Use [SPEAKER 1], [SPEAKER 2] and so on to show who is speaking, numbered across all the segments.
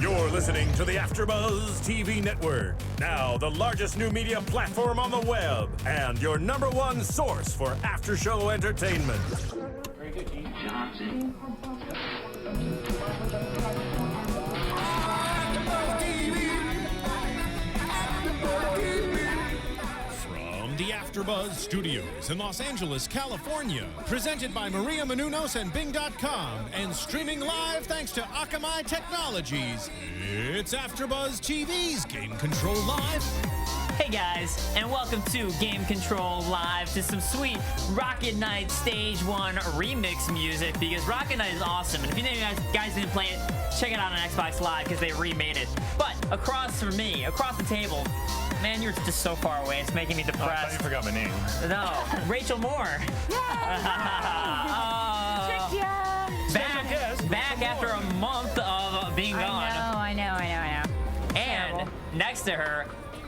[SPEAKER 1] You're listening to the AFTERBUZZ TV network. Now, the largest new media platform on the web and your #1 source for after-show entertainment.
[SPEAKER 2] Very good, Johnson.
[SPEAKER 1] From the AFTERBUZZ Studios in Los Angeles, California, presented by Maria Menounos and Bing.com, and streaming live thanks to Akamai Technologies, it's AFTERBUZZ TV's Game Control Live.
[SPEAKER 3] Hey guys, and welcome to Game Control Live, to some sweet Rocket Knight Stage 1 remix music, because Rocket Knight is awesome, and if you guys didn't play it, check it out on Xbox Live, because they remade it. But across from me, across the table, man, you're just so far away, it's making me depressed.
[SPEAKER 4] Oh, I thought you forgot my name.
[SPEAKER 3] No, Raychul Moore. Back after a month of being gone.
[SPEAKER 5] I know.
[SPEAKER 3] And
[SPEAKER 5] Terrible.
[SPEAKER 3] next to her,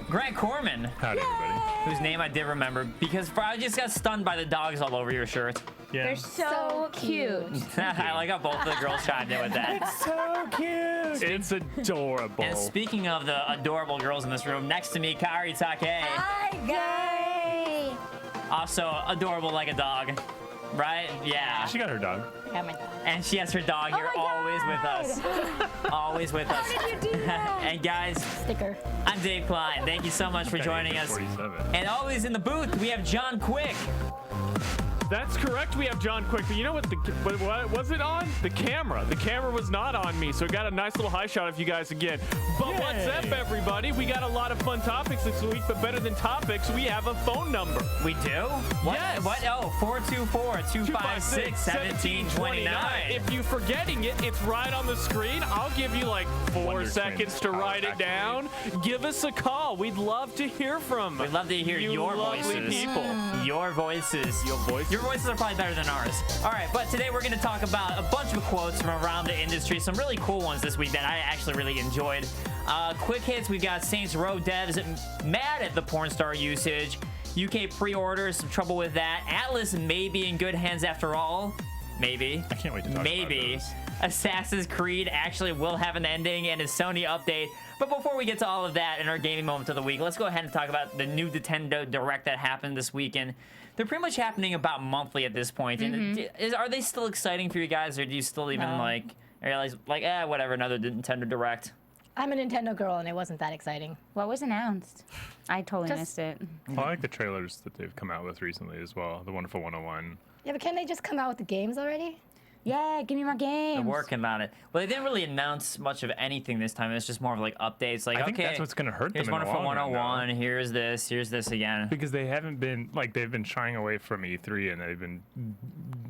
[SPEAKER 3] Kohrmann,
[SPEAKER 4] Howdy, everybody.
[SPEAKER 3] whose name I did remember because I just got stunned by the dogs all over your shirt.
[SPEAKER 4] Yeah.
[SPEAKER 5] They're so cute.
[SPEAKER 3] I like how both of the girls chimed in with that.
[SPEAKER 4] so cute. It's adorable.
[SPEAKER 3] And speaking of the adorable girls in this room, next to me, Kaori Takee.
[SPEAKER 5] Hi, guys.
[SPEAKER 3] Also adorable like a dog, right? Yeah.
[SPEAKER 4] She got her dog.
[SPEAKER 5] I got my dog.
[SPEAKER 3] And she has her dog here,
[SPEAKER 5] Oh my
[SPEAKER 3] always with us. Always with us.
[SPEAKER 5] How did you do that?
[SPEAKER 3] And guys,
[SPEAKER 5] Sticker.
[SPEAKER 3] I'm Dave Klein. Thank you so much for joining us.
[SPEAKER 4] 47.
[SPEAKER 3] And always in the booth, we have John Quick.
[SPEAKER 6] That's correct. We have John Quick, but you know what? What was it on? The camera. The camera was not on me, so I got a nice little high shot of you guys again. But
[SPEAKER 4] Yay.
[SPEAKER 6] what's up, everybody? We got a lot of fun topics this week, but better than topics, we have a phone number.
[SPEAKER 3] We do? What?
[SPEAKER 6] Yes.
[SPEAKER 3] What? Oh, 424-256-1729.
[SPEAKER 6] If you're forgetting it, it's right on the screen. I'll give you like 4
[SPEAKER 4] Wonder
[SPEAKER 6] seconds
[SPEAKER 4] Twin
[SPEAKER 6] to write it down. Give us a call. We'd love to hear from
[SPEAKER 3] We'd love to hear
[SPEAKER 6] you
[SPEAKER 3] your
[SPEAKER 6] lovely
[SPEAKER 3] voices.
[SPEAKER 6] people.
[SPEAKER 3] Your voices.
[SPEAKER 6] Your voices.
[SPEAKER 3] Your voices are probably better than ours. All right, but today we're going to talk about a bunch of quotes from around the industry. Some really cool ones this week that I actually really enjoyed. Quick hits, we've got Saints Row devs mad at the porn star usage. UK pre-orders, some trouble with that. Atlus may be in good hands after all. Maybe.
[SPEAKER 4] I can't wait to talk
[SPEAKER 3] Maybe.
[SPEAKER 4] about those.
[SPEAKER 3] Assassin's Creed actually will have an ending, and a Sony update. But before we get to all of that in our gaming moment of the week, let's go ahead and talk about the new Nintendo Direct that happened this weekend. They're pretty much happening about monthly at this point. And are they still exciting for you guys, or do you still even realize whatever, another Nintendo Direct?
[SPEAKER 7] I'm a Nintendo girl, and it wasn't that exciting.
[SPEAKER 5] What was announced? I totally
[SPEAKER 7] Just-
[SPEAKER 5] missed it.
[SPEAKER 4] I like the trailers that they've come out with recently as well. The Wonderful 101.
[SPEAKER 7] Yeah, but can't they just come out with the games already?
[SPEAKER 5] Yeah, give me more games.
[SPEAKER 3] They're working on it. Well, they didn't really announce much of anything this time. It's just more of like updates. Like,
[SPEAKER 4] I think
[SPEAKER 3] okay,
[SPEAKER 4] that's what's going to hurt them
[SPEAKER 3] here's
[SPEAKER 4] in the
[SPEAKER 3] Wonderful
[SPEAKER 4] long run,
[SPEAKER 3] 101. Here's this again.
[SPEAKER 4] Because they haven't been, they've been shying away from E3, and they've been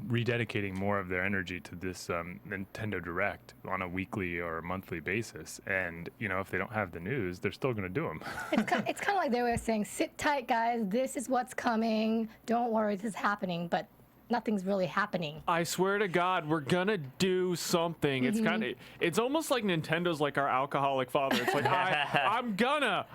[SPEAKER 4] rededicating more of their energy to this Nintendo Direct on a weekly or monthly basis. And, if they don't have the news, they're still going to do them.
[SPEAKER 7] It's kind of like they were saying, sit tight, guys. This is what's coming. Don't worry, this is happening. But nothing's really happening.
[SPEAKER 6] I swear to God, we're gonna do something. It's almost like Nintendo's like our alcoholic father. It's like I'm gonna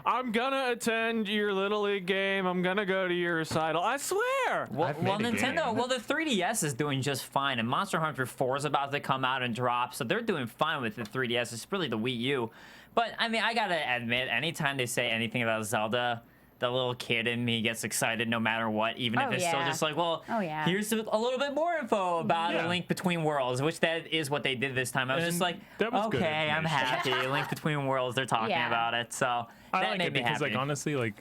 [SPEAKER 6] attend your Little League game. I'm gonna go to your recital. I swear.
[SPEAKER 3] Well,
[SPEAKER 4] made a
[SPEAKER 3] Nintendo,
[SPEAKER 4] game.
[SPEAKER 3] well, the 3DS is doing just fine, and Monster Hunter 4 is about to come out and drop, so they're doing fine with the 3DS. It's really the Wii U. But, I mean, I gotta admit, anytime they say anything about Zelda, the little kid in me gets excited no matter what, even if it's still just like, well, here's a little bit more info about a Link Between Worlds, which that is what they did this time. I was just like,
[SPEAKER 4] that was good
[SPEAKER 3] okay, I'm happy. Link Between Worlds, they're talking about it, so
[SPEAKER 4] I
[SPEAKER 3] that
[SPEAKER 4] like
[SPEAKER 3] made
[SPEAKER 4] it
[SPEAKER 3] me
[SPEAKER 4] because,
[SPEAKER 3] happy.
[SPEAKER 4] honestly,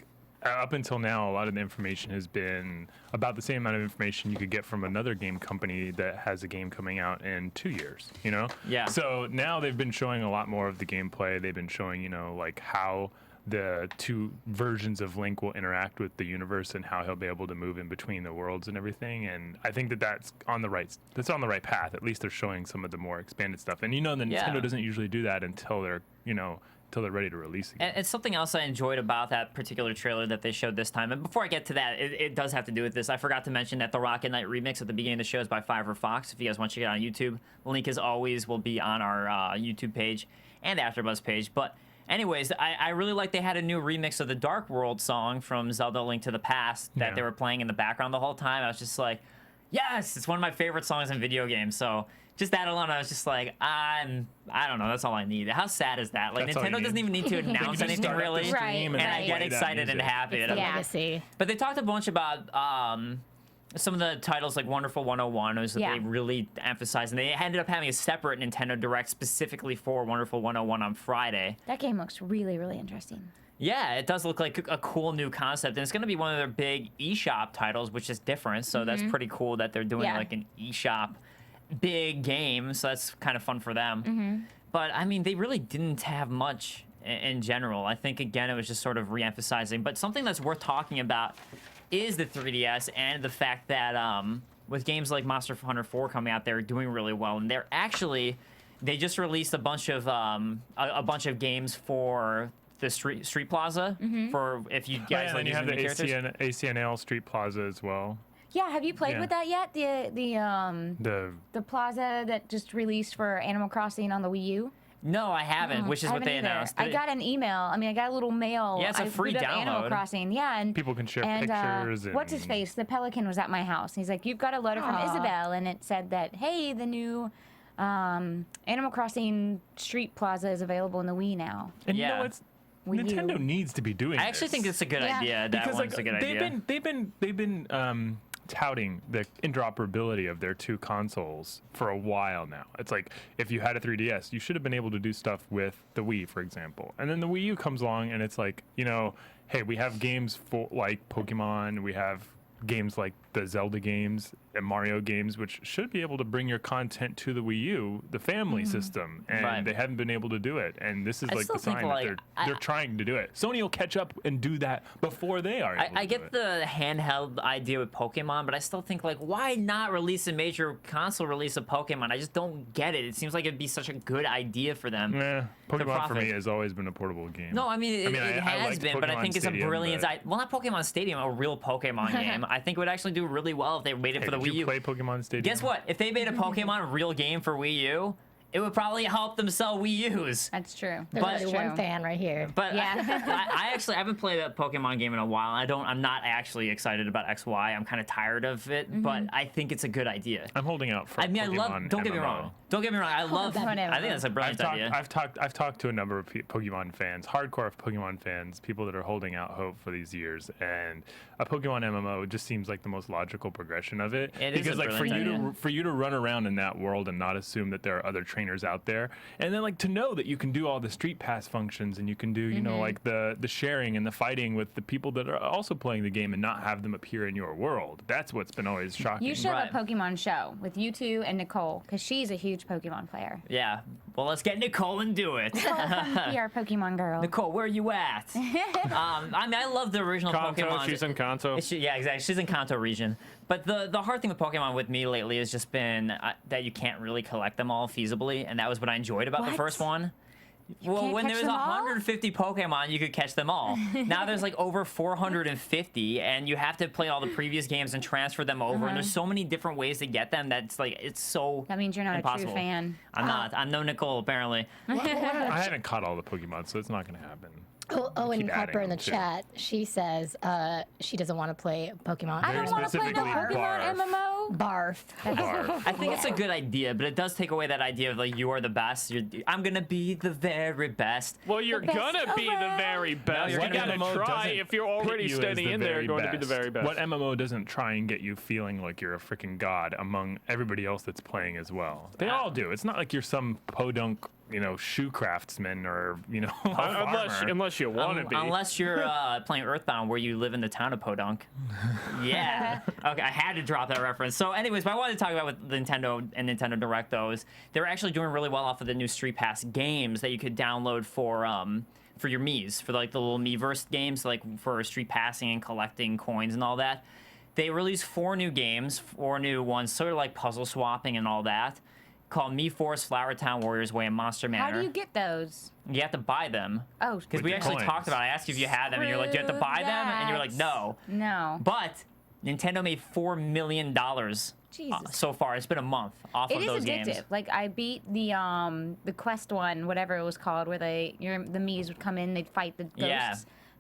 [SPEAKER 4] up until now, a lot of the information has been about the same amount of information you could get from another game company that has a game coming out in 2 years,
[SPEAKER 3] Yeah.
[SPEAKER 4] So now they've been showing a lot more of the gameplay. They've been showing, how the two versions of Link will interact with the universe and how he'll be able to move in between the worlds and everything. And I think that's on the right path. At least they're showing some of the more expanded stuff. And Nintendo doesn't usually do that until they're ready to release it.
[SPEAKER 3] And something else I enjoyed about that particular trailer that they showed this time, and before I get to that, it does have to do with this. I forgot to mention that the Rocket Knight remix at the beginning of the show is by Fiverr Fox. If you guys want to check it out on YouTube, the link as always will be on our YouTube page and AfterBuzz page. But anyways, I really like they had a new remix of the Dark World song from Zelda: Link to the Past that they were playing in the background the whole time. I was just like, Yes, it's one of my favorite songs in video games. So just that alone, I was just like, I don't know. That's all I need. How sad is that? Like,
[SPEAKER 4] That's all you
[SPEAKER 3] Nintendo doesn't
[SPEAKER 4] need.
[SPEAKER 3] even need to announce
[SPEAKER 4] just
[SPEAKER 3] anything
[SPEAKER 4] start up the
[SPEAKER 3] really.
[SPEAKER 4] stream
[SPEAKER 5] Right,
[SPEAKER 4] and
[SPEAKER 3] And
[SPEAKER 4] then
[SPEAKER 3] I
[SPEAKER 5] right.
[SPEAKER 3] get
[SPEAKER 4] play that
[SPEAKER 3] excited and
[SPEAKER 4] music.
[SPEAKER 3] happy.
[SPEAKER 7] It's
[SPEAKER 3] And
[SPEAKER 7] the
[SPEAKER 3] I'm like-
[SPEAKER 7] legacy.
[SPEAKER 3] But they talked a bunch about some of the titles like Wonderful 101 was that
[SPEAKER 5] Yeah.
[SPEAKER 3] they really emphasized, and they ended up having a separate Nintendo Direct specifically for Wonderful 101 on Friday.
[SPEAKER 5] That game looks really, really interesting.
[SPEAKER 3] Yeah, it does look like a cool new concept, and it's going to be one of their big eShop titles, which is different. So that's pretty cool that they're doing
[SPEAKER 5] Yeah.
[SPEAKER 3] like an eShop big game. So that's kind of fun for them. But I mean, they really didn't have much in general. I think again, it was just sort of re-emphasizing. But something that's worth talking about is the 3DS and the fact that with games like Monster Hunter 4 coming out, they're doing really well, and they just released a bunch of games for the Street Plaza for if you guys
[SPEAKER 4] and
[SPEAKER 3] like
[SPEAKER 4] then you have the
[SPEAKER 3] using the characters.
[SPEAKER 4] ACNL Street Plaza as well.
[SPEAKER 5] Yeah, have you played
[SPEAKER 4] Yeah.
[SPEAKER 5] with that yet? The plaza that just released for Animal Crossing on the Wii U?
[SPEAKER 3] No, I haven't, which is
[SPEAKER 5] I
[SPEAKER 3] what they
[SPEAKER 5] haven't either.
[SPEAKER 3] announced.
[SPEAKER 5] I got an email. I mean, I got a little mail.
[SPEAKER 3] Yeah, it's a
[SPEAKER 5] I
[SPEAKER 3] free
[SPEAKER 5] booted up Animal
[SPEAKER 3] download.
[SPEAKER 5] Crossing. Yeah, and
[SPEAKER 4] People can share
[SPEAKER 5] and,
[SPEAKER 4] pictures
[SPEAKER 5] what's his
[SPEAKER 4] and-
[SPEAKER 5] face? The Pelican was at my house. He's like, "You've got a letter from
[SPEAKER 7] Aw.
[SPEAKER 5] Isabel," and it said that, "Hey, the new Animal Crossing Street Plaza is available in the Wii now."
[SPEAKER 4] And you
[SPEAKER 3] Yeah.
[SPEAKER 4] know what's
[SPEAKER 5] Wii
[SPEAKER 4] Nintendo
[SPEAKER 5] U.
[SPEAKER 4] needs to be doing
[SPEAKER 3] I actually
[SPEAKER 4] this.
[SPEAKER 3] think it's a good
[SPEAKER 5] Yeah.
[SPEAKER 3] idea. That
[SPEAKER 4] because
[SPEAKER 3] one's a good idea.
[SPEAKER 4] they've been touting the interoperability of their two consoles for a while now. It's like if you had a 3DS, you should have been able to do stuff with the Wii, for example. And then the Wii U comes along, and it's like, hey, we have games for like Pokemon, we have games like the Zelda games and Mario games, which should be able to bring your content to the Wii U, the family system, and
[SPEAKER 3] Right.
[SPEAKER 4] they haven't been able to do it. And this is
[SPEAKER 3] I
[SPEAKER 4] like
[SPEAKER 3] still
[SPEAKER 4] the
[SPEAKER 3] think,
[SPEAKER 4] sign
[SPEAKER 3] like,
[SPEAKER 4] that they're trying to do it. Sony will catch up and do that before they are. Able
[SPEAKER 3] I
[SPEAKER 4] to do
[SPEAKER 3] get
[SPEAKER 4] it.
[SPEAKER 3] the handheld idea with Pokemon, but I still think like, why not release a major console release of Pokemon? I just don't get it. It seems like it'd be such a good idea for them.
[SPEAKER 4] Yeah, Pokemon for
[SPEAKER 3] profit.
[SPEAKER 4] me has always been a portable game.
[SPEAKER 3] No, I mean it
[SPEAKER 4] I
[SPEAKER 3] has
[SPEAKER 4] liked
[SPEAKER 3] been, but I
[SPEAKER 4] Pokemon
[SPEAKER 3] think it's a
[SPEAKER 4] Stadium,
[SPEAKER 3] brilliant.
[SPEAKER 4] but-
[SPEAKER 3] Well, not Pokemon Stadium, a real Pokemon game. I think it would actually do really well if they waited
[SPEAKER 4] Hey,
[SPEAKER 3] for the
[SPEAKER 4] did
[SPEAKER 3] Wii
[SPEAKER 4] you
[SPEAKER 3] U.
[SPEAKER 4] play Pokemon Stadium?
[SPEAKER 3] Guess what? If they made a Pokemon real game for Wii U, it would probably help them sell Wii U's.
[SPEAKER 5] That's true.
[SPEAKER 7] There's
[SPEAKER 3] But-
[SPEAKER 7] only one fan right here.
[SPEAKER 3] But
[SPEAKER 5] Yeah.
[SPEAKER 3] I actually haven't played a Pokemon game in a while. I'm not actually excited about XY. I'm kind of tired of it, but I think it's a good idea.
[SPEAKER 4] I'm holding out for.
[SPEAKER 3] I mean, I love.
[SPEAKER 4] Pokemon
[SPEAKER 3] Don't get me
[SPEAKER 4] MMO.
[SPEAKER 3] wrong. Don't get me wrong. I love.
[SPEAKER 5] Pokemon
[SPEAKER 3] I think that's a
[SPEAKER 4] I've
[SPEAKER 3] brilliant
[SPEAKER 4] talked,
[SPEAKER 3] idea.
[SPEAKER 4] I've talked to a number of Pokemon fans, hardcore Pokemon fans, people that are holding out hope for these years, and a Pokemon MMO just seems like the most logical progression of it.
[SPEAKER 3] It is
[SPEAKER 4] because
[SPEAKER 3] a
[SPEAKER 4] like for
[SPEAKER 3] brilliant
[SPEAKER 4] you
[SPEAKER 3] idea.
[SPEAKER 4] to for you to run around in that world and not assume that there are other trainers out there, and then like to know that you can do all the street pass functions and you can do like the sharing and the fighting with the people that are also playing the game and not have them appear in your world. That's what's been always shocking.
[SPEAKER 5] You should have
[SPEAKER 3] Right.
[SPEAKER 5] a Pokemon show with you two and Nicole, because she's a huge Pokemon player.
[SPEAKER 3] Yeah. Well, let's get Nicole and do it.
[SPEAKER 5] Be our Pokemon girl.
[SPEAKER 3] Nicole, where are you at? I mean, I love the original
[SPEAKER 6] Kanto,
[SPEAKER 3] Pokemon.
[SPEAKER 6] she's in Kanto.
[SPEAKER 3] Yeah, exactly. She's in Kanto region. But the hard thing with Pokemon with me lately has just been that you can't really collect them all feasibly, and that was what I enjoyed about the
[SPEAKER 5] What?
[SPEAKER 3] first one. Well,
[SPEAKER 5] can't
[SPEAKER 3] when
[SPEAKER 5] catch
[SPEAKER 3] there was
[SPEAKER 5] them all?
[SPEAKER 3] 150 Pokemon, you could catch them all. Now there's like over 450, and you have to play all the previous games and transfer them over. And there's so many different ways to get them that's like it's so.
[SPEAKER 5] That means you're not
[SPEAKER 3] impossible.
[SPEAKER 5] a true fan.
[SPEAKER 3] I'm not. I'm no Nicole apparently.
[SPEAKER 4] I haven't caught all the Pokemon, so it's not going to happen.
[SPEAKER 7] Oh, and
[SPEAKER 4] Keep
[SPEAKER 7] Harper
[SPEAKER 4] adding
[SPEAKER 7] in the
[SPEAKER 4] them, too.
[SPEAKER 7] chat, she says she doesn't want to play Pokemon.
[SPEAKER 5] I
[SPEAKER 4] Very
[SPEAKER 5] don't want to play the
[SPEAKER 4] specifically
[SPEAKER 5] Pokemon
[SPEAKER 4] barf.
[SPEAKER 5] MMO.
[SPEAKER 7] Barf.
[SPEAKER 4] Barf.
[SPEAKER 3] I think it's a good idea, but it does take away that idea of like you are the best. I'm gonna be the very best.
[SPEAKER 6] Well, you're
[SPEAKER 5] best
[SPEAKER 6] gonna be the
[SPEAKER 5] around.
[SPEAKER 6] very best.
[SPEAKER 3] you're
[SPEAKER 6] You
[SPEAKER 3] gonna-
[SPEAKER 6] gotta
[SPEAKER 4] MMO
[SPEAKER 6] try.
[SPEAKER 4] doesn't
[SPEAKER 6] If you're
[SPEAKER 4] pit
[SPEAKER 6] already
[SPEAKER 4] you as
[SPEAKER 6] standing
[SPEAKER 4] the
[SPEAKER 6] in there,
[SPEAKER 4] very
[SPEAKER 6] you're going to be the very best.
[SPEAKER 4] What MMO doesn't try and get you feeling like you're a freaking god among everybody else that's playing as well? They all do. It's not like you're some podunk, shoe craftsman or, a farmer.
[SPEAKER 6] Unless you want to be.
[SPEAKER 3] Unless you're playing Earthbound, where you live in the town of Podunk. Yeah. Okay, I had to drop that reference. So, anyways, what I wanted to talk about with Nintendo and Nintendo Direct, though, is they're actually doing really well off of the new Street Pass games that you could download for your Mii's, for like the little Miiverse games, like for street passing and collecting coins and all that. They released 4 new games, 4 new ones, sort of like puzzle swapping and all that, called Mii Force, Flower Town, Warriors Way, and Monster
[SPEAKER 5] How
[SPEAKER 3] Manor.
[SPEAKER 5] do you get those?
[SPEAKER 3] You have to buy them.
[SPEAKER 5] Oh,
[SPEAKER 3] Because
[SPEAKER 4] With
[SPEAKER 3] we
[SPEAKER 4] the
[SPEAKER 3] actually
[SPEAKER 4] coins.
[SPEAKER 3] talked about it. I asked you if you had them, and you're like, do you have to buy them? And you're like, no.
[SPEAKER 5] No.
[SPEAKER 3] But Nintendo made $4 million
[SPEAKER 5] Jesus.
[SPEAKER 3] so far. It's been a month off
[SPEAKER 5] It
[SPEAKER 3] of
[SPEAKER 5] is
[SPEAKER 3] those
[SPEAKER 5] addictive.
[SPEAKER 3] games.
[SPEAKER 5] Like I beat the Quest one, whatever it was called, where the Mii's would come in, they'd fight the ghosts.
[SPEAKER 3] Yeah.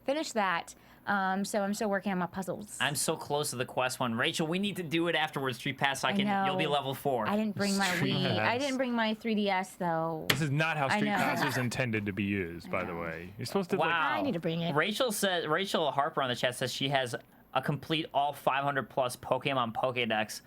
[SPEAKER 5] Finish that. So I'm still working on my puzzles.
[SPEAKER 3] I'm so close to the quest one. Rachel, we need to do it afterwards. Street Pass, so you'll be
[SPEAKER 5] know.
[SPEAKER 3] level 4.
[SPEAKER 5] I didn't bring my
[SPEAKER 4] Street
[SPEAKER 5] Wii. I
[SPEAKER 4] Pass.
[SPEAKER 5] didn't bring my 3DS though.
[SPEAKER 4] This is not how
[SPEAKER 5] I
[SPEAKER 4] Street
[SPEAKER 5] know.
[SPEAKER 4] Pass is intended to be used, by the way. You're supposed to
[SPEAKER 3] Wow.
[SPEAKER 7] I need to bring it.
[SPEAKER 3] Rachel Harper on the chat says she has a complete all 500 plus Pokemon Pokédex.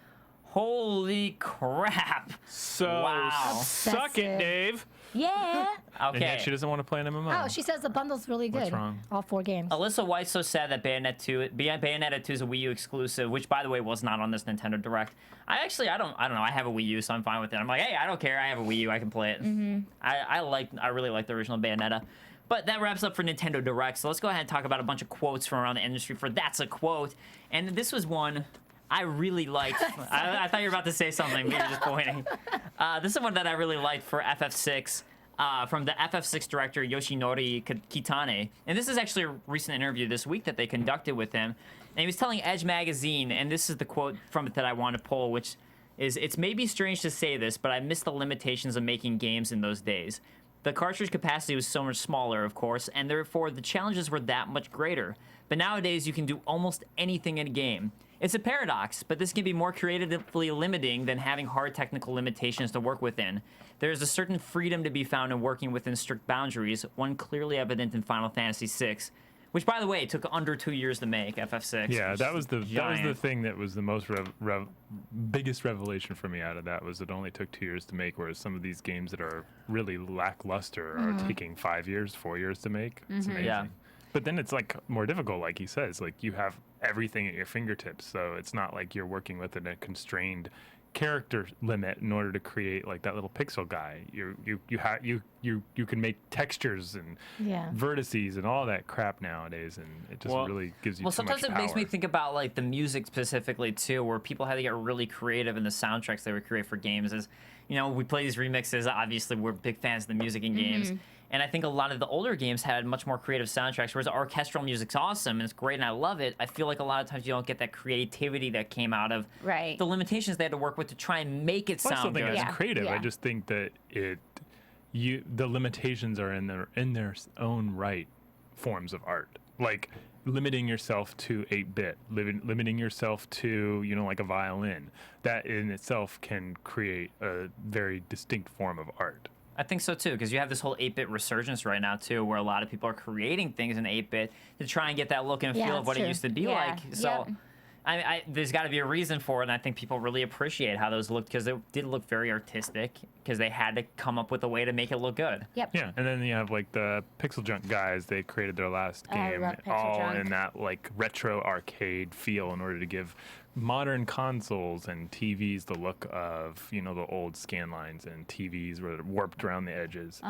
[SPEAKER 3] Holy crap!
[SPEAKER 6] So
[SPEAKER 3] Wow.
[SPEAKER 6] suck it,
[SPEAKER 7] Obsessive.
[SPEAKER 6] Dave.
[SPEAKER 5] Yeah.
[SPEAKER 4] And yet
[SPEAKER 3] Okay.
[SPEAKER 4] she doesn't want to play an MMO.
[SPEAKER 7] Oh, she says the bundle's really good.
[SPEAKER 4] What's wrong?
[SPEAKER 7] All 4 games.
[SPEAKER 3] Alyssa White's so sad that Bayonetta 2 is a Wii U exclusive, which by the way was not on this Nintendo Direct. I don't know. I have a Wii U, so I'm fine with it. I'm like, hey, I don't care. I have a Wii U. I can play it. I really like the original Bayonetta. But that wraps up for Nintendo Direct. So let's go ahead and talk about a bunch of quotes from around the industry for That's a Quote. And this was one I really liked. I thought you were about to say something, but you're just pointing. This is one that I really liked for FF6. From the FF6 director Yoshinori Kitane. And this is actually a recent interview this week that they conducted with him. And he was telling Edge Magazine, and this is the quote from it that I want to pull, which is, "It's maybe strange to say this, but I miss the limitations of making games in those days. The cartridge capacity was so much smaller, of course, and therefore the challenges were that much greater. But nowadays you can do almost anything in a game. It's a paradox, but this can be more creatively limiting than having hard technical limitations to work within. There is a certain freedom to be found in working within strict boundaries, one clearly evident in Final Fantasy VI, which, by the way, took under 2 years to make, FF6.
[SPEAKER 4] Yeah,
[SPEAKER 3] which
[SPEAKER 4] that
[SPEAKER 3] is
[SPEAKER 4] was the
[SPEAKER 3] giant.
[SPEAKER 4] thing that was the most biggest revelation for me out of that was it only took 2 years to make, whereas some of these games that are really lackluster are taking 5 years, 4 years to make. It's amazing.
[SPEAKER 3] Yeah.
[SPEAKER 4] But then it's like more difficult, like he says, like you have everything at your fingertips, so it's not like you're working within a constrained character limit in order to create like that little pixel guy. You can make textures and
[SPEAKER 7] Yeah.
[SPEAKER 4] vertices and all that crap nowadays, and it just
[SPEAKER 6] Well-
[SPEAKER 4] really gives you
[SPEAKER 3] Well,
[SPEAKER 4] too much
[SPEAKER 3] sometimes it makes me
[SPEAKER 4] power.
[SPEAKER 3] think about like the music specifically too, where people had to get really creative in the soundtracks they would create for games. As you know, we play these remixes. Obviously, we're big fans of the music in games, and I think a lot of the older games had much more creative soundtracks. Whereas orchestral music's awesome and it's great and I love it. I feel like a lot of times you don't get that creativity that came out of
[SPEAKER 5] Right.
[SPEAKER 3] the limitations they had to work with to try and make it
[SPEAKER 4] Well, I still
[SPEAKER 3] sound
[SPEAKER 4] think
[SPEAKER 3] good.
[SPEAKER 4] it's
[SPEAKER 5] Yeah,
[SPEAKER 4] creative. I
[SPEAKER 5] yeah.
[SPEAKER 4] just think that the limitations are in their own right forms of art. Like limiting yourself to 8-bit, limiting yourself to like a violin. That in itself can create a very distinct form of art.
[SPEAKER 3] I think so too, because you have this whole 8-bit resurgence right now too, where a lot of people are creating things in 8-bit to try and get that look and
[SPEAKER 7] Yeah,
[SPEAKER 3] feel of
[SPEAKER 7] that's
[SPEAKER 3] what it
[SPEAKER 7] true.
[SPEAKER 3] used to be
[SPEAKER 5] Yeah,
[SPEAKER 3] like. So,
[SPEAKER 5] yep.
[SPEAKER 3] there's got to be a reason for it, and I think people really appreciate how those looked because they did look very artistic because they had to come up with a way to make it look good.
[SPEAKER 5] Yep.
[SPEAKER 4] Yeah, and then you have like the Pixel Junk guys. They created their last
[SPEAKER 5] I
[SPEAKER 4] game
[SPEAKER 5] love Pixel
[SPEAKER 4] all
[SPEAKER 5] Junk.
[SPEAKER 4] in that like retro arcade feel in order to give modern consoles and TVs the look of the old scan lines and TVs where they're warped around the edges.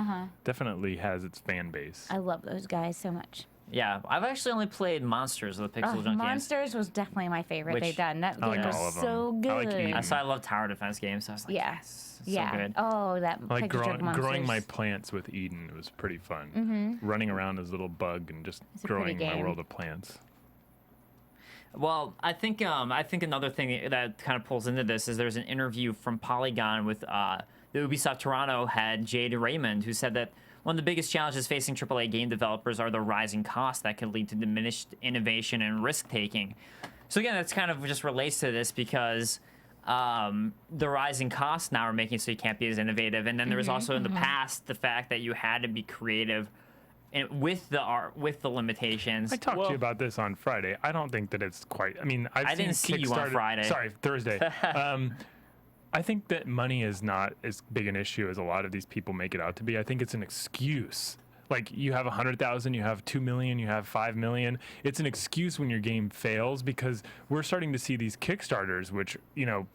[SPEAKER 4] Definitely has its fan base.
[SPEAKER 5] I love those guys so much.
[SPEAKER 3] Yeah, I've actually only played Monsters of the Pixel Junk games.
[SPEAKER 5] Monsters was definitely my favorite
[SPEAKER 3] Which-
[SPEAKER 5] they've done. That
[SPEAKER 4] I like
[SPEAKER 5] game was
[SPEAKER 4] all of them.
[SPEAKER 5] so good.
[SPEAKER 4] I like Eden.
[SPEAKER 3] I love tower defense games, so I was like,
[SPEAKER 5] Yeah.
[SPEAKER 3] yes, it's
[SPEAKER 5] Yeah.
[SPEAKER 3] so good.
[SPEAKER 5] Oh, that
[SPEAKER 4] I like
[SPEAKER 5] Pixel Junk
[SPEAKER 4] growing my
[SPEAKER 5] Monsters.
[SPEAKER 4] plants with Eden. It was pretty fun. Running around as a little bug and just
[SPEAKER 5] It's a pretty
[SPEAKER 4] growing my
[SPEAKER 5] game.
[SPEAKER 4] world of plants.
[SPEAKER 3] Well, I think another thing that kind of pulls into this is there's an interview from Polygon with the Ubisoft Toronto head Jade Raymond, who said that one of the biggest challenges facing AAA game developers are the rising costs that could lead to diminished innovation and risk taking. So again, that's kind of just relates to this because the rising costs now are making it so you can't be as innovative, and then there was also in the past the fact that you had to be creative with the art, with the limitations.
[SPEAKER 4] I talked to
[SPEAKER 6] Well-
[SPEAKER 4] you about this on Friday. I don't think that it's quite. I mean,
[SPEAKER 3] I didn't see you on Friday.
[SPEAKER 4] Sorry, Thursday. I think that money is not as big an issue as a lot of these people make it out to be. I think it's an excuse. Like you have 100,000, you have 2 million, you have 5 million. It's an excuse when your game fails because we're starting to see these Kickstarters, which a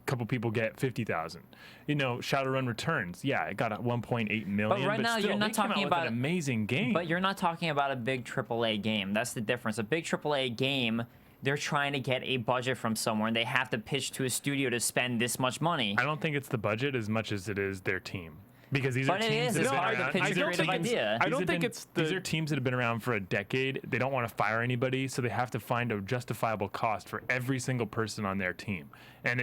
[SPEAKER 4] couple people get 50,000. Shadowrun Returns, yeah, it got a 1.8 million.
[SPEAKER 3] But right now,
[SPEAKER 4] still,
[SPEAKER 3] you're not
[SPEAKER 4] they came out
[SPEAKER 3] talking
[SPEAKER 4] with
[SPEAKER 3] about
[SPEAKER 4] an amazing game.
[SPEAKER 3] But you're not talking about a big AAA game. That's the difference. A big AAA game, they're trying to get a budget from somewhere, and they have to pitch to a studio to spend this much money.
[SPEAKER 4] I don't think it's the budget as much as it is their team. Because these
[SPEAKER 3] But
[SPEAKER 4] are
[SPEAKER 3] it
[SPEAKER 4] teams
[SPEAKER 3] is.
[SPEAKER 4] that
[SPEAKER 3] It's
[SPEAKER 4] have been
[SPEAKER 3] hard to
[SPEAKER 4] around.
[SPEAKER 3] pitch a
[SPEAKER 4] These are
[SPEAKER 3] creative
[SPEAKER 4] teams-
[SPEAKER 3] idea.
[SPEAKER 6] I
[SPEAKER 4] these
[SPEAKER 6] don't
[SPEAKER 4] have
[SPEAKER 6] think
[SPEAKER 4] been-
[SPEAKER 6] it's
[SPEAKER 4] These
[SPEAKER 6] the-
[SPEAKER 4] are teams that have been around for a decade. They don't want to fire anybody, so they have to find a justifiable cost for every single person on their team. And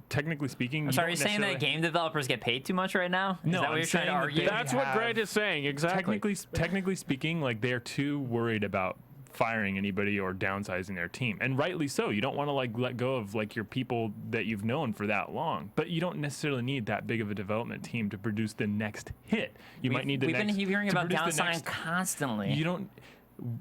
[SPEAKER 4] technically speaking,
[SPEAKER 3] I'm sorry, you're saying that game developers get paid too much right now?
[SPEAKER 4] No,
[SPEAKER 3] Is that what
[SPEAKER 4] I'm
[SPEAKER 3] you're trying to
[SPEAKER 4] saying that
[SPEAKER 3] argue?
[SPEAKER 4] they-
[SPEAKER 6] That's what
[SPEAKER 4] have-
[SPEAKER 6] Greg is saying. Exactly.
[SPEAKER 4] technically speaking, like they're too worried about firing anybody or downsizing their team, and rightly so. You don't want to like let go of like your people that you've known for that long, but you don't necessarily need that big of a development team to produce the next hit. You might need the
[SPEAKER 3] We've
[SPEAKER 4] next.
[SPEAKER 3] been hearing
[SPEAKER 4] to
[SPEAKER 3] about
[SPEAKER 4] produce the
[SPEAKER 3] downsizing
[SPEAKER 4] next-
[SPEAKER 3] constantly.
[SPEAKER 4] You don't.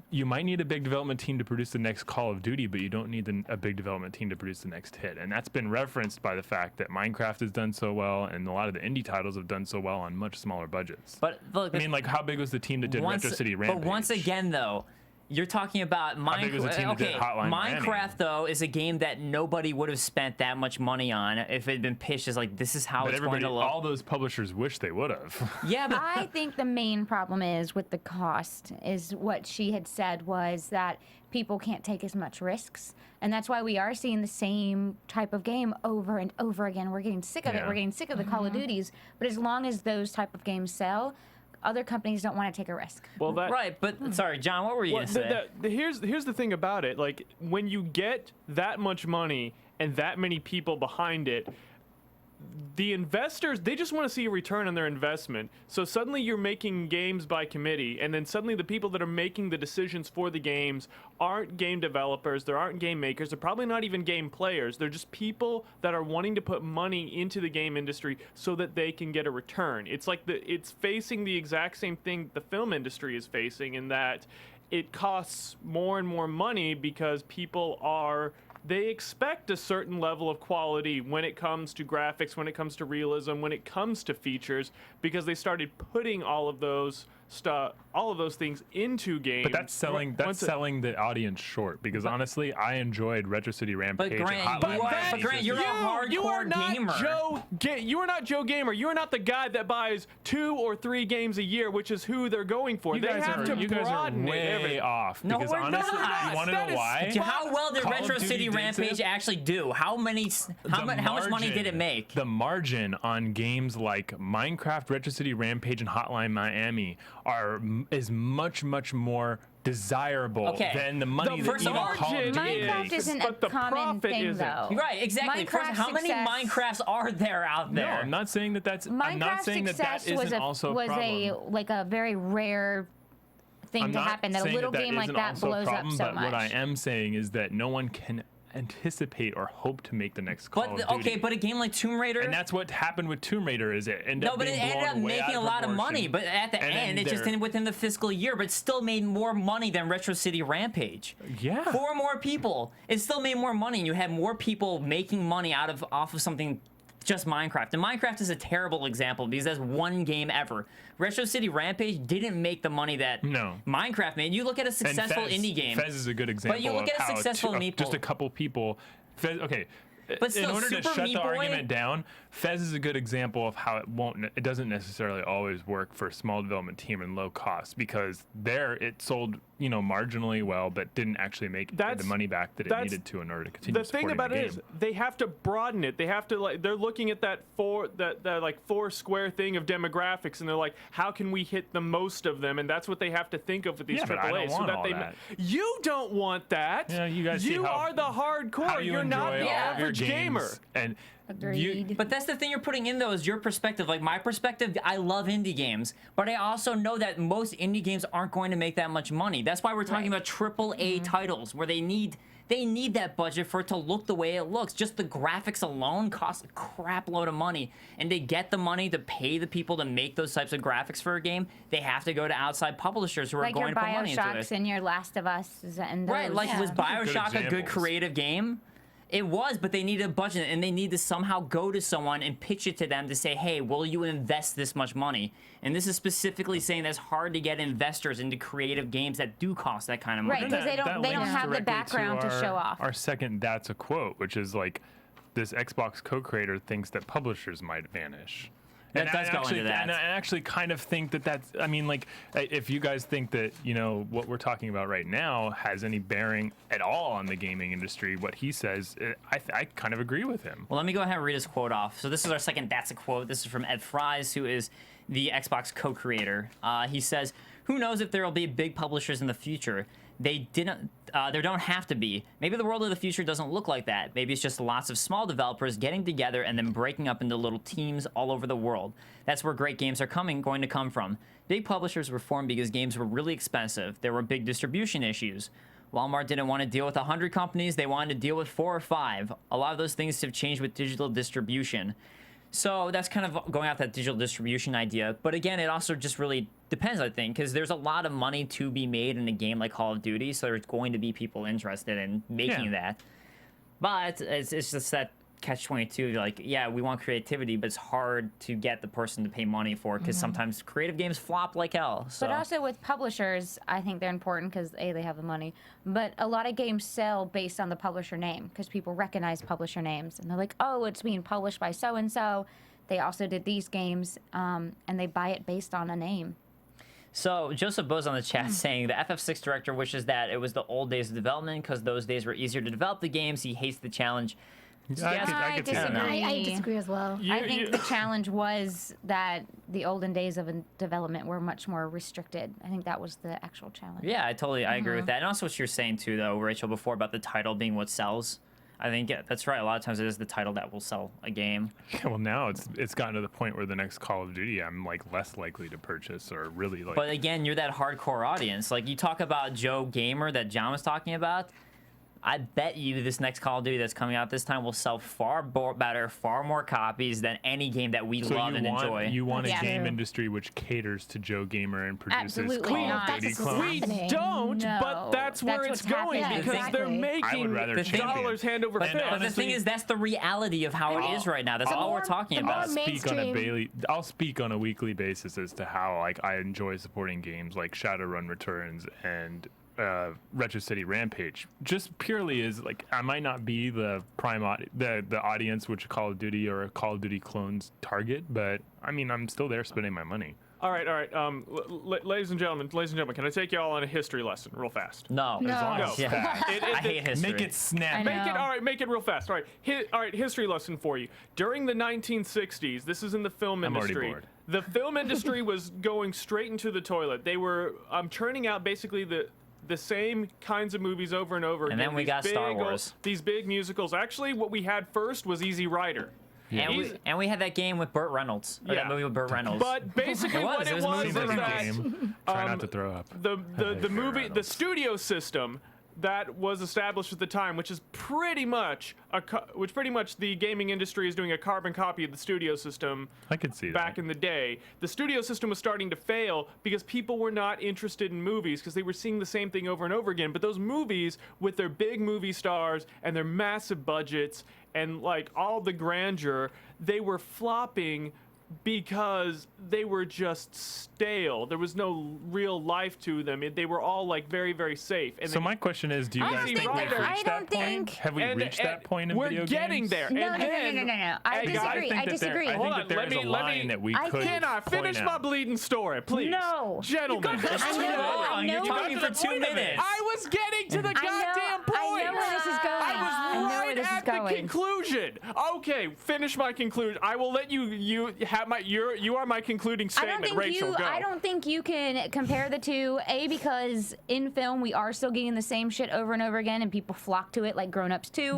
[SPEAKER 4] You might need a big development team to produce the next Call of Duty, but you don't need a big development team to produce the next hit. And that's been referenced by the fact that Minecraft has done so well, and a lot of the indie titles have done so well on much smaller budgets.
[SPEAKER 3] But look,
[SPEAKER 4] I mean, like, how big was the team that did Retro City Rampage?
[SPEAKER 3] But once again, though, you're talking about
[SPEAKER 4] big was the team that did Hotline Miami?
[SPEAKER 3] Minecraft, though, is a game that nobody would have spent that much money on if it had been pitched as like, this is how
[SPEAKER 4] But
[SPEAKER 3] it's going to look.
[SPEAKER 4] all those publishers wish they would have.
[SPEAKER 3] Yeah, but
[SPEAKER 5] I think the main problem is with the cost is what she had said was that people can't take as much risks. And that's why we are seeing the same type of game over and over again. We're getting sick of it.
[SPEAKER 4] Yeah.
[SPEAKER 5] We're getting sick of the Call of Duties. But as long as those type of games sell, other companies don't want to take a risk.
[SPEAKER 6] Well, that
[SPEAKER 3] right. But sorry, John, what were you
[SPEAKER 6] well,
[SPEAKER 3] going to say?
[SPEAKER 6] here's the thing about it. Like, when you get that much money and that many people behind it, the investors, they just want to see a return on their investment. So suddenly you're making games by committee, and then suddenly the people that are making the decisions for the games aren't game developers, there aren't game makers, they're probably not even game players. They're just people that are wanting to put money into the game industry so that they can get a return. It's like it's facing the exact same thing the film industry is facing, in that it costs more and more money because people they expect a certain level of quality when it comes to graphics, when it comes to realism, when it comes to features, because they started putting all of those things into games.
[SPEAKER 4] But that's selling. That's selling the audience short. Because honestly, I enjoyed Retro City Rampage.
[SPEAKER 3] But Grant,
[SPEAKER 4] and Hotline Miami.
[SPEAKER 3] Grant, you're a hardcore
[SPEAKER 6] you are not
[SPEAKER 3] gamer.
[SPEAKER 6] You are not Joe Gamer. You are not the guy that buys 2 or 3 games a year, which is who they're going for.
[SPEAKER 4] You
[SPEAKER 6] They
[SPEAKER 4] guys
[SPEAKER 6] have
[SPEAKER 4] are,
[SPEAKER 6] to
[SPEAKER 4] you guys are
[SPEAKER 6] broaden it.
[SPEAKER 4] way off.
[SPEAKER 3] No,
[SPEAKER 4] Because
[SPEAKER 3] we're
[SPEAKER 4] honestly,
[SPEAKER 3] not.
[SPEAKER 4] you want to
[SPEAKER 6] That
[SPEAKER 4] know
[SPEAKER 6] is
[SPEAKER 4] why?
[SPEAKER 3] How well did
[SPEAKER 4] Call of
[SPEAKER 3] Retro
[SPEAKER 4] Duty
[SPEAKER 3] City
[SPEAKER 4] did
[SPEAKER 3] Rampage
[SPEAKER 4] it.
[SPEAKER 3] actually do? How much money did it make?
[SPEAKER 4] The margin on games like Minecraft, Retro City Rampage, and Hotline Miami is much more desirable
[SPEAKER 3] Okay.
[SPEAKER 4] than the money
[SPEAKER 6] The
[SPEAKER 4] that even
[SPEAKER 3] margin
[SPEAKER 4] Call of Duty
[SPEAKER 5] Minecraft
[SPEAKER 4] makes.
[SPEAKER 5] isn't
[SPEAKER 6] but
[SPEAKER 5] a
[SPEAKER 6] the
[SPEAKER 5] common
[SPEAKER 6] profit
[SPEAKER 5] thing,
[SPEAKER 6] isn't.
[SPEAKER 5] though.
[SPEAKER 3] Right, exactly. First,
[SPEAKER 5] Minecraft
[SPEAKER 3] how many
[SPEAKER 5] success-
[SPEAKER 3] Minecrafts are there out
[SPEAKER 4] No,
[SPEAKER 3] there?
[SPEAKER 4] I'm not saying that that's. I'm not
[SPEAKER 5] Minecraft
[SPEAKER 4] saying that that
[SPEAKER 5] success
[SPEAKER 4] isn't also a problem.
[SPEAKER 5] like a very rare thing
[SPEAKER 4] I'm
[SPEAKER 5] to
[SPEAKER 4] not
[SPEAKER 5] happen. That a
[SPEAKER 4] saying
[SPEAKER 5] little
[SPEAKER 4] that
[SPEAKER 5] game like
[SPEAKER 4] isn't
[SPEAKER 5] that
[SPEAKER 4] also a
[SPEAKER 5] blows
[SPEAKER 4] problem,
[SPEAKER 5] up so
[SPEAKER 4] but
[SPEAKER 5] much.
[SPEAKER 4] what I am saying is that no one can anticipate or hope to make the next Call of Duty.
[SPEAKER 3] Okay, but a game like Tomb Raider.
[SPEAKER 4] And that's what happened with Tomb Raider. Is it ended
[SPEAKER 3] No,
[SPEAKER 4] up
[SPEAKER 3] but it
[SPEAKER 4] being
[SPEAKER 3] ended
[SPEAKER 4] blown
[SPEAKER 3] up
[SPEAKER 4] way out
[SPEAKER 3] making a
[SPEAKER 4] of
[SPEAKER 3] lot of money.
[SPEAKER 4] proportion.
[SPEAKER 3] But at the
[SPEAKER 4] And
[SPEAKER 3] end,
[SPEAKER 4] then
[SPEAKER 3] it just
[SPEAKER 4] they're-
[SPEAKER 3] ended within the fiscal year, but still made more money than Retro City Rampage.
[SPEAKER 4] Yeah.
[SPEAKER 3] 4 more people. It still made more money, and you had more people making money off of something. Just Minecraft. And Minecraft is a terrible example because that's one game ever. Retro City Rampage didn't make the money that Minecraft made. You look at a
[SPEAKER 4] And
[SPEAKER 3] successful
[SPEAKER 4] Fez,
[SPEAKER 3] indie game.
[SPEAKER 4] Fez is a good example.
[SPEAKER 3] But you look
[SPEAKER 4] of
[SPEAKER 3] at a
[SPEAKER 4] how
[SPEAKER 3] successful Meat
[SPEAKER 4] just
[SPEAKER 3] Boy.
[SPEAKER 4] a couple people. Fez, okay.
[SPEAKER 3] But still,
[SPEAKER 4] in order to
[SPEAKER 3] Super
[SPEAKER 4] shut
[SPEAKER 3] Meat
[SPEAKER 4] the
[SPEAKER 3] Boy-
[SPEAKER 4] argument down, Fez is a good example of how it doesn't necessarily always work for a small development team and low cost, because there it sold marginally well, but didn't actually make the money back that it needed to in order to continue
[SPEAKER 6] The thing
[SPEAKER 4] supporting
[SPEAKER 6] about
[SPEAKER 4] the
[SPEAKER 6] it
[SPEAKER 4] game.
[SPEAKER 6] is they have to broaden it. They have to they're looking at that four square thing of demographics, and they're like, how can we hit the most of them? And that's what they have to think of with these
[SPEAKER 4] Yeah, but I
[SPEAKER 6] AAAs.
[SPEAKER 4] don't want all that.
[SPEAKER 6] You don't want that.
[SPEAKER 4] Yeah, you guys see
[SPEAKER 6] You
[SPEAKER 4] how-
[SPEAKER 6] are the hardcore.
[SPEAKER 4] How do you
[SPEAKER 6] You're not
[SPEAKER 4] enjoy
[SPEAKER 6] the
[SPEAKER 4] all of your
[SPEAKER 6] average
[SPEAKER 4] games
[SPEAKER 6] gamer.
[SPEAKER 4] And
[SPEAKER 5] Agreed.
[SPEAKER 3] But that's the thing you're putting in, though, is your perspective. Like, my perspective, I love indie games, but I also know that most indie games aren't going to make that much money. That's why we're talking about AAA titles, where they need that budget for it to look the way it looks. Just the graphics alone cost a crap load of money, and to get the money to pay the people to make those types of graphics for a game, they have to go to outside publishers who are
[SPEAKER 5] like
[SPEAKER 3] going
[SPEAKER 5] your
[SPEAKER 3] to put money into
[SPEAKER 5] Bioshocks
[SPEAKER 3] it.
[SPEAKER 5] and your Last of Us and those.
[SPEAKER 3] Right, like, was Bioshock a good
[SPEAKER 4] examples.
[SPEAKER 3] creative game? It was, but they needed a budget, and they need to somehow go to someone and pitch it to them to say, hey, will you invest this much money? And this is specifically saying that it's hard to get investors into creative games that do cost that kind of money.
[SPEAKER 5] Right, because they
[SPEAKER 4] That
[SPEAKER 5] don't
[SPEAKER 4] links
[SPEAKER 5] have the
[SPEAKER 4] directly
[SPEAKER 5] background to show off.
[SPEAKER 4] Our second that's a quote, which is like, this Xbox co-creator thinks that publishers might vanish.
[SPEAKER 3] That does go
[SPEAKER 4] actually,
[SPEAKER 3] into that.
[SPEAKER 4] And I actually kind of think that that's, I mean, like, if you guys think that, what we're talking about right now has any bearing at all on the gaming industry, what he says, I kind of agree with him.
[SPEAKER 3] Well, let me go ahead and read his quote off. So this is our second that's a quote. This is from Ed Fries, who is the Xbox co-creator. He says, who knows if there will be big publishers in the future? they didn't. There don't have to be. Maybe the world of the future doesn't look like that. Maybe it's just lots of small developers getting together and then breaking up into little teams all over the world. That's where great games are going to come from. Big publishers were formed because games were really expensive. There were big distribution issues. Walmart didn't want to deal with 100 companies. They wanted to deal with 4 or 5. A lot of those things have changed with digital distribution. So that's kind of going off that digital distribution idea. But again, it also just really depends, I think, because there's a lot of money to be made in a game like Call of Duty. So there's going to be people interested in making that. But it's just that catch-22. Like, yeah, we want creativity, but it's hard to get the person to pay money for it because sometimes creative games flop like hell. So.
[SPEAKER 5] But also with publishers, I think they're important because A, they have the money, but a lot of games sell based on the publisher name because people recognize publisher names and they're like, oh, it's being published by so-and-so. They also did these games, and they buy it based on a name.
[SPEAKER 3] So Joseph Bose on the chat saying the FF6 director wishes that it was the old days of development because those days were easier to develop the games. He hates the challenge.
[SPEAKER 5] I disagree.
[SPEAKER 7] I disagree as well.
[SPEAKER 5] I think the challenge was that the olden days of development were much more restricted. I think that was the actual challenge.
[SPEAKER 3] Yeah, I agree with that. And also what you're saying too, though, Rachel, before about the title being what sells. I think that's right. A lot of times it is the title that will sell a game.
[SPEAKER 4] Yeah, well, now it's gotten to the point where the next Call of Duty I'm like less likely to purchase or really like.
[SPEAKER 3] But again, you're that hardcore audience. Like you talk about Joe Gamer that John was talking about. I bet you this next Call of Duty that's coming out this time will sell far better, far more copies than any game that we love and enjoy.
[SPEAKER 4] You want a game industry which caters to Joe Gamer and produces
[SPEAKER 5] Absolutely
[SPEAKER 4] Call
[SPEAKER 5] not.
[SPEAKER 4] of Duty
[SPEAKER 7] That's what's
[SPEAKER 4] clones.
[SPEAKER 7] happening.
[SPEAKER 6] We don't,
[SPEAKER 5] No,
[SPEAKER 6] but that's where
[SPEAKER 5] that's
[SPEAKER 6] it's
[SPEAKER 5] what's
[SPEAKER 6] going
[SPEAKER 5] happening.
[SPEAKER 6] because
[SPEAKER 5] Exactly.
[SPEAKER 6] they're
[SPEAKER 4] I would
[SPEAKER 6] making
[SPEAKER 4] rather
[SPEAKER 6] dollars hand over
[SPEAKER 3] But
[SPEAKER 6] fist.
[SPEAKER 3] the thing is, that's the reality of how it is right now. That's all we're talking
[SPEAKER 7] the more
[SPEAKER 3] about.
[SPEAKER 4] I'll speak on a weekly basis as to how like I enjoy supporting games like Shadowrun Returns and Retro City Rampage. Just purely is like I might not be the the audience which Call of Duty or a Call of Duty clones target, but I mean I'm still there spending my money.
[SPEAKER 6] All right. Ladies and gentlemen, can I take you all on a history lesson real fast?
[SPEAKER 3] No.
[SPEAKER 7] No.
[SPEAKER 4] As long as
[SPEAKER 6] No.
[SPEAKER 4] it's fast.
[SPEAKER 3] I hate history.
[SPEAKER 4] Make it snap.
[SPEAKER 5] I know.
[SPEAKER 6] Make it real fast. All right, history lesson for you. During the 1960s, this is in the film
[SPEAKER 4] I'm already
[SPEAKER 6] industry.
[SPEAKER 4] bored.
[SPEAKER 6] The film industry was going straight into the toilet. They were churning out basically the same kinds of movies over and over again.
[SPEAKER 3] And then we
[SPEAKER 6] These
[SPEAKER 3] got Star
[SPEAKER 6] big,
[SPEAKER 3] Wars.
[SPEAKER 6] These big musicals. Actually, what we had first was Easy Rider.
[SPEAKER 3] And we had that game with Burt Reynolds. Or that movie with Burt Reynolds.
[SPEAKER 6] But basically, what it
[SPEAKER 3] was a movie
[SPEAKER 6] was
[SPEAKER 3] with
[SPEAKER 6] is
[SPEAKER 3] Burt
[SPEAKER 6] that
[SPEAKER 3] Reynolds.
[SPEAKER 4] Try not to throw up.
[SPEAKER 6] the movie, the studio system that was established at the time, which pretty much the gaming industry is doing a carbon copy of the studio system.
[SPEAKER 4] I could see
[SPEAKER 6] back
[SPEAKER 4] that.
[SPEAKER 6] in the day. The studio system was starting to fail because people were not interested in movies because they were seeing the same thing over and over again. But those movies with their big movie stars and their massive budgets and like all the grandeur, they were flopping because they were just stale. There was no real life to them. They were all like very, very safe. And
[SPEAKER 4] So my question is, do you guys think we've
[SPEAKER 6] I
[SPEAKER 4] reached
[SPEAKER 5] don't
[SPEAKER 4] that point?
[SPEAKER 5] think-
[SPEAKER 4] Have we reached that point in
[SPEAKER 6] we're
[SPEAKER 4] video games?
[SPEAKER 6] getting there.
[SPEAKER 5] No,
[SPEAKER 6] And
[SPEAKER 5] no,
[SPEAKER 6] then-
[SPEAKER 5] no. I
[SPEAKER 6] Hey, guys,
[SPEAKER 5] disagree. I disagree.
[SPEAKER 4] I
[SPEAKER 6] Hold
[SPEAKER 4] think
[SPEAKER 6] on,
[SPEAKER 4] that there
[SPEAKER 6] let
[SPEAKER 4] is
[SPEAKER 6] me-
[SPEAKER 4] a
[SPEAKER 6] let
[SPEAKER 4] line
[SPEAKER 6] me-
[SPEAKER 4] that we
[SPEAKER 5] I
[SPEAKER 4] could
[SPEAKER 6] Can I finish
[SPEAKER 4] point
[SPEAKER 6] my
[SPEAKER 4] out.
[SPEAKER 6] bleeding story, please?
[SPEAKER 5] No.
[SPEAKER 6] Gentlemen.
[SPEAKER 3] It's too
[SPEAKER 5] know-
[SPEAKER 3] long.
[SPEAKER 5] I
[SPEAKER 3] You're
[SPEAKER 5] know-
[SPEAKER 3] talking for 2 minutes.
[SPEAKER 6] I was getting to the goddamn point.
[SPEAKER 5] I know where this is going.
[SPEAKER 6] I
[SPEAKER 5] I know
[SPEAKER 6] was
[SPEAKER 5] where
[SPEAKER 6] right
[SPEAKER 5] this is
[SPEAKER 6] at the
[SPEAKER 5] going.
[SPEAKER 6] conclusion. Okay, finish my conclusion. I will let you have my you are my concluding statement, Rachel. Go.
[SPEAKER 5] I don't think you can compare the two. A, because in film we are still getting the same shit over and over again, and people flock to it. Like Grown Ups 2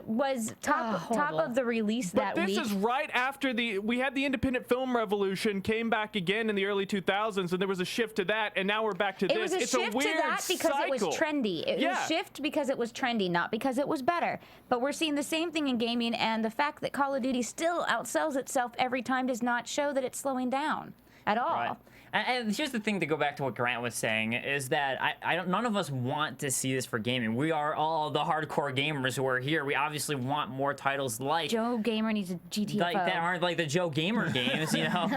[SPEAKER 5] was top
[SPEAKER 7] horrible.
[SPEAKER 5] of the release that
[SPEAKER 6] But this
[SPEAKER 5] week.
[SPEAKER 6] is right after we had the independent film revolution came back again in the early 2000s, and there was a shift to that, and now we're back to
[SPEAKER 5] It
[SPEAKER 6] this.
[SPEAKER 5] was a
[SPEAKER 6] It's
[SPEAKER 5] shift
[SPEAKER 6] a weird
[SPEAKER 5] to that because it was
[SPEAKER 6] cycle.
[SPEAKER 5] trendy. It was
[SPEAKER 6] Yeah.
[SPEAKER 5] a shift because it was trendy, not because it was better. But we're seeing the same thing in gaming, and the fact that Call of Duty still outsells itself every time does not show that it's slowing down at all.
[SPEAKER 3] Right. And here's the thing, to go back to what Grant was saying, is that none of us want to see this for gaming. We are all the hardcore gamers who are here. We obviously want more titles like
[SPEAKER 5] Joe Gamer needs a GTFO.
[SPEAKER 3] like that aren't like the Joe Gamer games, you know.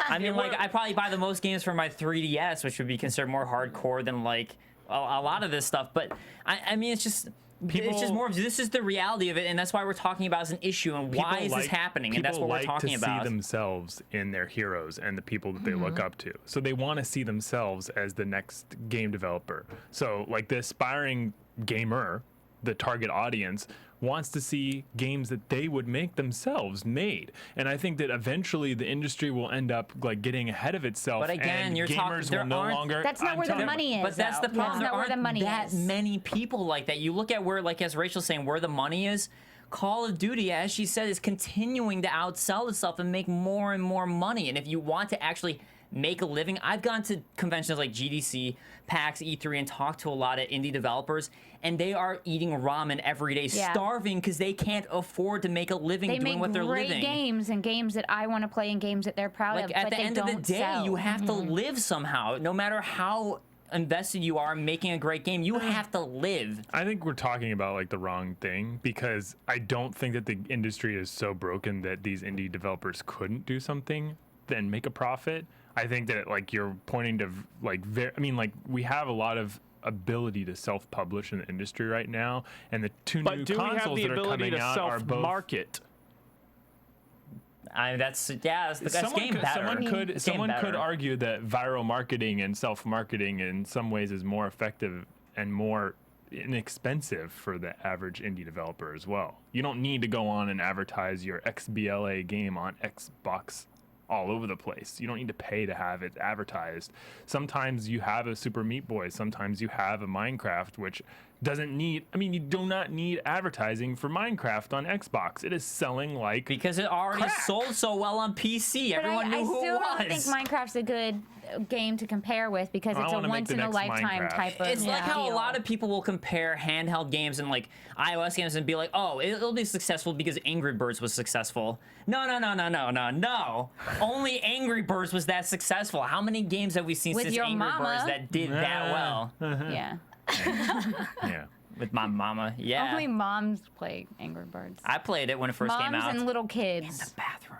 [SPEAKER 3] I mean, like I probably buy the most games for my 3DS, which would be considered more hardcore than like a lot of this stuff. But I mean, it's just more of this is the reality of it, and that's why we're talking about it as an issue and why is this happening, and that's what we're talking
[SPEAKER 4] People like to
[SPEAKER 3] about.
[SPEAKER 4] see themselves in their heroes and the people that they look up to. So they want to see themselves as the next game developer. So like the aspiring gamer, the target audience, wants to see games that they would make themselves made. And I think that eventually the industry will end up like getting ahead of itself.
[SPEAKER 3] But again,
[SPEAKER 4] and
[SPEAKER 3] you're
[SPEAKER 4] gamers
[SPEAKER 3] talking-
[SPEAKER 4] will no longer.
[SPEAKER 5] That's not where the money is.
[SPEAKER 3] But that's the
[SPEAKER 5] though.
[SPEAKER 3] problem.
[SPEAKER 5] That's
[SPEAKER 3] There
[SPEAKER 5] not where the
[SPEAKER 3] aren't
[SPEAKER 5] money
[SPEAKER 3] that
[SPEAKER 5] is.
[SPEAKER 3] many people like that. You look at where, like as Rachel's saying, where the money is. Call of Duty, as she said, is continuing to outsell itself and make more and more money. And if you want to actually make a living, I've gone to conventions like GDC, PAX, E3, and talked to a lot of indie developers, and they are eating ramen every day, starving because they can't afford to make a living doing what they're living.
[SPEAKER 5] They make great games and games that I want to play and games that they're proud of.
[SPEAKER 3] Like at the end of the day, you have to live somehow, no matter how invested you are in making a great game. You have to live.
[SPEAKER 4] I think we're talking about like the wrong thing, because I don't think that the industry is so broken that these indie developers couldn't do something then make a profit. I think that like you're pointing to like I mean, like we have a lot of ability to self-publish in the industry right now, and the two new
[SPEAKER 6] But do we have
[SPEAKER 4] consoles
[SPEAKER 6] the
[SPEAKER 4] that are
[SPEAKER 6] ability
[SPEAKER 4] coming
[SPEAKER 6] to
[SPEAKER 4] out are both.
[SPEAKER 6] self-market?
[SPEAKER 3] That's game better.
[SPEAKER 4] Someone could argue that viral marketing and self-marketing in some ways is more effective and more inexpensive for the average indie developer as well. You don't need to go on and advertise your XBLA game on Xbox all over the place. You don't need to pay to have it advertised. Sometimes you have a Super Meat Boy. Sometimes you have a Minecraft, which doesn't need, I mean, you do not need advertising for Minecraft on Xbox. It is selling like
[SPEAKER 3] because it already
[SPEAKER 4] crack.
[SPEAKER 3] sold so well on PC.
[SPEAKER 5] But
[SPEAKER 3] Everyone knew who it was.
[SPEAKER 5] I still don't think Minecraft's a good game to compare with, because it's a once in a lifetime
[SPEAKER 4] Minecraft.
[SPEAKER 5] type of
[SPEAKER 3] It's like how a
[SPEAKER 5] deal.
[SPEAKER 3] lot of people will compare handheld games and like iOS games and be like, oh, it'll be successful because Angry Birds was successful. No. Only Angry Birds was that successful. How many games have we seen
[SPEAKER 5] With
[SPEAKER 3] since
[SPEAKER 5] your
[SPEAKER 3] Angry
[SPEAKER 5] mama.
[SPEAKER 3] Birds that did that well?
[SPEAKER 5] Yeah.
[SPEAKER 4] yeah.
[SPEAKER 3] With my mama, yeah.
[SPEAKER 5] Only moms play Angry Birds.
[SPEAKER 3] I played it when it first came
[SPEAKER 5] Moms
[SPEAKER 3] out.
[SPEAKER 5] and little kids.
[SPEAKER 3] Bathroom.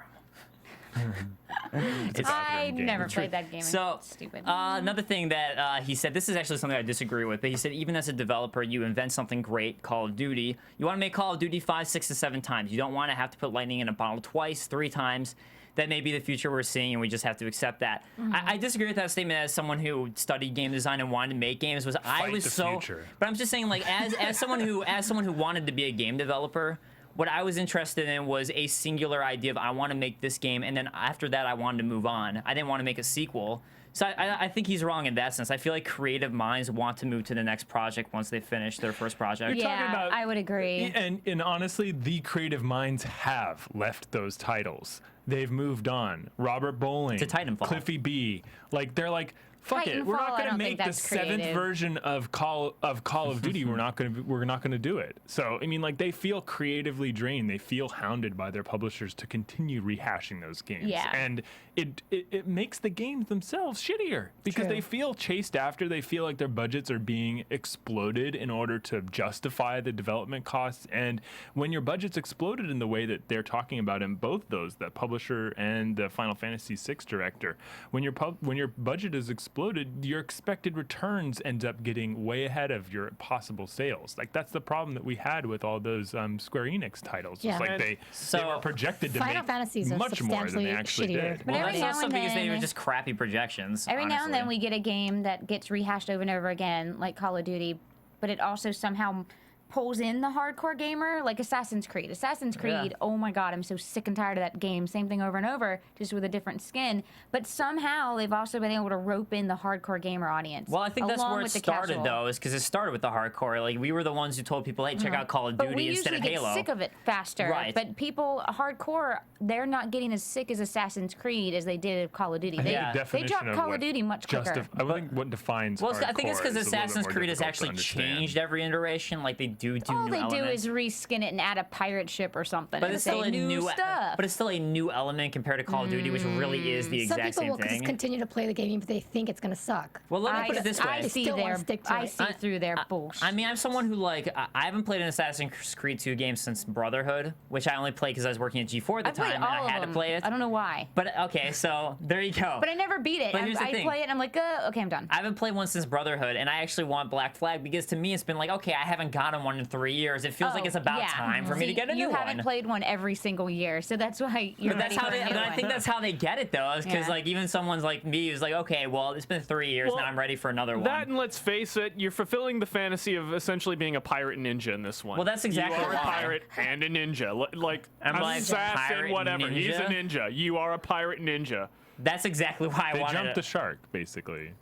[SPEAKER 5] I
[SPEAKER 4] game.
[SPEAKER 5] never played that game.
[SPEAKER 3] So,
[SPEAKER 5] It's stupid.
[SPEAKER 3] another thing that he said, this is actually something I disagree with, but he said even as a developer, you invent something great, Call of Duty. You want to make Call of Duty 5, 6, or 7 times. You don't want to have to put lightning in a bottle twice, 3 times. That may be the future we're seeing, and we just have to accept that. I disagree with that statement as someone who studied game design and wanted to make games. I was
[SPEAKER 4] the
[SPEAKER 3] so,
[SPEAKER 4] future.
[SPEAKER 3] but I'm just saying, like as someone who wanted to be a game developer, what I was interested in was a singular idea of I want to make this game, and then after that I wanted to move on. I didn't want to make a sequel. So I think he's wrong in that sense. I feel like creative minds want to move to the next project once they finish their first project.
[SPEAKER 4] You're talking
[SPEAKER 5] yeah,
[SPEAKER 4] about-
[SPEAKER 5] I would agree.
[SPEAKER 4] And honestly, the creative minds have left those titles. They've moved on. Robert Bowling,
[SPEAKER 3] To Titanfall.
[SPEAKER 4] Cliffy B. Like they're like, fuck it. We're
[SPEAKER 5] Titanfall,
[SPEAKER 4] not
[SPEAKER 5] I
[SPEAKER 4] going to
[SPEAKER 5] don't
[SPEAKER 4] make
[SPEAKER 5] think
[SPEAKER 4] the
[SPEAKER 5] that's
[SPEAKER 4] 7th
[SPEAKER 5] creative.
[SPEAKER 4] version of Call of Duty. We're not going to do it. So I mean, like they feel creatively drained. They feel hounded by their publishers to continue rehashing those games.
[SPEAKER 5] Yeah.
[SPEAKER 4] And it makes the games themselves shittier because
[SPEAKER 5] True.
[SPEAKER 4] they feel chased after. They feel like their budgets are being exploded in order to justify the development costs. And when your budget's exploded in the way that they're talking about in both those, the publisher and the Final Fantasy VI director, when your budget is exploded, your expected returns ends up getting way ahead of your possible sales. Like that's the problem that we had with all those Square Enix titles.
[SPEAKER 7] Yeah.
[SPEAKER 4] It's like
[SPEAKER 7] And
[SPEAKER 4] they were projected to
[SPEAKER 7] Final
[SPEAKER 4] make
[SPEAKER 7] Fantasies are
[SPEAKER 4] much more than they
[SPEAKER 7] substantially
[SPEAKER 4] actually
[SPEAKER 7] shittier.
[SPEAKER 4] did.
[SPEAKER 5] But
[SPEAKER 3] Well,
[SPEAKER 5] every
[SPEAKER 3] that's
[SPEAKER 5] now
[SPEAKER 3] also
[SPEAKER 5] and
[SPEAKER 3] because they were
[SPEAKER 5] then-
[SPEAKER 3] just crappy projections.
[SPEAKER 5] Every now and then
[SPEAKER 3] honestly.
[SPEAKER 5] we get a game that gets rehashed over and over again, like Call of Duty, but it also somehow pulls in the hardcore gamer, like Assassin's Creed. Assassin's Creed, oh my god, I'm so sick and tired of that game. Same thing over and over, just with a different skin. But somehow they've also been able to rope in the hardcore gamer audience.
[SPEAKER 3] Well, I think that's
[SPEAKER 5] along
[SPEAKER 3] where it
[SPEAKER 5] with the
[SPEAKER 3] started,
[SPEAKER 5] casual.
[SPEAKER 3] though, is because it started with the hardcore. Like, we were the ones who told people, hey, check out Call of
[SPEAKER 5] But we
[SPEAKER 3] Duty instead
[SPEAKER 5] usually
[SPEAKER 3] of
[SPEAKER 5] get
[SPEAKER 3] Halo.
[SPEAKER 5] sick of it faster.
[SPEAKER 3] Right.
[SPEAKER 5] But people, hardcore, they're not getting as sick as Assassin's Creed as they did of Call of Duty.
[SPEAKER 4] I think
[SPEAKER 3] Yeah.
[SPEAKER 4] the
[SPEAKER 5] They
[SPEAKER 4] definition
[SPEAKER 5] dropped
[SPEAKER 4] of
[SPEAKER 5] Call
[SPEAKER 4] what
[SPEAKER 5] of Duty much quicker.
[SPEAKER 4] I think what defines
[SPEAKER 3] Well, I think it's
[SPEAKER 4] hardcore
[SPEAKER 3] because
[SPEAKER 4] is a little bit
[SPEAKER 3] Assassin's
[SPEAKER 4] more
[SPEAKER 3] Creed has
[SPEAKER 4] difficult to
[SPEAKER 3] actually
[SPEAKER 4] understand.
[SPEAKER 3] changed every iteration. Like, they do
[SPEAKER 5] All
[SPEAKER 3] new
[SPEAKER 5] they
[SPEAKER 3] elements.
[SPEAKER 5] do is reskin it and add a pirate ship or something.
[SPEAKER 3] But
[SPEAKER 5] and
[SPEAKER 3] it's
[SPEAKER 5] say
[SPEAKER 3] still a
[SPEAKER 5] new stuff.
[SPEAKER 3] But it's still a new element compared to Call of Duty, which really is the
[SPEAKER 7] Some
[SPEAKER 3] exact
[SPEAKER 7] people
[SPEAKER 3] same
[SPEAKER 7] will just
[SPEAKER 3] thing.
[SPEAKER 7] continue to play the game if they think it's going to suck.
[SPEAKER 3] Well, let me put it this way.
[SPEAKER 5] I see
[SPEAKER 7] still wanna
[SPEAKER 5] their,
[SPEAKER 7] stick to
[SPEAKER 5] I
[SPEAKER 7] it.
[SPEAKER 5] see through their bullshit.
[SPEAKER 3] I mean, I'm someone who, like, I haven't played an Assassin's Creed 2 game since Brotherhood, which I only played because I was working at G4 at the
[SPEAKER 5] I played
[SPEAKER 3] time, and
[SPEAKER 5] all
[SPEAKER 3] I
[SPEAKER 5] of
[SPEAKER 3] had
[SPEAKER 5] them.
[SPEAKER 3] to play it.
[SPEAKER 5] I don't know why.
[SPEAKER 3] But, okay, so there you go.
[SPEAKER 5] But I never beat it.
[SPEAKER 3] But here's the
[SPEAKER 5] I
[SPEAKER 3] thing.
[SPEAKER 5] play it and I'm like, okay, I'm done.
[SPEAKER 3] I haven't played one since Brotherhood, and I actually want Black Flag because to me it's been like, okay, I haven't gotten one in 3 years. It feels like it's about
[SPEAKER 5] yeah.
[SPEAKER 3] time for me to get a new
[SPEAKER 5] You
[SPEAKER 3] one.
[SPEAKER 5] haven't played one every single year, so that's why you're
[SPEAKER 3] But that's
[SPEAKER 5] ready
[SPEAKER 3] how
[SPEAKER 5] for
[SPEAKER 3] they,
[SPEAKER 5] a new
[SPEAKER 3] but I
[SPEAKER 5] one.
[SPEAKER 3] think that's how they get it though, because
[SPEAKER 5] Yeah.
[SPEAKER 3] like even someone's like me who's like, okay, well it's been 3 years,
[SPEAKER 6] Well,
[SPEAKER 3] now I'm ready for another
[SPEAKER 6] That
[SPEAKER 3] one.
[SPEAKER 6] and let's face it, you're fulfilling the fantasy of essentially being a pirate ninja in this one.
[SPEAKER 3] Well, that's exactly
[SPEAKER 6] You are a
[SPEAKER 3] why.
[SPEAKER 6] pirate and a ninja. Like
[SPEAKER 3] I'm
[SPEAKER 6] an
[SPEAKER 3] like,
[SPEAKER 6] assassin,
[SPEAKER 3] pirate
[SPEAKER 6] whatever. He's a
[SPEAKER 3] ninja?
[SPEAKER 6] ninja. You are a pirate ninja.
[SPEAKER 3] That's exactly why I
[SPEAKER 4] They
[SPEAKER 3] wanted
[SPEAKER 4] jumped
[SPEAKER 3] it.
[SPEAKER 4] the shark, basically.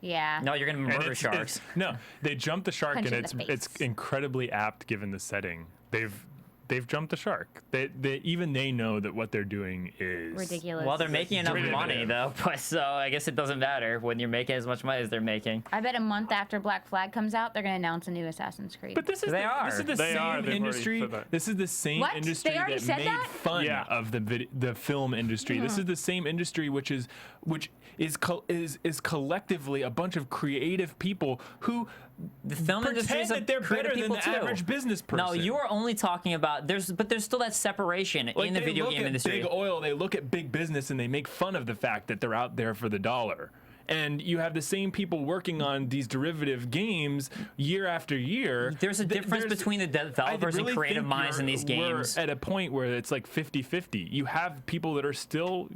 [SPEAKER 5] Yeah.
[SPEAKER 3] No, you're gonna
[SPEAKER 4] And
[SPEAKER 3] murder sharks.
[SPEAKER 4] no, they jumped the shark,
[SPEAKER 5] Punch
[SPEAKER 4] and
[SPEAKER 5] in the
[SPEAKER 4] it's
[SPEAKER 5] face.
[SPEAKER 4] incredibly apt given the setting. They've jumped the shark. Even they know that what they're doing is
[SPEAKER 5] Ridiculous.
[SPEAKER 3] Well, they're making enough
[SPEAKER 4] derivative.
[SPEAKER 3] money though, but so I guess it doesn't matter when you're making as much money as they're making.
[SPEAKER 5] I bet a month after Black Flag comes out, they're gonna announce a new Assassin's Creed.
[SPEAKER 4] But this is
[SPEAKER 3] They
[SPEAKER 4] the,
[SPEAKER 3] are.
[SPEAKER 4] This is the
[SPEAKER 6] They
[SPEAKER 4] same
[SPEAKER 6] are. They've already
[SPEAKER 4] industry.
[SPEAKER 6] said that.
[SPEAKER 4] This is the same
[SPEAKER 5] What?
[SPEAKER 4] industry
[SPEAKER 5] They already
[SPEAKER 4] that
[SPEAKER 5] said
[SPEAKER 4] made
[SPEAKER 5] that?
[SPEAKER 4] fun
[SPEAKER 6] Yeah.
[SPEAKER 4] of the film industry. This is the same industry which is collectively a bunch of creative people who
[SPEAKER 3] The film industry is
[SPEAKER 4] pretend that they're
[SPEAKER 3] creative
[SPEAKER 4] better than
[SPEAKER 3] people
[SPEAKER 4] the
[SPEAKER 3] too.
[SPEAKER 4] average business person.
[SPEAKER 3] No, you are only talking about but there's still that separation
[SPEAKER 4] Like,
[SPEAKER 3] in the
[SPEAKER 4] they
[SPEAKER 3] video
[SPEAKER 4] look
[SPEAKER 3] game
[SPEAKER 4] at
[SPEAKER 3] industry.
[SPEAKER 4] Big oil, they look at big business, and they make fun of the fact that they're out there for the dollar. And you have the same people working on these derivative games year after year.
[SPEAKER 3] There's a difference between the developers and creative minds in these games.
[SPEAKER 4] We're at a point where it's like 50-50. You have people that are still,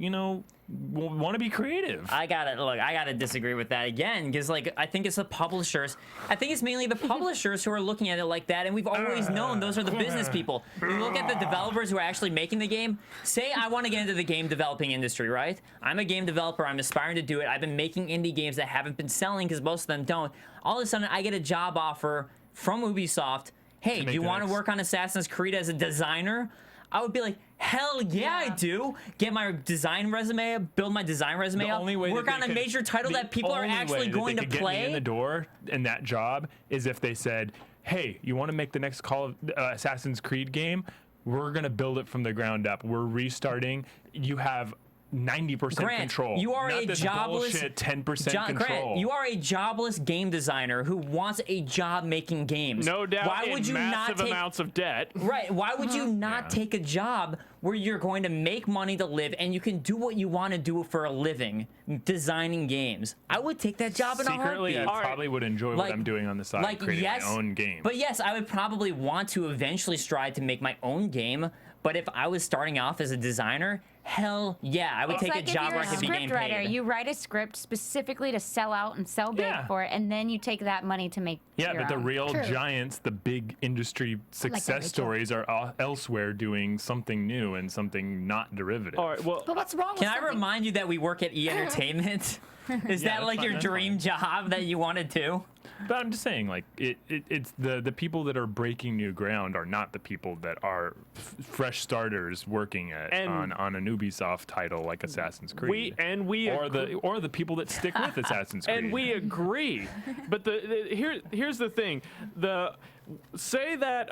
[SPEAKER 4] want to be creative.
[SPEAKER 3] I gotta disagree with that again, because like I think it's the publishers. I think it's mainly the publishers who are looking at it like that, and we've always known those are the business people. You look at the developers who are actually making the game. Say I want to get into the game developing industry, right? I'm a game developer. I'm aspiring to do it. I've been making indie games that haven't been selling because most of them don't. All of a sudden, I get a job offer from Ubisoft. Hey, do
[SPEAKER 4] make
[SPEAKER 3] you
[SPEAKER 4] the
[SPEAKER 3] want to
[SPEAKER 4] next-
[SPEAKER 3] work on Assassin's Creed as a designer? I would be like, hell yeah, I do. Get my design resume up, build my design resume
[SPEAKER 4] The
[SPEAKER 3] up,
[SPEAKER 4] only way
[SPEAKER 3] work
[SPEAKER 4] that
[SPEAKER 3] on
[SPEAKER 4] they
[SPEAKER 3] a
[SPEAKER 4] could-
[SPEAKER 3] major title
[SPEAKER 4] the
[SPEAKER 3] that people are
[SPEAKER 4] only
[SPEAKER 3] actually
[SPEAKER 4] way that
[SPEAKER 3] going
[SPEAKER 4] they
[SPEAKER 3] to
[SPEAKER 4] could get me in
[SPEAKER 3] play.
[SPEAKER 4] the door in that job is if they said, "Hey, you want to make the next Call of Assassin's Creed game? We're gonna build it from the ground up. We're restarting. You have 90%
[SPEAKER 3] Grant,
[SPEAKER 4] control.
[SPEAKER 3] you are
[SPEAKER 4] Not
[SPEAKER 3] a
[SPEAKER 4] this
[SPEAKER 3] jobless
[SPEAKER 4] bullshit 10% control.
[SPEAKER 3] Grant, you are a jobless game designer who wants a job making games.
[SPEAKER 6] No doubt
[SPEAKER 3] Why
[SPEAKER 6] in
[SPEAKER 3] would you
[SPEAKER 6] massive
[SPEAKER 3] not take
[SPEAKER 6] amounts of debt.
[SPEAKER 3] Right. Why would you not
[SPEAKER 4] Yeah.
[SPEAKER 3] take a job where you're going to make money to live and you can do what you want to do for a living, designing games? I would take that job in a
[SPEAKER 4] Secretly, I
[SPEAKER 3] heartbeat.
[SPEAKER 6] Alright.
[SPEAKER 4] probably would enjoy what I'm doing on the side, creating my own game.
[SPEAKER 3] But yes, I would probably want to eventually strive to make my own game. But if I was starting off as a designer, hell yeah, I would
[SPEAKER 5] It's
[SPEAKER 3] take
[SPEAKER 5] like
[SPEAKER 3] a job
[SPEAKER 5] if
[SPEAKER 3] where
[SPEAKER 5] you're
[SPEAKER 3] I could be
[SPEAKER 5] script
[SPEAKER 3] getting
[SPEAKER 5] writer,
[SPEAKER 3] paid.
[SPEAKER 5] you write a script specifically to sell out and sell big
[SPEAKER 4] Yeah.
[SPEAKER 5] for it, and then you take that money to make
[SPEAKER 4] Yeah,
[SPEAKER 5] your
[SPEAKER 4] but the
[SPEAKER 5] own.
[SPEAKER 4] real
[SPEAKER 7] True.
[SPEAKER 4] giants, the big industry success
[SPEAKER 7] Rachel.
[SPEAKER 4] stories are elsewhere doing something new and something not derivative.
[SPEAKER 6] All right, well,
[SPEAKER 7] But what's wrong with
[SPEAKER 3] Can I
[SPEAKER 7] something?
[SPEAKER 3] remind you that we work at E Entertainment? Is
[SPEAKER 4] Yeah,
[SPEAKER 3] that
[SPEAKER 4] that's
[SPEAKER 3] like
[SPEAKER 4] fine,
[SPEAKER 3] your
[SPEAKER 4] that's
[SPEAKER 3] dream job that you wanted to?
[SPEAKER 4] But I'm just saying, like, it's the people that are breaking new ground are not the people that are fresh starters working
[SPEAKER 6] And-
[SPEAKER 4] on an Ubisoft title like Assassin's Creed. or the people that stick with Assassin's Creed.
[SPEAKER 6] And we agree, but here's the thing: say that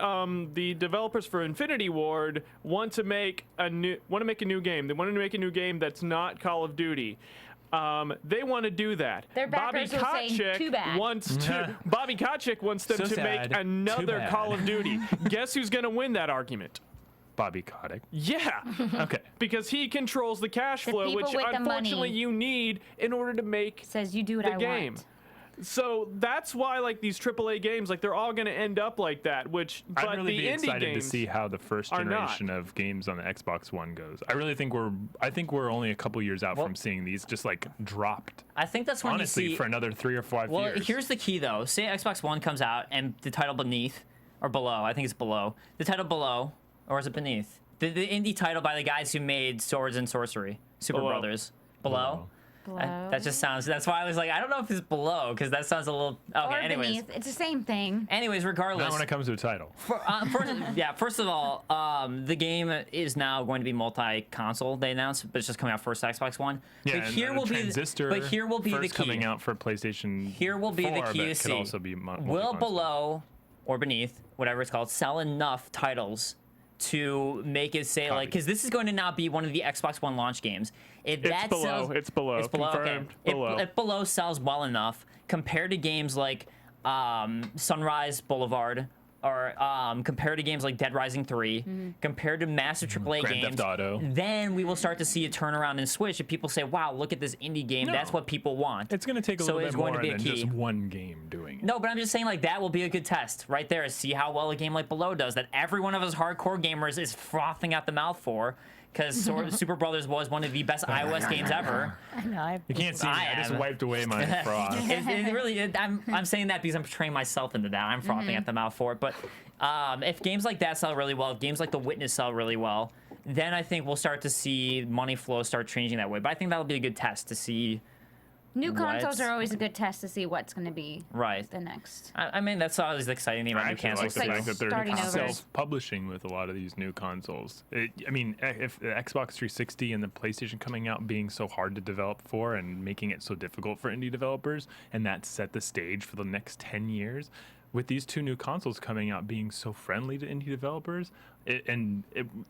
[SPEAKER 6] the developers for Infinity Ward want to make a new game. They want to make a new game that's not Call of Duty. They want to do that.
[SPEAKER 5] Their backers will say, "Too bad."
[SPEAKER 6] Bobby Kotick wants them
[SPEAKER 4] So
[SPEAKER 6] to
[SPEAKER 4] sad.
[SPEAKER 6] make
[SPEAKER 4] Too
[SPEAKER 6] another
[SPEAKER 4] bad.
[SPEAKER 6] Call of Duty. Guess who's going to win that argument?
[SPEAKER 4] Bobby Kotick.
[SPEAKER 6] Yeah.
[SPEAKER 4] Okay.
[SPEAKER 6] Because he controls the cash
[SPEAKER 5] The
[SPEAKER 6] flow,
[SPEAKER 5] people
[SPEAKER 6] which
[SPEAKER 5] with the
[SPEAKER 6] unfortunately
[SPEAKER 5] money.
[SPEAKER 6] you need in order to make
[SPEAKER 5] Says you do what
[SPEAKER 6] the
[SPEAKER 5] I
[SPEAKER 6] game.
[SPEAKER 5] want.
[SPEAKER 6] So that's why, like, these AAA games, like, they're all going to end up like that. But
[SPEAKER 4] I'd really
[SPEAKER 6] the
[SPEAKER 4] be
[SPEAKER 6] indie
[SPEAKER 4] excited
[SPEAKER 6] games
[SPEAKER 4] to see how the first
[SPEAKER 6] are not.
[SPEAKER 4] generation of games on the Xbox One goes. I think we're only a couple years out from seeing these just like dropped.
[SPEAKER 3] I think that's when
[SPEAKER 4] Honestly,
[SPEAKER 3] you see.
[SPEAKER 4] for another 3 or 5
[SPEAKER 3] Well,
[SPEAKER 4] years.
[SPEAKER 3] here's the key though. Say Xbox One comes out and the title beneath or below. I think it's below. The title below, or is it beneath? The indie title by the guys who made Swords and Sorcery, Super
[SPEAKER 6] Below.
[SPEAKER 3] Brothers. Below. That just sounds. That's why I was like, I don't know if it's below because that sounds a little. Okay.
[SPEAKER 5] Or
[SPEAKER 3] anyways.
[SPEAKER 5] beneath. It's the same thing.
[SPEAKER 3] Anyways, regardless.
[SPEAKER 4] Not when it comes to a title.
[SPEAKER 3] First of all, the game is now going to be multi-console. They announced, but it's just coming out first Xbox One.
[SPEAKER 4] Yeah,
[SPEAKER 3] but
[SPEAKER 4] and
[SPEAKER 3] here
[SPEAKER 4] the
[SPEAKER 3] will be.
[SPEAKER 4] Transistor
[SPEAKER 3] But here will be the
[SPEAKER 4] first
[SPEAKER 3] key.
[SPEAKER 4] coming out for PlayStation.
[SPEAKER 3] Here will be
[SPEAKER 4] 4,
[SPEAKER 3] the key
[SPEAKER 4] but
[SPEAKER 3] to
[SPEAKER 4] it
[SPEAKER 3] see.
[SPEAKER 4] could also be
[SPEAKER 3] Will
[SPEAKER 4] multi-console.
[SPEAKER 3] below or beneath, whatever it's called, sell enough titles to make it say like, because this is going to now be one of the Xbox One launch games. If that
[SPEAKER 6] below.
[SPEAKER 3] sells,
[SPEAKER 6] It's below.
[SPEAKER 3] It's below. Okay.
[SPEAKER 6] Confirmed. Below.
[SPEAKER 3] If below sells well enough compared to games like Sunrise Boulevard or compared to games like Dead Rising 3, compared to massive AAA
[SPEAKER 4] Grand
[SPEAKER 3] games,
[SPEAKER 4] Theft Auto.
[SPEAKER 3] then we will start to see a turnaround in Switch if people say, wow, look at this indie game.
[SPEAKER 4] No.
[SPEAKER 3] That's what people want.
[SPEAKER 4] It's going to take a
[SPEAKER 3] So
[SPEAKER 4] little
[SPEAKER 3] it's
[SPEAKER 4] bit
[SPEAKER 3] going
[SPEAKER 4] more
[SPEAKER 3] to be a
[SPEAKER 4] than
[SPEAKER 3] key.
[SPEAKER 4] just one game doing it.
[SPEAKER 3] No, but I'm just saying, like, that will be a good test right there. See how well a game like Below does, that every one of us hardcore gamers is frothing at the mouth for, because Super Brothers was one of the best iOS games ever.
[SPEAKER 7] I know.
[SPEAKER 4] You can't see me. I just wiped away my froth.
[SPEAKER 3] I'm saying that because I'm portraying myself into that. I'm frothing at the mouth for it. But if games like that sell really well, if games like The Witness sell really well, then I think we'll start to see money flow start changing that way. But I think that'll be a good test to see.
[SPEAKER 5] New consoles are always a good test to see what's going to be
[SPEAKER 3] Right.
[SPEAKER 5] the next.
[SPEAKER 3] I mean, that's always the exciting thing about
[SPEAKER 4] I
[SPEAKER 3] new
[SPEAKER 4] actually like
[SPEAKER 3] consoles.
[SPEAKER 4] the
[SPEAKER 5] Like
[SPEAKER 4] fact that they're
[SPEAKER 5] starting over.
[SPEAKER 4] self-publishing with a lot of these new consoles. I mean, if the Xbox 360 and the PlayStation coming out being so hard to develop for and making it so difficult for indie developers, and that set the stage for the next 10 years, with these two new consoles coming out being so friendly to indie developers,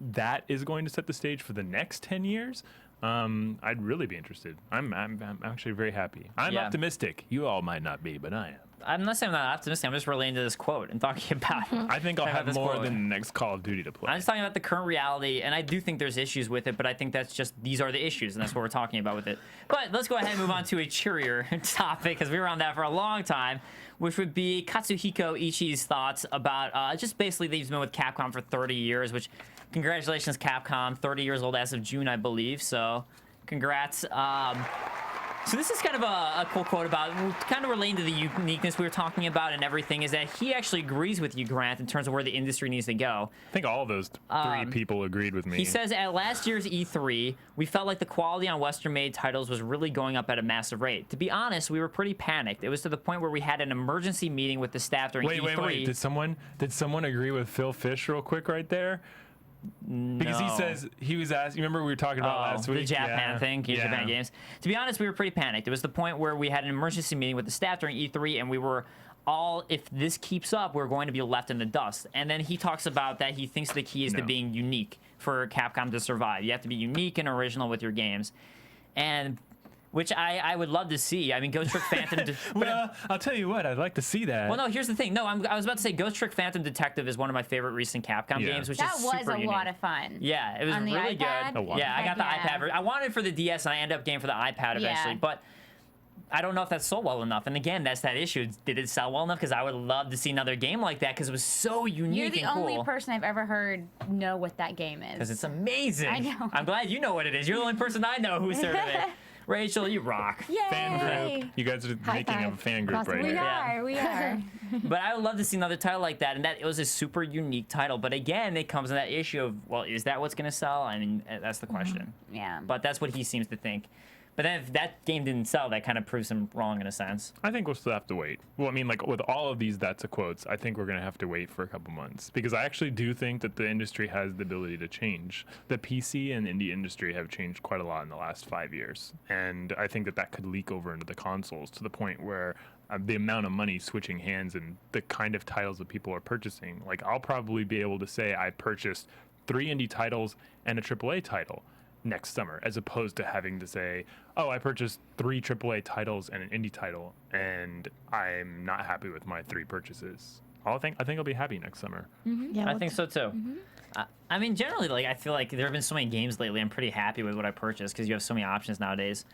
[SPEAKER 4] that is going to set the stage for the next 10 years. I'd really be interested. I'm actually very happy. I'm
[SPEAKER 3] Yeah.
[SPEAKER 4] optimistic. You all might not be, but I am.
[SPEAKER 3] I'm not saying I'm not optimistic. I'm just relating to this quote and talking about
[SPEAKER 4] I think I'll
[SPEAKER 3] Talking about
[SPEAKER 4] have
[SPEAKER 3] this
[SPEAKER 4] more
[SPEAKER 3] quote.
[SPEAKER 4] than the next Call of Duty to play.
[SPEAKER 3] I'm just talking about the current reality, and I do think there's issues with it, but I think that's just, these are the issues, and that's what we're talking about with it. But let's go ahead and move on to a cheerier topic, because we were on that for a long time, which would be Katsuhiko Ichii's thoughts about just basically he's been with Capcom for 30 years, which, congratulations, Capcom, 30 years old as of June, I believe, so congrats. So this is kind of a cool quote about, kind of relating to the uniqueness we were talking about and everything, is that he actually agrees with you, Grant, in terms of where the industry needs to go.
[SPEAKER 4] I think all of those three people agreed with me.
[SPEAKER 3] He says, at last year's E3, we felt like the quality on Western-made titles was really going up at a massive rate. To be honest, we were pretty panicked. It was to the point where we had an emergency meeting with the staff during E3.
[SPEAKER 4] Wait. Did someone agree with Phil Fish real quick right there? Because he
[SPEAKER 3] No.
[SPEAKER 4] says he was asked. You remember we were talking about last week?
[SPEAKER 3] The Japan thing, Japan games. To be honest, we were pretty panicked. It was the point where we had an emergency meeting with the staff during E3, and we were all, if this keeps up, we're going to be left in the dust. And then he talks about that he thinks the key is to being unique for Capcom to survive. You have to be unique and original with your games, and which I would love to see. I mean, Ghost Trick Phantom.
[SPEAKER 4] Well, I'll tell you what. I'd like to see that.
[SPEAKER 3] Well, no, here's the thing. No, I was about to say Ghost Trick Phantom Detective is one of my favorite recent Capcom
[SPEAKER 4] Yeah.
[SPEAKER 3] games, which
[SPEAKER 5] That
[SPEAKER 3] is
[SPEAKER 5] was
[SPEAKER 3] super
[SPEAKER 5] a
[SPEAKER 3] unique.
[SPEAKER 5] lot of fun.
[SPEAKER 3] Yeah, it was
[SPEAKER 5] On the
[SPEAKER 3] really
[SPEAKER 5] iPad?
[SPEAKER 3] good.
[SPEAKER 4] Oh, wow.
[SPEAKER 3] Yeah, I got the
[SPEAKER 5] Heck yeah.
[SPEAKER 3] iPad. I wanted it for the DS, and I ended up getting for the iPad eventually.
[SPEAKER 5] Yeah.
[SPEAKER 3] But I don't know if that's sold well enough. And again, that's that issue. Did it sell well enough? Because I would love to see another game like that, because it was so unique
[SPEAKER 5] You're the
[SPEAKER 3] and cool.
[SPEAKER 5] only person I've ever heard know what that game
[SPEAKER 3] Because
[SPEAKER 5] is.
[SPEAKER 3] it's amazing.
[SPEAKER 5] I know.
[SPEAKER 3] I'm glad you know what it is. You're the only person I know who's heard of it. Rachel, you rock.
[SPEAKER 5] Yay!
[SPEAKER 4] fan group. You guys are making
[SPEAKER 7] five.
[SPEAKER 4] a fan group
[SPEAKER 7] Across the
[SPEAKER 4] right
[SPEAKER 7] board.
[SPEAKER 4] here.
[SPEAKER 3] Yeah.
[SPEAKER 5] We are.
[SPEAKER 3] But I would love to see another title like that, and that it was a super unique title. But again, it comes to that issue of, well, is that what's going to sell? I mean, that's the question.
[SPEAKER 5] Yeah.
[SPEAKER 3] But that's what he seems to think. But then if that game didn't sell, that kind of proves him wrong in a sense.
[SPEAKER 4] I think we'll still have to wait. Well, I mean, like with all of these that's a quotes, I think we're going to have to wait for a couple months, because I actually do think that the industry has the ability to change. The PC and indie industry have changed quite a lot in the last 5 years. And I think that could leak over into the consoles to the point where the amount of money switching hands and the kind of titles that people are purchasing, like I'll probably be able to say I purchased 3 indie titles and a AAA title next summer, as opposed to having to say, oh, I purchased 3 AAA titles and an indie title, and I'm not happy with my 3 purchases. I think I'll be happy next summer.
[SPEAKER 7] Yeah,
[SPEAKER 3] I think so too. I mean, generally, like I feel like there have been so many games lately. I'm pretty happy with what I purchased, because you have so many options nowadays.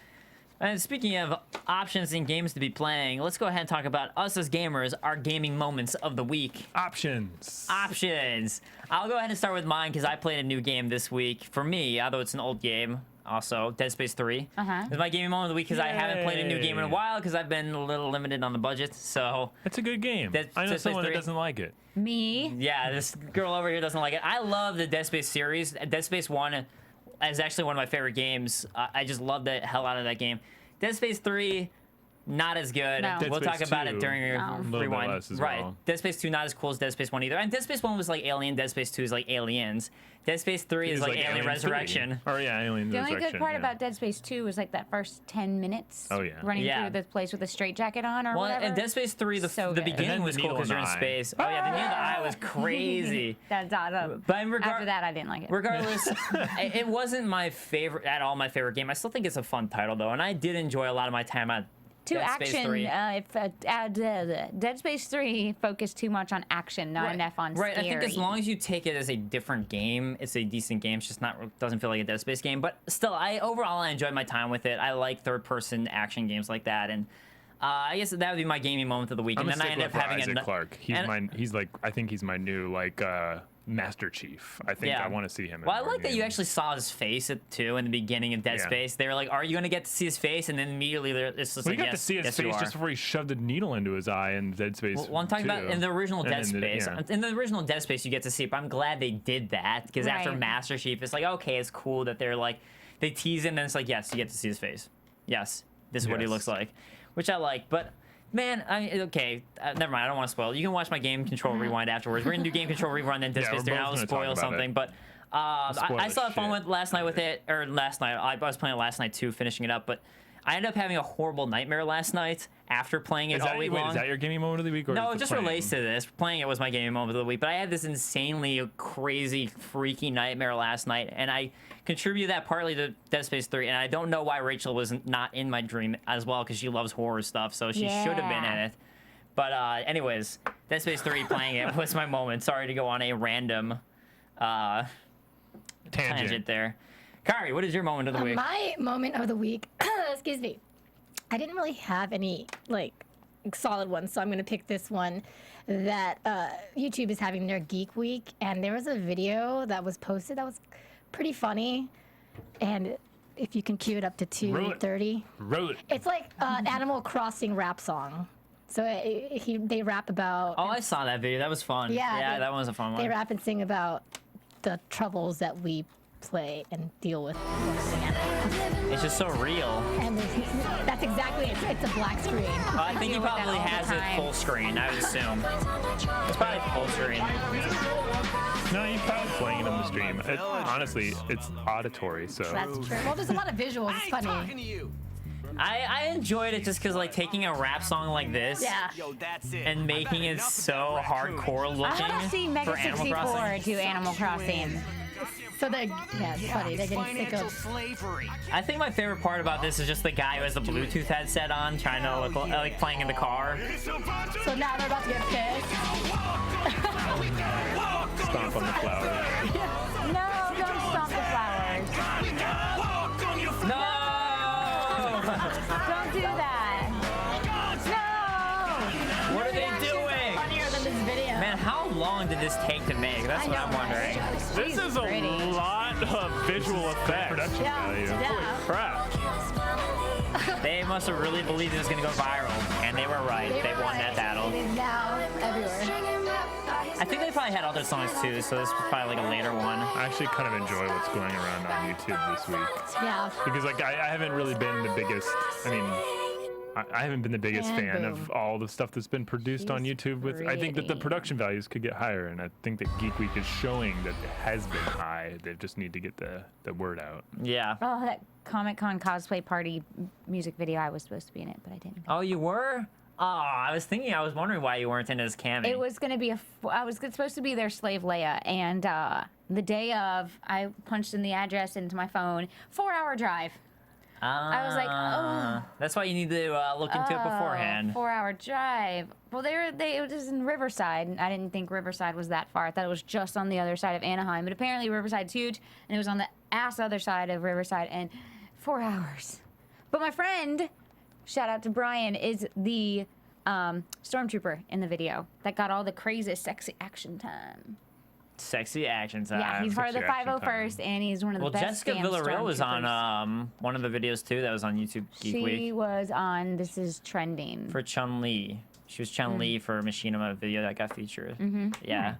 [SPEAKER 3] And speaking of options and games to be playing, let's go ahead and talk about us as gamers, our gaming moments of the week.
[SPEAKER 4] Options.
[SPEAKER 3] Options. I'll go ahead and start with mine, because I played a new game this week. For me, although it's an old game, also Dead Space 3 is my gaming moment of the week, because I haven't played a new game in a
[SPEAKER 4] Yay.
[SPEAKER 3] while, because I've been a little limited on the budget. So
[SPEAKER 4] It's a good game.
[SPEAKER 3] Dead
[SPEAKER 4] I know
[SPEAKER 3] Space
[SPEAKER 4] someone that
[SPEAKER 3] 3.
[SPEAKER 4] doesn't like it.
[SPEAKER 5] Me.
[SPEAKER 3] yeah, this girl over here doesn't like it. I love the Dead Space series. Dead Space 1 is actually one of my favorite games. I just love the hell out of that game. Dead Space 3, not as good.
[SPEAKER 5] No.
[SPEAKER 3] We'll
[SPEAKER 4] Dead
[SPEAKER 3] talk
[SPEAKER 4] Space
[SPEAKER 3] about
[SPEAKER 4] 2,
[SPEAKER 3] it during your
[SPEAKER 5] No.
[SPEAKER 4] little bit
[SPEAKER 3] rewind.
[SPEAKER 4] less as
[SPEAKER 3] Right.
[SPEAKER 4] well.
[SPEAKER 3] Dead Space 2 not as cool as Dead Space 1 either. And Dead Space 1 was like Alien. Dead Space 2 is like Aliens. Dead Space 3 is
[SPEAKER 4] It's
[SPEAKER 3] like Alien
[SPEAKER 4] 3.
[SPEAKER 3] Resurrection.
[SPEAKER 4] Or yeah, Alien
[SPEAKER 5] The only
[SPEAKER 4] Resurrection.
[SPEAKER 5] good part
[SPEAKER 4] yeah.
[SPEAKER 5] about Dead Space 2 was like that first 10 minutes.
[SPEAKER 4] Oh, yeah.
[SPEAKER 5] Running
[SPEAKER 3] Yeah.
[SPEAKER 5] through the place with a straitjacket on or
[SPEAKER 3] Well,
[SPEAKER 5] whatever.
[SPEAKER 3] and Dead Space 3,
[SPEAKER 5] So
[SPEAKER 3] the
[SPEAKER 5] good.
[SPEAKER 3] beginning
[SPEAKER 4] And then
[SPEAKER 3] was
[SPEAKER 4] the
[SPEAKER 3] cool because
[SPEAKER 4] needle
[SPEAKER 3] you're in
[SPEAKER 4] in the eye.
[SPEAKER 3] space. Oh yeah, the needle in the eye was crazy.
[SPEAKER 5] But
[SPEAKER 3] But
[SPEAKER 5] after that, I didn't like it.
[SPEAKER 3] regardless, it wasn't my favorite at all. My favorite game. I still think it's a fun title though, and I did enjoy a lot of my time
[SPEAKER 5] to
[SPEAKER 3] Dead Space
[SPEAKER 5] action.
[SPEAKER 3] 3.
[SPEAKER 5] Dead Space 3 focused too much on action, not enough on
[SPEAKER 3] Right,
[SPEAKER 5] scary.
[SPEAKER 3] I think as long as you take it as a different game, it's a decent game. It's just doesn't feel like a Dead Space game. But still, overall I enjoyed my time with it. I like third-person action games like that, and I guess that would be my gaming moment of the week.
[SPEAKER 4] I'm
[SPEAKER 3] and
[SPEAKER 4] a
[SPEAKER 3] then I end
[SPEAKER 4] stickler
[SPEAKER 3] up
[SPEAKER 4] for
[SPEAKER 3] having
[SPEAKER 4] Isaac Clarke. I think he's my new Master Chief. I think I want to see him.
[SPEAKER 3] Well, I like that you actually saw his face too in the beginning of Dead Space. They were like, "Are you going to get to see his face?" And then immediately it's just
[SPEAKER 4] Well,
[SPEAKER 3] like,
[SPEAKER 4] you got to see his face just before he shoved a needle into his eye in Dead Space.
[SPEAKER 3] Well, I'm talking about in the original Dead Space.
[SPEAKER 4] yeah.
[SPEAKER 3] In the original Dead Space, you get to see it, but I'm glad they did that because after
[SPEAKER 5] Right.
[SPEAKER 3] Master Chief, it's like, okay, it's cool that they're like, they tease it and then it's like, yes, you get to see his face. Yes, this is what he
[SPEAKER 4] Yes.
[SPEAKER 3] looks like, which I like. But man, okay, never mind. I don't want to spoil it. You can watch my Game Control Rewind afterwards. We're going to do Game Control Rewind and Dead
[SPEAKER 4] Yeah,
[SPEAKER 3] Space
[SPEAKER 4] we're
[SPEAKER 3] 3.
[SPEAKER 4] both
[SPEAKER 3] I'll
[SPEAKER 4] gonna
[SPEAKER 3] spoil
[SPEAKER 4] talk about
[SPEAKER 3] something,
[SPEAKER 4] it.
[SPEAKER 3] but
[SPEAKER 4] spoil
[SPEAKER 3] I
[SPEAKER 4] the
[SPEAKER 3] still had fun
[SPEAKER 4] shit
[SPEAKER 3] with last night with it, or last night. I was playing it last night too, finishing it up, but I ended up having a horrible nightmare last night after playing it all week long.
[SPEAKER 4] Is that your gaming moment of the week? Or
[SPEAKER 3] No,
[SPEAKER 4] is
[SPEAKER 3] it just
[SPEAKER 4] playing?
[SPEAKER 3] relates to this. Playing it was my gaming moment of the week, but I had this insanely crazy, freaky nightmare last night, and I contribute that partly to Dead Space 3, and I don't know why Rachel was not in my dream as well, because she loves horror stuff, so she should have been in
[SPEAKER 5] Yeah.
[SPEAKER 3] it. But anyways, Dead Space 3 playing it was my moment. Sorry to go on a random tangent there. Kaori, what is your moment of the week?
[SPEAKER 7] My moment of the week, excuse me, I didn't really have any solid ones, so I'm gonna pick this one that YouTube is having their Geek Week, and there was a video that was posted that was pretty funny, and if you can cue it up to 2:30,
[SPEAKER 4] Roll it.
[SPEAKER 7] it's like an Animal Crossing rap song. So they rap about.
[SPEAKER 3] Oh, I saw that video. That was fun.
[SPEAKER 7] Yeah,
[SPEAKER 3] that one was a fun one.
[SPEAKER 7] They rap and sing about the troubles that we play and deal with.
[SPEAKER 3] It's just so real.
[SPEAKER 7] And that's exactly it. It's a black screen.
[SPEAKER 3] Oh, I think he
[SPEAKER 5] deal with that
[SPEAKER 3] probably
[SPEAKER 5] all the
[SPEAKER 3] has it
[SPEAKER 5] time.
[SPEAKER 3] full screen, I would assume. It's probably full screen.
[SPEAKER 4] No, you're probably playing it on the stream. Honestly, it's auditory, so.
[SPEAKER 7] That's true. Well, there's a lot of visuals. It's funny.
[SPEAKER 3] I enjoyed it just because, like, taking a rap song like this
[SPEAKER 7] Yeah.
[SPEAKER 3] and making it so hardcore
[SPEAKER 5] I
[SPEAKER 3] looking
[SPEAKER 5] want to see Mega
[SPEAKER 3] for Animal
[SPEAKER 5] 64
[SPEAKER 3] Crossing.
[SPEAKER 5] do Animal Crossing.
[SPEAKER 7] So it's funny. They're getting sick of.
[SPEAKER 3] I think my favorite part about this is just the guy who has the Bluetooth headset on, trying to look like playing in the car.
[SPEAKER 7] So now they're about to get pissed.
[SPEAKER 4] Stomp on the flower.
[SPEAKER 5] No, don't stomp the flowers.
[SPEAKER 3] No!
[SPEAKER 5] Don't do that. No.
[SPEAKER 3] What are they doing?
[SPEAKER 7] Funnier than this video.
[SPEAKER 3] Man, how long did this take to make? That's what I'm wondering.
[SPEAKER 6] This is a
[SPEAKER 5] pretty.
[SPEAKER 6] lot of visual effects.
[SPEAKER 4] Production value.
[SPEAKER 7] Yeah.
[SPEAKER 6] Crap.
[SPEAKER 3] They must have really believed it was going to go viral, and they were right. They won that battle.
[SPEAKER 7] It is now everywhere.
[SPEAKER 3] I think they probably had other songs too, so this was probably like a later one.
[SPEAKER 4] I actually kind of enjoy what's going around on YouTube this week.
[SPEAKER 7] Yeah.
[SPEAKER 4] Because I haven't really been the biggest. I haven't been the biggest
[SPEAKER 7] And
[SPEAKER 4] fan of
[SPEAKER 7] boom.
[SPEAKER 4] all the stuff that's been produced on
[SPEAKER 5] She's
[SPEAKER 4] YouTube. I think that the
[SPEAKER 5] pretty.
[SPEAKER 4] production values could get higher, and I think that Geek Week is showing that it has been high. They just need to get the word out.
[SPEAKER 3] Yeah.
[SPEAKER 5] Oh, that Comic-Con cosplay party music video, I was supposed to be in it, but I didn't.
[SPEAKER 3] Oh, you were? Oh, I was wondering why you weren't in as Cammy.
[SPEAKER 5] It was going to be I was supposed to be their slave Leia, and the day of, I punched in the address into my phone, 4-hour drive. I was like, oh.
[SPEAKER 3] That's why you need to look into it beforehand.
[SPEAKER 5] 4-hour drive. Well, it was in Riverside, and I didn't think Riverside was that far. I thought it was just on the other side of Anaheim, but apparently Riverside's huge, and it was on the other side of Riverside, and 4 hours. But my friend, shout out to Brian, is the stormtrooper in the video that got all the craziest sexy action time.
[SPEAKER 3] Sexy action time.
[SPEAKER 5] Yeah, he's part of the
[SPEAKER 4] sexy action
[SPEAKER 5] 501st, and he's one of the
[SPEAKER 3] Well,
[SPEAKER 5] best
[SPEAKER 3] Jessica
[SPEAKER 5] damn
[SPEAKER 3] Villarreal was
[SPEAKER 5] stormtroopers.
[SPEAKER 3] on one of the videos too that was on YouTube Geek
[SPEAKER 5] She
[SPEAKER 3] Week
[SPEAKER 5] was on This Is Trending.
[SPEAKER 3] for Chun-Li. She was Chun-Li for a Machinima video that got featured. Yeah.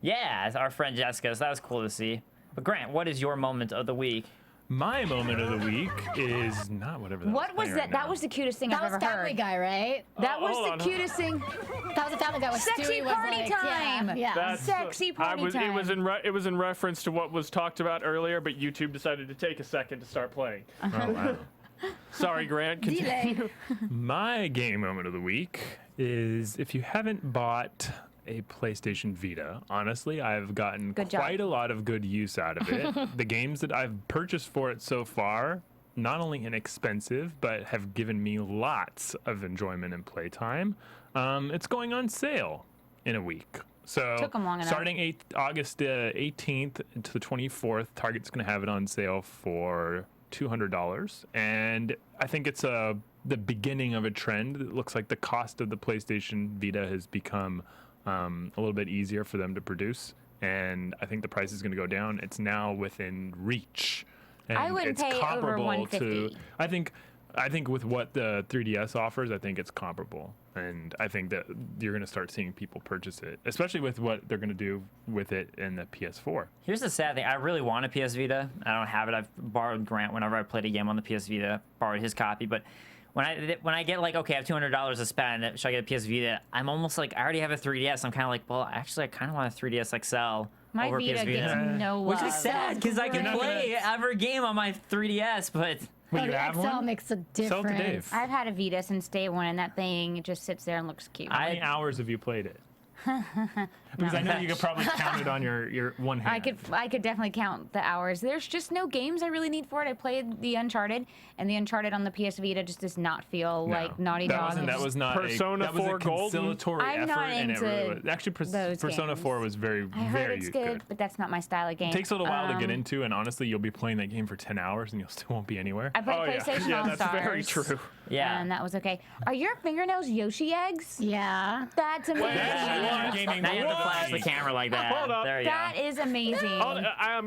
[SPEAKER 3] Yeah, our friend Jessica, so that was cool to see. But Grant, what is your moment of the week?
[SPEAKER 4] My moment of the week is not whatever that
[SPEAKER 5] What was
[SPEAKER 4] playing
[SPEAKER 5] that?
[SPEAKER 4] right
[SPEAKER 5] That
[SPEAKER 4] now.
[SPEAKER 5] was the cutest thing
[SPEAKER 7] That
[SPEAKER 5] I've
[SPEAKER 7] was
[SPEAKER 5] ever
[SPEAKER 7] Family
[SPEAKER 5] heard.
[SPEAKER 7] Guy, right?
[SPEAKER 5] That was
[SPEAKER 6] hold
[SPEAKER 5] the
[SPEAKER 6] on.
[SPEAKER 5] cutest thing.
[SPEAKER 7] That was a Family Guy with
[SPEAKER 5] Sexy
[SPEAKER 7] Stewie was
[SPEAKER 5] party
[SPEAKER 7] like,
[SPEAKER 5] time.
[SPEAKER 7] Yeah.
[SPEAKER 6] That's-
[SPEAKER 5] Sexy party time.
[SPEAKER 6] It was in reference to what was talked about earlier, but YouTube decided to take a second to start playing.
[SPEAKER 4] Oh, wow.
[SPEAKER 6] Sorry, Grant. Continue.
[SPEAKER 4] My gaming moment of the week is if you haven't bought a PlayStation Vita, honestly, I've gotten
[SPEAKER 5] Good job.
[SPEAKER 4] quite a lot of good use out of it. The games that I've purchased for it so far not only inexpensive, but have given me lots of enjoyment and playtime. It's going on sale in a week. So
[SPEAKER 5] Took 'em long enough.
[SPEAKER 4] starting August 18th to the 24th, Target's going to have it on sale for $200. And I think it's the beginning of a trend. It looks like the cost of the PlayStation Vita has become a little bit easier for them to produce. And I think the price is going to go down. It's now within reach. And
[SPEAKER 5] I wouldn't
[SPEAKER 4] it's
[SPEAKER 5] pay over
[SPEAKER 4] comparable
[SPEAKER 5] $150.
[SPEAKER 4] to, I think with what the 3DS offers, I think it's comparable. And I think that you're going to start seeing people purchase it, especially with what they're going to do with it in the PS4.
[SPEAKER 3] Here's the sad thing. I really want a PS Vita. I don't have it. I've borrowed Grant whenever I played a game on the PS Vita, borrowed his copy. But when I get like, okay, I have $200 to spend, should I get a PS Vita? I'm almost like, I already have a 3DS. I'm kind of like, well, actually, I kind of want a 3DS XL
[SPEAKER 5] My
[SPEAKER 3] over
[SPEAKER 5] Vita
[SPEAKER 3] PS
[SPEAKER 5] gets
[SPEAKER 3] Vita.
[SPEAKER 5] no
[SPEAKER 3] Which
[SPEAKER 5] love.
[SPEAKER 3] is sad because I can
[SPEAKER 4] You're not
[SPEAKER 3] play every game on my 3DS, but
[SPEAKER 4] Will you
[SPEAKER 7] the
[SPEAKER 4] have
[SPEAKER 7] XL
[SPEAKER 4] one?
[SPEAKER 7] makes a
[SPEAKER 4] Sell
[SPEAKER 7] difference.
[SPEAKER 4] it to Dave.
[SPEAKER 5] I've had a Vita since day one, and that thing just sits there and looks cute.
[SPEAKER 4] How many hours have you played it? Because I know you could probably count it on your one hand.
[SPEAKER 5] I could definitely count the hours. There's just no games I really need for it. I played the Uncharted, and the Uncharted on the PS Vita just does not feel like Naughty Dog.
[SPEAKER 4] That was not
[SPEAKER 6] Persona
[SPEAKER 4] that was
[SPEAKER 6] 4
[SPEAKER 4] a
[SPEAKER 6] Golden?
[SPEAKER 4] conciliatory
[SPEAKER 5] I'm
[SPEAKER 4] effort,
[SPEAKER 5] not
[SPEAKER 4] and it really
[SPEAKER 5] into
[SPEAKER 4] was. Actually,
[SPEAKER 5] those
[SPEAKER 4] Persona
[SPEAKER 5] games.
[SPEAKER 4] 4 was very,
[SPEAKER 5] I heard
[SPEAKER 4] very
[SPEAKER 5] it's good, but that's not my style of game.
[SPEAKER 4] It takes a little while to get into, and honestly, you'll be playing that game for 10 hours, and you'll still won't be anywhere.
[SPEAKER 5] I played
[SPEAKER 6] Oh, yeah.
[SPEAKER 5] PlayStation
[SPEAKER 6] Yeah,
[SPEAKER 5] All
[SPEAKER 6] that's very
[SPEAKER 5] Stars,
[SPEAKER 6] true.
[SPEAKER 3] yeah.
[SPEAKER 5] and that was okay. Are your fingernails Yoshi eggs?
[SPEAKER 7] Yeah.
[SPEAKER 5] That's amazing.
[SPEAKER 4] That's gaming.
[SPEAKER 3] Now you have to flash the camera like that.
[SPEAKER 6] Hold up.
[SPEAKER 3] There you
[SPEAKER 5] That
[SPEAKER 3] go.
[SPEAKER 5] is amazing.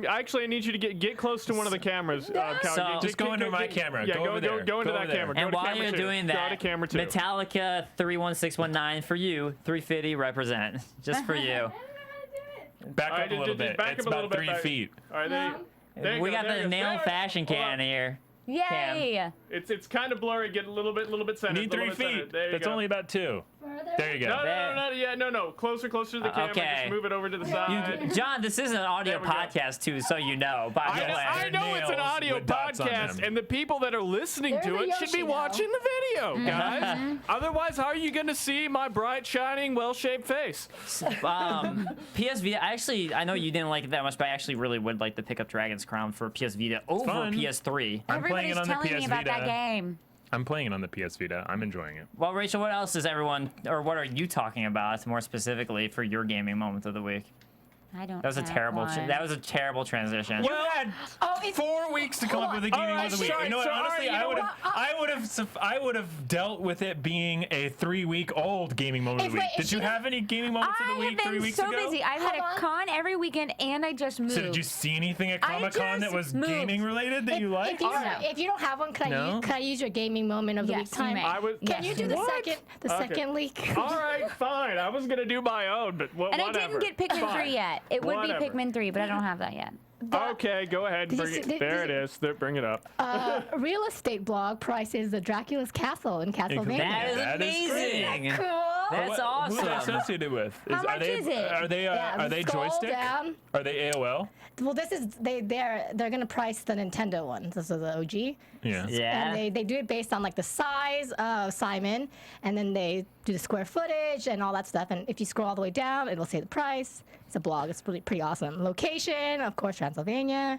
[SPEAKER 6] Actually, I need you to get close to one of the cameras. Cal.
[SPEAKER 3] So-
[SPEAKER 4] Just go into my camera.
[SPEAKER 6] Yeah,
[SPEAKER 4] Go over there.
[SPEAKER 6] Go into
[SPEAKER 4] Go
[SPEAKER 6] that
[SPEAKER 4] over there.
[SPEAKER 6] camera. Go
[SPEAKER 3] And
[SPEAKER 6] to
[SPEAKER 3] while
[SPEAKER 6] camera
[SPEAKER 3] you're
[SPEAKER 6] two.
[SPEAKER 3] doing
[SPEAKER 6] Go
[SPEAKER 3] that,
[SPEAKER 6] to camera 2.
[SPEAKER 3] Metallica 31619 for you, 350 represent, just for you.
[SPEAKER 4] Back
[SPEAKER 6] All
[SPEAKER 4] up
[SPEAKER 6] right,
[SPEAKER 4] a little
[SPEAKER 6] just
[SPEAKER 4] bit.
[SPEAKER 6] back
[SPEAKER 4] It's
[SPEAKER 6] up a little
[SPEAKER 4] about
[SPEAKER 6] bit
[SPEAKER 4] 3
[SPEAKER 6] back.
[SPEAKER 4] feet.
[SPEAKER 6] All right, there you
[SPEAKER 3] We
[SPEAKER 6] go,
[SPEAKER 3] got
[SPEAKER 6] there
[SPEAKER 3] the
[SPEAKER 6] you go.
[SPEAKER 3] nail
[SPEAKER 6] There.
[SPEAKER 3] fashion
[SPEAKER 6] Hold
[SPEAKER 3] can
[SPEAKER 6] on.
[SPEAKER 3] here.
[SPEAKER 5] Yay!
[SPEAKER 6] It's kind of blurry. Get a little bit centered.
[SPEAKER 4] Need 3 feet.
[SPEAKER 6] There you
[SPEAKER 4] That's
[SPEAKER 6] go.
[SPEAKER 4] only about 2. There you go.
[SPEAKER 6] No. Closer to the camera.
[SPEAKER 3] Okay.
[SPEAKER 6] Just move it over to the side.
[SPEAKER 3] John, this is an audio
[SPEAKER 6] There we go.
[SPEAKER 3] podcast too, so you know. By the way,
[SPEAKER 6] I know it's an
[SPEAKER 4] nails
[SPEAKER 6] audio
[SPEAKER 4] with dots on
[SPEAKER 6] podcast,
[SPEAKER 4] them.
[SPEAKER 6] and the people that are listening
[SPEAKER 7] There's
[SPEAKER 6] to
[SPEAKER 7] a
[SPEAKER 6] it should be
[SPEAKER 7] Yoshi, though.
[SPEAKER 6] watching the video, guys. Otherwise, how are you going to see my bright, shining, well-shaped face?
[SPEAKER 3] PS Vita. I know you didn't like it that much, but I actually really would like to pick up Dragon's Crown for PS Vita over
[SPEAKER 4] fun.
[SPEAKER 3] PS3.
[SPEAKER 4] I'm playing
[SPEAKER 5] Everybody's
[SPEAKER 4] it on the
[SPEAKER 5] telling me
[SPEAKER 4] PS
[SPEAKER 5] about that
[SPEAKER 4] Vita.
[SPEAKER 5] game.
[SPEAKER 4] I'm playing it on the PS Vita. I'm enjoying it.
[SPEAKER 3] Well, Rachel, what else is everyone, or what are you talking about more specifically for your gaming moment of the week?
[SPEAKER 5] I don't.
[SPEAKER 3] That was a
[SPEAKER 5] have
[SPEAKER 3] terrible.
[SPEAKER 5] one.
[SPEAKER 3] That was a terrible transition.
[SPEAKER 4] You had
[SPEAKER 7] it's
[SPEAKER 4] 4 weeks to come up with a gaming of the week.
[SPEAKER 6] sorry,
[SPEAKER 4] You know what?
[SPEAKER 6] sorry,
[SPEAKER 4] Honestly,
[SPEAKER 6] you know
[SPEAKER 4] I would have dealt with it being a 3-week-old gaming moment of the week.
[SPEAKER 7] If
[SPEAKER 4] Did you
[SPEAKER 7] she-
[SPEAKER 4] have any gaming moments of
[SPEAKER 5] I
[SPEAKER 4] the week
[SPEAKER 5] have
[SPEAKER 4] 3
[SPEAKER 5] been
[SPEAKER 4] weeks
[SPEAKER 5] so
[SPEAKER 4] ago?
[SPEAKER 5] busy. I've had
[SPEAKER 7] Hold
[SPEAKER 5] a
[SPEAKER 7] on.
[SPEAKER 5] con every weekend, and I just moved.
[SPEAKER 4] So did you see anything at
[SPEAKER 5] I
[SPEAKER 4] Comic-Con that
[SPEAKER 5] just
[SPEAKER 4] was
[SPEAKER 5] moved.
[SPEAKER 4] gaming related that you liked?
[SPEAKER 7] If you don't have one, can
[SPEAKER 4] No?
[SPEAKER 7] I use your gaming moment of the
[SPEAKER 5] Yes,
[SPEAKER 7] week
[SPEAKER 5] you
[SPEAKER 7] time?
[SPEAKER 5] may.
[SPEAKER 7] Can you do the
[SPEAKER 6] What?
[SPEAKER 7] second leak?
[SPEAKER 6] All right, fine. I was going to do my own, but
[SPEAKER 5] And I
[SPEAKER 6] whatever.
[SPEAKER 5] didn't get Pikmin
[SPEAKER 6] Fine.
[SPEAKER 5] 3 yet. It would
[SPEAKER 6] Whatever.
[SPEAKER 5] be Pikmin 3, but I don't have that yet.
[SPEAKER 6] Okay, go ahead.
[SPEAKER 7] Did you
[SPEAKER 6] Bring
[SPEAKER 7] see-
[SPEAKER 6] it.
[SPEAKER 7] did-
[SPEAKER 6] There
[SPEAKER 7] did
[SPEAKER 6] it is. Bring it up.
[SPEAKER 7] Real estate blog prices the Dracula's castle in Castlevania.
[SPEAKER 3] That is
[SPEAKER 4] That is great.
[SPEAKER 3] amazing.
[SPEAKER 7] Cool.
[SPEAKER 3] That's
[SPEAKER 4] Who's it
[SPEAKER 3] awesome.
[SPEAKER 4] associated with?
[SPEAKER 5] How much is it?
[SPEAKER 4] Are they
[SPEAKER 7] Yeah,
[SPEAKER 4] are they
[SPEAKER 7] scroll
[SPEAKER 4] joystick?
[SPEAKER 7] down.
[SPEAKER 4] Are they AOL?
[SPEAKER 7] Well, this is they're gonna price the Nintendo one. This is the OG.
[SPEAKER 4] Yeah.
[SPEAKER 3] Yeah.
[SPEAKER 7] And they do it based on like the size of Simon, and then they do the square footage and all that stuff. And if you scroll all the way down, it'll say the price. It's a blog. It's pretty awesome. Location, of course, Transylvania.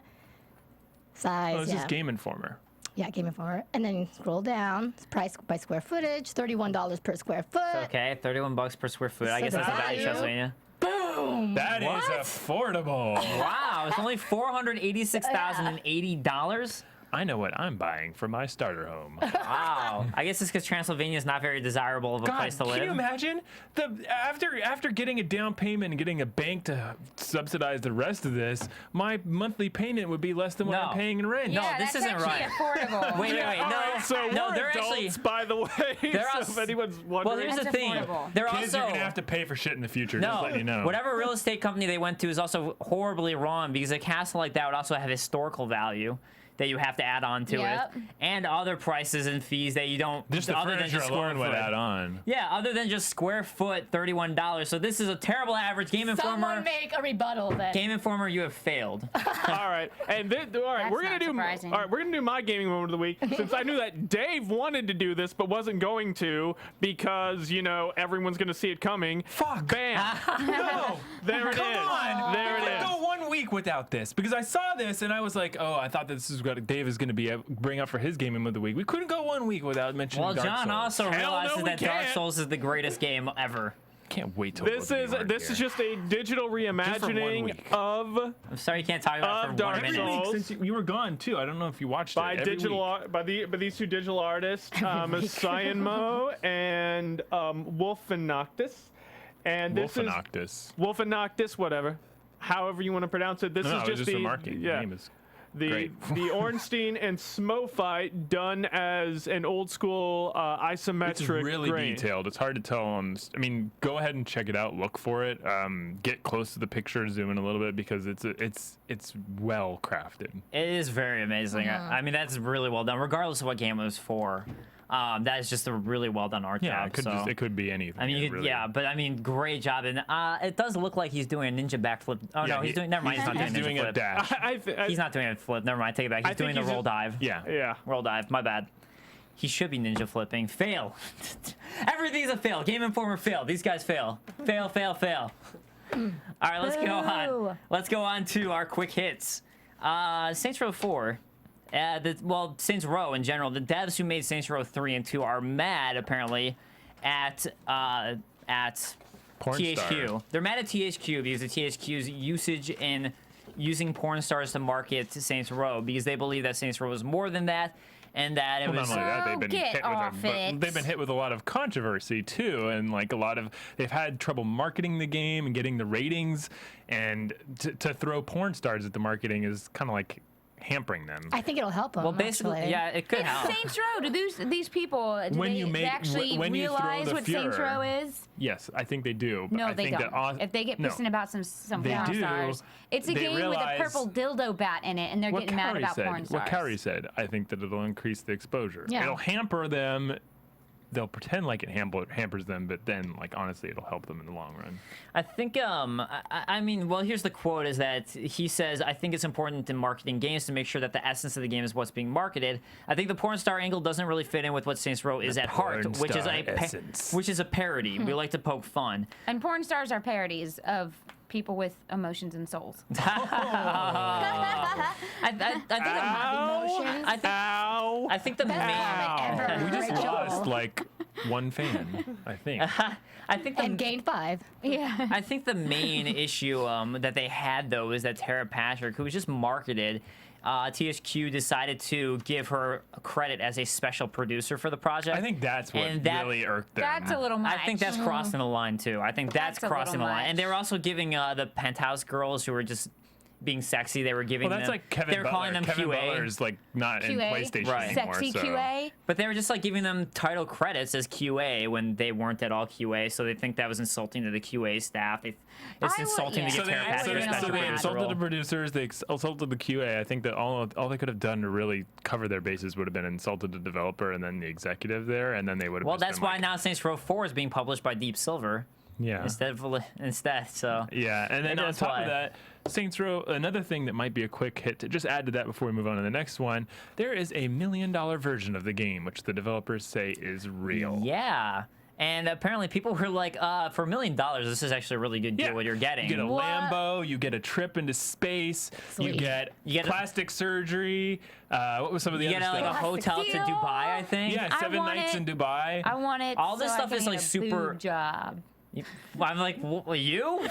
[SPEAKER 7] Size.
[SPEAKER 4] Oh, this
[SPEAKER 7] yeah.
[SPEAKER 4] is Game Informer.
[SPEAKER 7] Yeah, Game Informer. And then scroll down. It's price by square footage. $31 per square foot.
[SPEAKER 3] Okay, $31 per square foot. I
[SPEAKER 7] So
[SPEAKER 3] guess
[SPEAKER 7] the
[SPEAKER 3] that's a value
[SPEAKER 7] value-
[SPEAKER 3] Transylvania.
[SPEAKER 7] Boom.
[SPEAKER 4] That is affordable.
[SPEAKER 3] Wow, it's only $486,080.
[SPEAKER 4] I know what I'm buying for my starter home.
[SPEAKER 3] Wow. I guess it's because Transylvania is not very desirable of a place to live.
[SPEAKER 4] Can you imagine after getting a down payment and getting a bank to subsidize the rest of this, my monthly payment would be less than what
[SPEAKER 3] No.
[SPEAKER 4] I'm paying in rent.
[SPEAKER 3] No,
[SPEAKER 5] yeah,
[SPEAKER 3] this
[SPEAKER 5] that's
[SPEAKER 3] isn't
[SPEAKER 5] actually
[SPEAKER 3] right.
[SPEAKER 5] affordable.
[SPEAKER 3] Wait,
[SPEAKER 6] All
[SPEAKER 3] no,
[SPEAKER 6] right, so
[SPEAKER 3] no,
[SPEAKER 6] we're
[SPEAKER 3] they're
[SPEAKER 6] adults,
[SPEAKER 3] actually.
[SPEAKER 6] by the way.
[SPEAKER 3] They're
[SPEAKER 6] So
[SPEAKER 3] us-
[SPEAKER 6] if anyone's
[SPEAKER 3] Well,
[SPEAKER 6] wondering.
[SPEAKER 3] here's the
[SPEAKER 5] That's
[SPEAKER 3] thing.
[SPEAKER 5] affordable.
[SPEAKER 3] They're
[SPEAKER 4] Kids
[SPEAKER 3] also
[SPEAKER 4] are gonna have to pay for shit in the future. Just
[SPEAKER 3] no.
[SPEAKER 4] letting you know.
[SPEAKER 3] Whatever real estate company they went to is also horribly wrong because a castle like that would also have historical value that you have to add on to
[SPEAKER 5] Yep.
[SPEAKER 3] it, and other prices and fees that you don't.
[SPEAKER 4] Just the
[SPEAKER 3] other than
[SPEAKER 4] furniture
[SPEAKER 3] just square
[SPEAKER 4] alone would
[SPEAKER 3] foot.
[SPEAKER 4] add on.
[SPEAKER 3] Yeah, other than just square foot, $31. So this is a terrible average. Game Informer.
[SPEAKER 7] Someone make a rebuttal then.
[SPEAKER 3] Game Informer, you have failed.
[SPEAKER 6] All right, and then, all right,
[SPEAKER 5] That's
[SPEAKER 6] we're gonna
[SPEAKER 5] not
[SPEAKER 6] do.
[SPEAKER 5] surprising.
[SPEAKER 6] All right, we're gonna do my gaming moment of the week since I knew that Dave wanted to do this but wasn't going to because everyone's gonna see it coming.
[SPEAKER 4] Fuck.
[SPEAKER 6] Bam!
[SPEAKER 4] No.
[SPEAKER 6] There it is.
[SPEAKER 4] Come on.
[SPEAKER 6] There it
[SPEAKER 4] Let's
[SPEAKER 6] is.
[SPEAKER 4] go 1 week without this because I saw this and I was like, oh, I thought this was is what Dave is going to bring up for his game of the week. We couldn't go 1 week without mentioning
[SPEAKER 3] Well,
[SPEAKER 4] Dark
[SPEAKER 3] John
[SPEAKER 4] Souls.
[SPEAKER 3] also realizes
[SPEAKER 6] we
[SPEAKER 3] that Dark
[SPEAKER 6] can't.
[SPEAKER 3] Souls is the greatest game ever.
[SPEAKER 4] Can't wait till
[SPEAKER 6] This is just a digital reimagining
[SPEAKER 4] week.
[SPEAKER 6] of
[SPEAKER 3] I'm sorry you can't talk about it for
[SPEAKER 6] Dark
[SPEAKER 3] 1 minute.
[SPEAKER 6] Souls.
[SPEAKER 4] Since you were gone too. I don't know if you watched
[SPEAKER 6] by
[SPEAKER 4] it. Every
[SPEAKER 6] digital
[SPEAKER 4] week.
[SPEAKER 6] by these two digital artists, Cyanmo and Wolfenoctus. And this
[SPEAKER 4] Wolfenoctus.
[SPEAKER 6] is Wolfenoctus, whatever, however you want to pronounce it. This
[SPEAKER 4] No,
[SPEAKER 6] is
[SPEAKER 4] it was just remarking. The name is
[SPEAKER 6] the
[SPEAKER 4] great.
[SPEAKER 6] Ornstein and Smo fight done as an old school isometric.
[SPEAKER 4] It's really
[SPEAKER 6] grain.
[SPEAKER 4] detailed. It's hard to tell. I mean, go ahead and check it out. Look for it. Get close to the picture. Zoom in a little bit because it's well crafted.
[SPEAKER 3] It is very amazing. I mean, that's really well done, regardless of what game it was for. That is just a really well done art
[SPEAKER 4] Yeah,
[SPEAKER 3] job.
[SPEAKER 4] it could be anything.
[SPEAKER 3] I mean,
[SPEAKER 4] really.
[SPEAKER 3] yeah, but I mean, great job, and it does look like he's doing a ninja backflip. Oh
[SPEAKER 4] Yeah,
[SPEAKER 3] no, he's doing. Never mind, he's not
[SPEAKER 4] He's
[SPEAKER 3] doing
[SPEAKER 4] doing
[SPEAKER 3] a ninja
[SPEAKER 4] a
[SPEAKER 3] flip.
[SPEAKER 4] dash.
[SPEAKER 3] He's not doing a flip. Never mind, take it back. He's
[SPEAKER 6] I think
[SPEAKER 3] doing the
[SPEAKER 6] he's
[SPEAKER 3] roll
[SPEAKER 6] just-
[SPEAKER 3] dive.
[SPEAKER 4] Yeah.
[SPEAKER 6] Yeah.
[SPEAKER 3] Roll dive. My bad. He should be ninja flipping. Fail. Everything's a fail. Game Informer fail. These guys fail. Fail. Fail. Fail. All right, let's go on.
[SPEAKER 5] Boo.
[SPEAKER 3] Let's go on to our quick hits. Saints Row 4. Saints Row in general. The devs who made Saints Row 3 and 2 are mad apparently at
[SPEAKER 4] Porn
[SPEAKER 3] THQ.
[SPEAKER 4] star.
[SPEAKER 3] They're mad at THQ because of THQ's usage in using porn stars to market Saints Row because they believe that Saints Row is more than that and that it
[SPEAKER 4] Well,
[SPEAKER 3] was.
[SPEAKER 4] not only that,
[SPEAKER 5] Oh,
[SPEAKER 4] they've been
[SPEAKER 5] get
[SPEAKER 4] hit
[SPEAKER 5] off
[SPEAKER 4] with
[SPEAKER 5] it.
[SPEAKER 4] they've been hit with a lot of controversy too, and like they've had trouble marketing the game and getting the ratings, and to throw porn stars at the marketing is kind of like hampering them.
[SPEAKER 7] I think it'll help them.
[SPEAKER 3] Well, basically,
[SPEAKER 7] actually.
[SPEAKER 3] yeah, it could
[SPEAKER 5] It's
[SPEAKER 3] help.
[SPEAKER 5] Saints Row. Do these people
[SPEAKER 4] When
[SPEAKER 5] they,
[SPEAKER 4] you make-
[SPEAKER 5] they actually
[SPEAKER 4] when you throw
[SPEAKER 5] realize
[SPEAKER 4] the
[SPEAKER 5] what Saints
[SPEAKER 4] Fuhrer-
[SPEAKER 5] Row is?
[SPEAKER 4] Yes, I think they do. But
[SPEAKER 5] No,
[SPEAKER 4] I
[SPEAKER 5] they
[SPEAKER 4] think
[SPEAKER 5] don't.
[SPEAKER 4] That
[SPEAKER 5] If they get
[SPEAKER 4] no.
[SPEAKER 5] pissing about some
[SPEAKER 4] They
[SPEAKER 5] porn
[SPEAKER 4] do.
[SPEAKER 5] stars, it's a
[SPEAKER 4] They
[SPEAKER 5] game
[SPEAKER 4] realize-
[SPEAKER 5] with a purple dildo bat in it, and they're
[SPEAKER 4] what
[SPEAKER 5] getting mad
[SPEAKER 4] Kaori
[SPEAKER 5] about
[SPEAKER 4] said,
[SPEAKER 5] porn stars.
[SPEAKER 4] What Kaori said, I think that it'll increase the exposure.
[SPEAKER 7] Yeah.
[SPEAKER 4] It'll hamper them. They'll pretend like it hampers them, but then, like, honestly, it'll help them in the long run.
[SPEAKER 3] I think, I mean, well, here's the quote is that he says, I think it's important in marketing games to make sure that the essence of the game is what's being marketed. I think the porn star angle doesn't really fit in with what Saints Row is at heart,
[SPEAKER 4] porn
[SPEAKER 3] which is
[SPEAKER 4] star essence.
[SPEAKER 3] which is a parody. We like to poke fun.
[SPEAKER 5] And porn stars are parodies of people with emotions and souls.
[SPEAKER 3] I think the main,
[SPEAKER 4] We just
[SPEAKER 7] Rachel.
[SPEAKER 4] lost, like, one fan, I think.
[SPEAKER 3] I think the
[SPEAKER 7] And gained 5.
[SPEAKER 5] Yeah.
[SPEAKER 3] I think the main issue that they had though is that Tara Patrick, who was just marketed, THQ decided to give her credit as a special producer for the project.
[SPEAKER 4] I think that's what
[SPEAKER 3] And that-
[SPEAKER 4] really irked them.
[SPEAKER 5] That's a little much.
[SPEAKER 3] I think that's crossing the line too. I think that's
[SPEAKER 5] That's a
[SPEAKER 3] crossing the
[SPEAKER 5] little
[SPEAKER 3] line. And
[SPEAKER 5] much.
[SPEAKER 3] they were also giving the Penthouse girls who were just being sexy. They were giving
[SPEAKER 4] Well, that's
[SPEAKER 3] them.
[SPEAKER 4] like Kevin
[SPEAKER 3] they were
[SPEAKER 4] Butler.
[SPEAKER 3] calling them
[SPEAKER 4] Kevin
[SPEAKER 3] QA.
[SPEAKER 4] Butler's, like, not in
[SPEAKER 5] QA,
[SPEAKER 4] PlayStation
[SPEAKER 3] Right.
[SPEAKER 4] anymore,
[SPEAKER 5] sexy
[SPEAKER 4] so.
[SPEAKER 5] QA.
[SPEAKER 3] But they were just like giving them title credits as QA when they weren't at all QA. So they think that was insulting to the QA staff. It's
[SPEAKER 5] I would-
[SPEAKER 3] insulting to
[SPEAKER 5] yeah.
[SPEAKER 3] get Tara Patrick a
[SPEAKER 5] wouldn't
[SPEAKER 3] special
[SPEAKER 5] know
[SPEAKER 4] they
[SPEAKER 5] that.
[SPEAKER 3] producer
[SPEAKER 4] insulted
[SPEAKER 3] role.
[SPEAKER 4] the producers, they insulted the QA. I think that all they could have done to really cover their bases would have been insulted the developer and then the executive there, and then they would have.
[SPEAKER 3] Well,
[SPEAKER 4] just
[SPEAKER 3] that's
[SPEAKER 4] been
[SPEAKER 3] why
[SPEAKER 4] like,
[SPEAKER 3] now Saints Row 4 is being published by Deep Silver
[SPEAKER 4] Yeah.
[SPEAKER 3] instead. So
[SPEAKER 4] Yeah, and then
[SPEAKER 3] Maybe
[SPEAKER 4] on
[SPEAKER 3] that's
[SPEAKER 4] top
[SPEAKER 3] why.
[SPEAKER 4] of that, Saints Row, another thing that might be a quick hit to just add to that before we move on to the next one, there is a $1 million version of the game, which the developers say is real.
[SPEAKER 3] yeah. And apparently people were like, for $1 million, this is actually a really good deal
[SPEAKER 4] Yeah.
[SPEAKER 3] what you're getting.
[SPEAKER 4] You get a
[SPEAKER 5] What?
[SPEAKER 4] Lambo, you get a trip into space, you
[SPEAKER 7] Sweet.
[SPEAKER 4] get
[SPEAKER 3] You get a-
[SPEAKER 4] plastic surgery. What was some of the
[SPEAKER 3] You
[SPEAKER 4] other
[SPEAKER 3] get like a
[SPEAKER 4] stuff?
[SPEAKER 3] hotel to
[SPEAKER 5] Deal.
[SPEAKER 3] Dubai, I think.
[SPEAKER 4] Yeah,
[SPEAKER 5] I
[SPEAKER 4] 7
[SPEAKER 5] want
[SPEAKER 4] nights
[SPEAKER 5] it.
[SPEAKER 4] in Dubai.
[SPEAKER 5] I want it.
[SPEAKER 3] All this
[SPEAKER 5] so I
[SPEAKER 3] stuff
[SPEAKER 5] can
[SPEAKER 3] is,
[SPEAKER 5] get
[SPEAKER 3] like,
[SPEAKER 5] a
[SPEAKER 3] super-
[SPEAKER 5] boob job.
[SPEAKER 3] I'm like, you?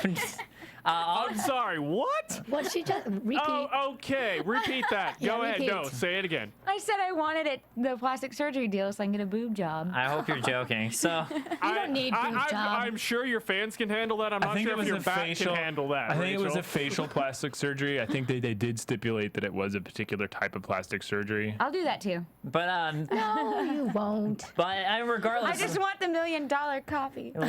[SPEAKER 6] I'm sorry, what?
[SPEAKER 7] What she just repeat?
[SPEAKER 6] Oh, okay. Repeat that.
[SPEAKER 7] Yeah,
[SPEAKER 6] Go ahead.
[SPEAKER 7] repeat.
[SPEAKER 6] No, say it again.
[SPEAKER 5] I said I wanted it, the plastic surgery deal, so I can get a boob job.
[SPEAKER 3] I hope you're joking. So,
[SPEAKER 7] You don't need boob job.
[SPEAKER 6] I'm sure your fans can handle that. I'm
[SPEAKER 4] I
[SPEAKER 6] not
[SPEAKER 4] think
[SPEAKER 6] sure
[SPEAKER 4] it was
[SPEAKER 6] if your
[SPEAKER 4] a
[SPEAKER 6] back
[SPEAKER 4] facial.
[SPEAKER 6] can handle that.
[SPEAKER 4] I think it was a
[SPEAKER 6] Rachel.
[SPEAKER 4] facial plastic surgery. I think they did stipulate that it was a particular type of plastic surgery.
[SPEAKER 5] I'll do that too.
[SPEAKER 3] but
[SPEAKER 7] No, you won't.
[SPEAKER 3] regardless,
[SPEAKER 5] I just want the $1 million copy.
[SPEAKER 3] a